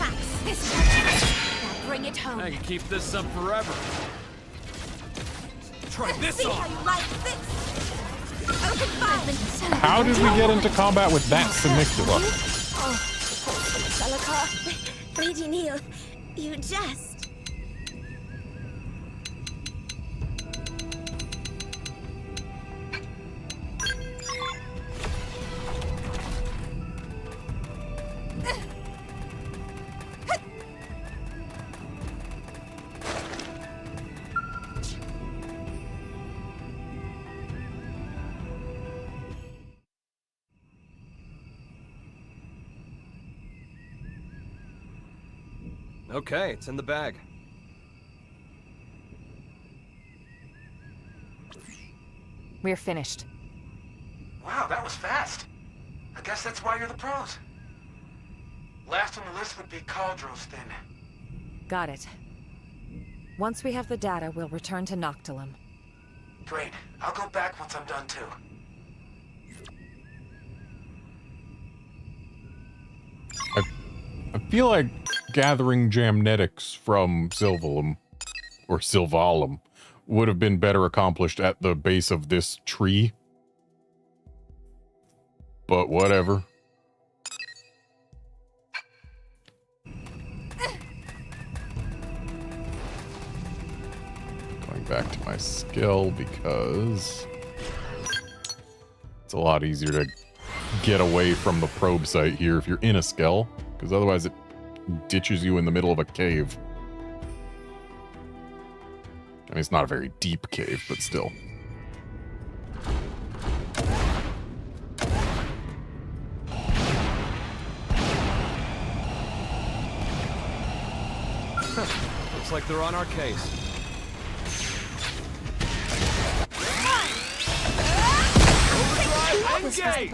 Bring it home. I can keep this up forever. Try this on. How you like this? Open fire. How did we get into combat with that Sinicula? Oh, Lady Neil, you just... Okay, it's in the bag. We're finished. Wow, that was fast. I guess that's why you're the pros. Last on the list would be Caldros, then. Got it. Once we have the data, we'll return to Noctilum. Great. I'll go back once I'm done, too. I feel like gathering Jamnetics from Sylvalum, or Sylvalum, would have been better accomplished at the base of this tree. But whatever. Going back to my skill because it's a lot easier to get away from the probe site here if you're in a skill, because otherwise it ditches you in the middle of a cave. I mean, it's not a very deep cave, but still. Looks like they're on our case. Overdrive, engage!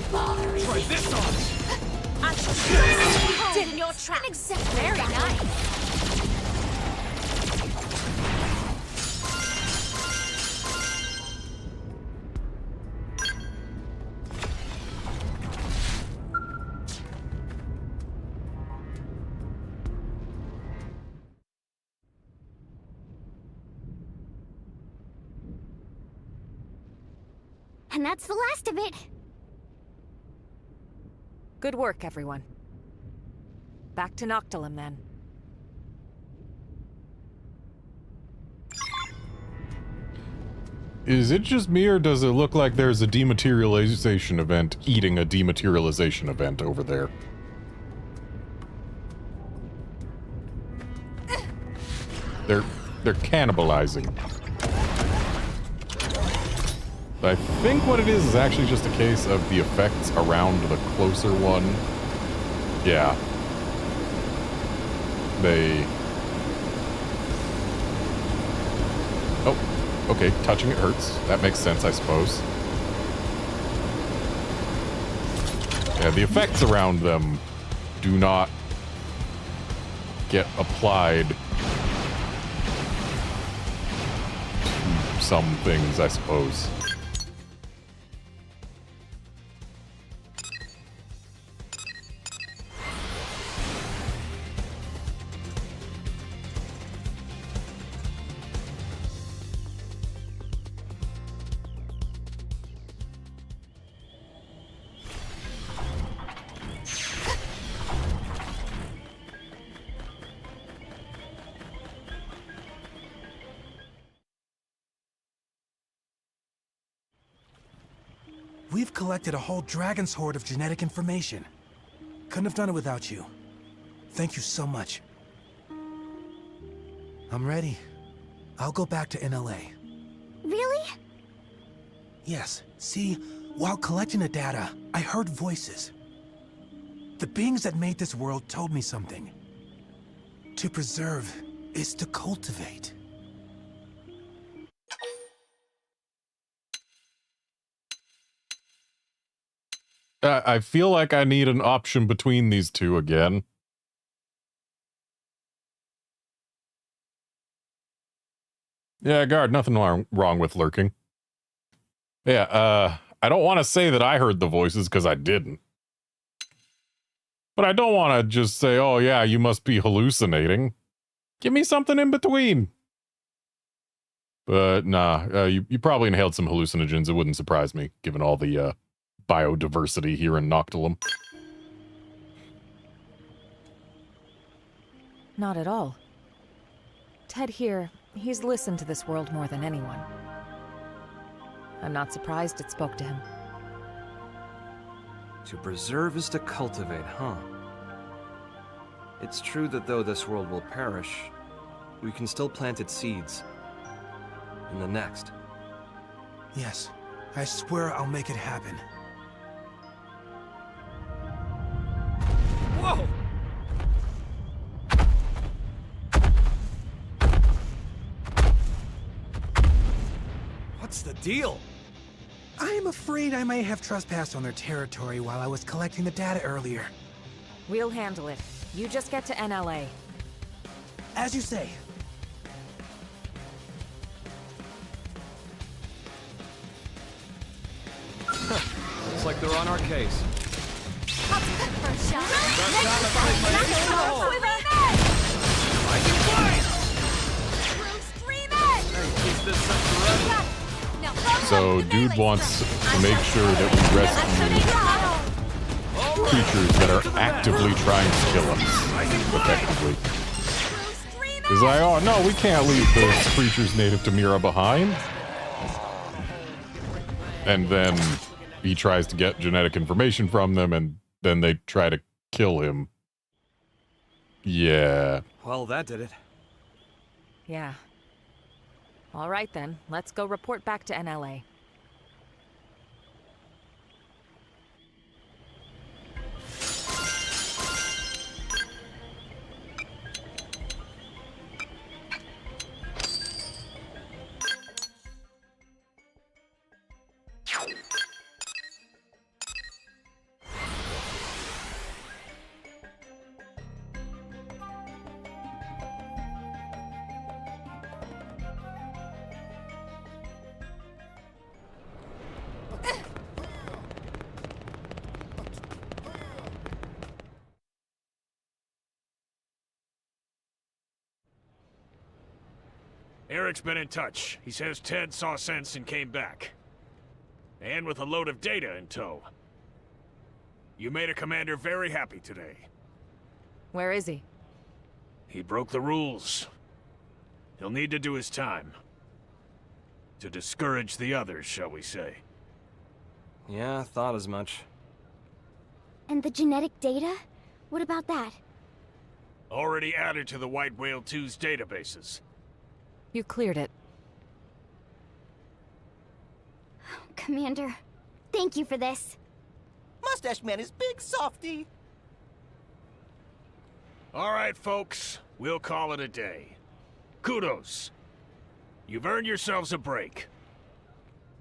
Try this on! Did in your track. Very nice. And that's the last of it. Good work, everyone. Back to Noctilum, then. Is it just me, or does it look like there's a dematerialization event eating a dematerialization event over there? They're cannibalizing. I think what it is actually just a case of the effects around the closer one. Yeah. Oh, okay, touching it hurts. That makes sense, I suppose. Yeah, the effects around them do not get applied to some things, I suppose. We've collected a whole dragon's hoard of genetic information. Couldn't have done it without you. Thank you so much. I'm ready. I'll go back to NLA. Really? Yes. See, while collecting the data, I heard voices. The beings that made this world told me something. To preserve is to cultivate. I feel like I need an option between these two again. Yeah, guard, nothing wrong with lurking. Yeah, I don't want to say that I heard the voices because I didn't. But I don't want to just say, oh yeah, you must be hallucinating. Give me something in between. But nah, you probably inhaled some hallucinogens. It wouldn't surprise me, given all the biodiversity here in Noctilum. Not at all. Ted here, he's listened to this world more than anyone. I'm not surprised it spoke to him. To preserve is to cultivate, huh? It's true that though this world will perish, we can still plant its seeds. In the next. Yes, I swear I'll make it happen. Whoa! What's the deal? I'm afraid I may have trespassed on their territory while I was collecting the data earlier. We'll handle it. You just get to NLA. As you say. Looks like they're on our case. First shot. So, dude wants to make sure that we rescue creatures that are actively trying to kill us, effectively. He's like, oh no, we can't leave those creatures native to Mira behind. And then he tries to get genetic information from them, and then they try to kill him. Yeah. Well, that did it. Yeah. All right then, let's go report back to NLA. Eric's been in touch. He says Ted saw sense and came back. And with a load of data in tow. You made a commander very happy today. Where is he? He broke the rules. He'll need to do his time. To discourage the others, shall we say. Yeah, thought as much. And the genetic data? What about that? Already added to the White Whale 2's databases. You cleared it. Commander, thank you for this. Mustache Man is big softy. All right, folks. We'll call it a day. Kudos. You've earned yourselves a break.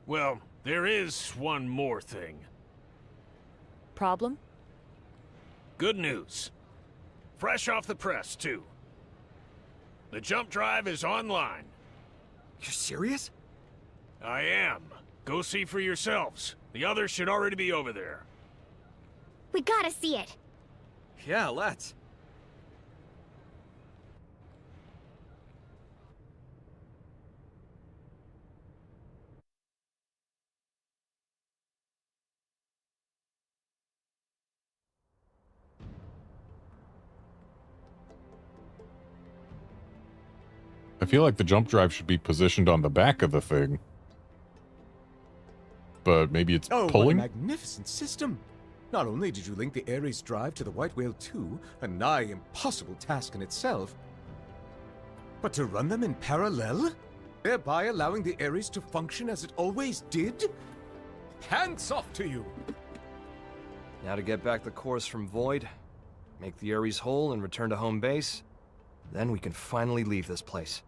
Well, there is one more thing. Problem? Good news. Fresh off the press, too. The jump drive is online. You're serious? I am. Go see for yourselves. The others should already be over there. We gotta see it. Yeah, let's. I feel like the jump drive should be positioned on the back of the thing. maybe it's Oh, pulling? what a magnificent system! Not only did you link the Ares drive to the White Whale 2, a nigh impossible task in itself, but to run them in parallel, thereby allowing the Ares to function as it always did? Hands off to you! Now to get back the cores from Void, make the Ares whole and return to home base, then we can finally leave this place.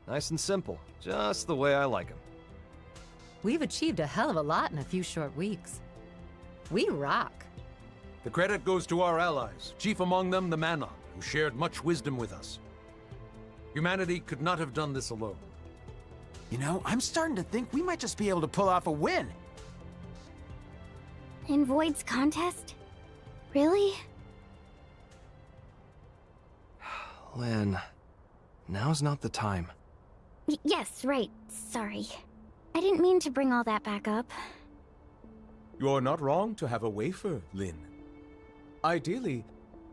Nice and simple, just the way I like them. We've achieved a hell of a lot in a few short weeks. We rock. The credit goes to our allies, chief among them the Manon, who shared much wisdom with us. Humanity could not have done this alone. You know, I'm starting to think we might just be able to pull off a win. In Void's contest? Really? Lynn, now's not the time. Yes, right. Sorry. I didn't mean to bring all that back up. You're not wrong to have a wafer, Lynn. Ideally,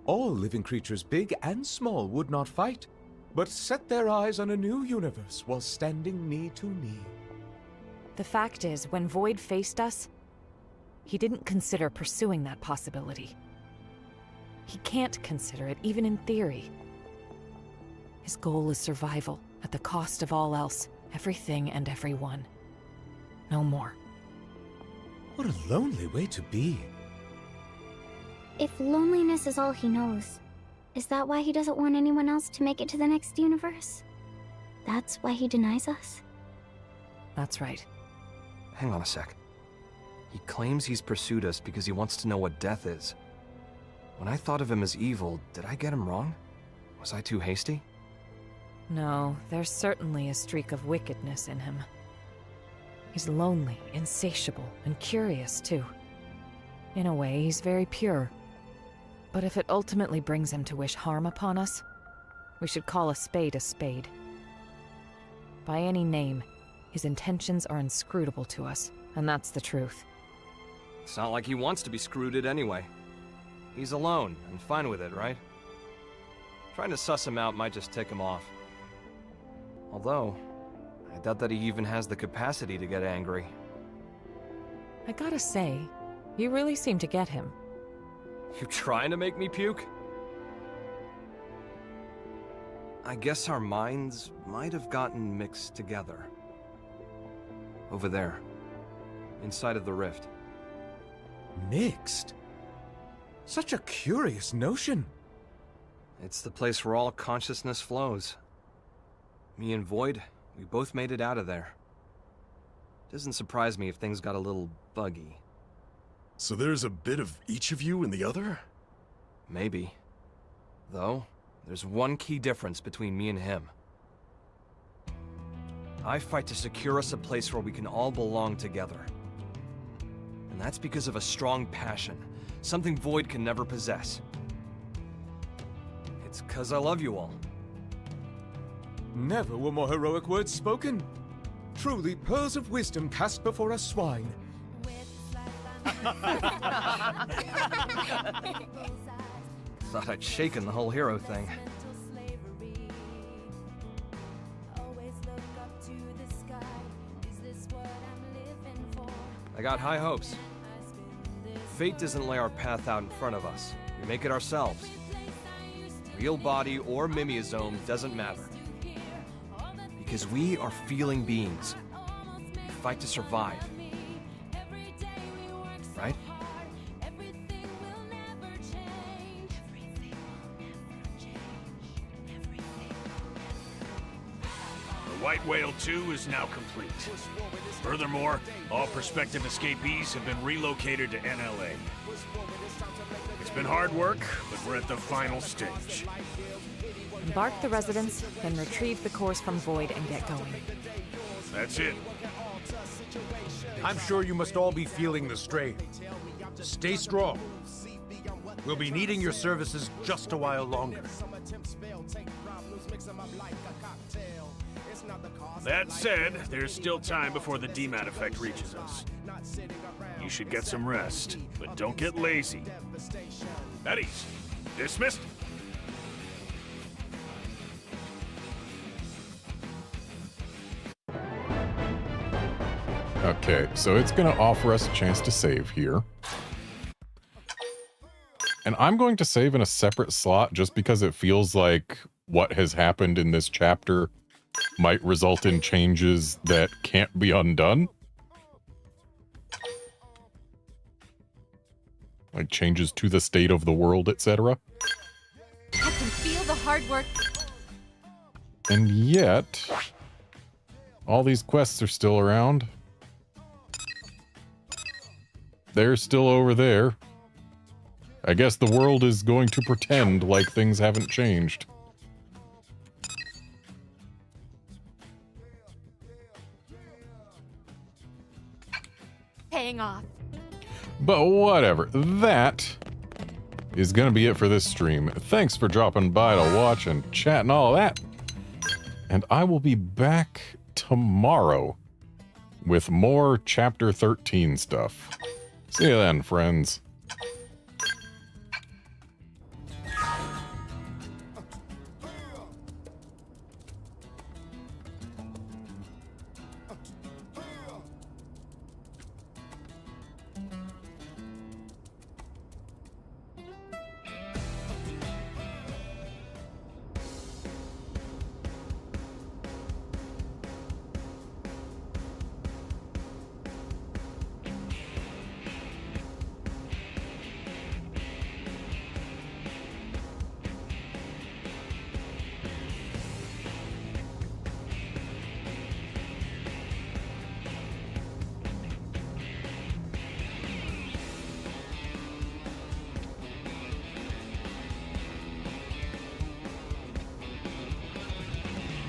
all living creatures, big and small, would not fight, but set their eyes on a new universe while standing knee to knee. The fact is, when Void faced us, he didn't consider pursuing that possibility. He can't consider it, even in theory. His goal is survival, at the cost of all else, everything and everyone. No more. What a lonely way to be. If loneliness is all he knows, is that why he doesn't want anyone else to make it to the next universe? That's why he denies us? That's right. Hang on a sec. He claims he's pursued us because he wants to know what death is. When I thought of him as evil, did I get him wrong? Was I too hasty? No, there's certainly a streak of wickedness in him. He's lonely, insatiable, and curious, too. In a way, he's very pure. But if it ultimately brings him to wish harm upon us, we should call a spade a spade. By any name, his intentions are inscrutable to us, and that's the truth. It's not like he wants to be screwed anyway. He's alone, and fine with it, right? Trying to suss him out might just tick him off. Although, I doubt that he even has the capacity to get angry. I gotta say, you really seem to get him. You trying to make me puke? I guess our minds might have gotten mixed together. Over there, inside of the rift. Mixed? Such a curious notion. It's the place where all consciousness flows. Me and Void, we both made it out of there. Doesn't surprise me if things got a little buggy. So there's a bit of each of you in the other? Maybe. Though, there's one key difference between me and him. I fight to secure us a place where we can all belong together. And that's because of a strong passion, something Void can never possess. It's 'cause I love you all. Never were more heroic words spoken. Truly pearls of wisdom cast before a swine. Thought I'd shaken the whole hero thing. I got high hopes. Fate doesn't lay our path out in front of us. We make it ourselves. Real body or mimeosome doesn't matter. Because we are feeling beings. We fight to survive. Right? The White Whale 2 is now complete. Furthermore, all prospective escapees have been relocated to NLA. It's been hard work, but we're at the final stage. Embark the residents, then retrieve the cores from Void and get going. That's it. I'm sure you must all be feeling the strain. Stay strong. We'll be needing your services just a while longer. That said, there's still time before the DMAT effect reaches us. You should get some rest, but don't get lazy. At ease. Dismissed. Okay, so it's going to offer us a chance to save here. And I'm going to save in a separate slot just because it feels like what has happened in this chapter might result in changes that can't be undone. Like changes to the state of the world, etc. I can feel the hard work. And yet, all these quests are still around. They're still over there. I guess the world is going to pretend like things haven't changed. Paying off. But whatever, that is going to be it for this stream. Thanks for dropping by to watch and chat and all that. And I will be back tomorrow with more Chapter 13 stuff. See you then, friends.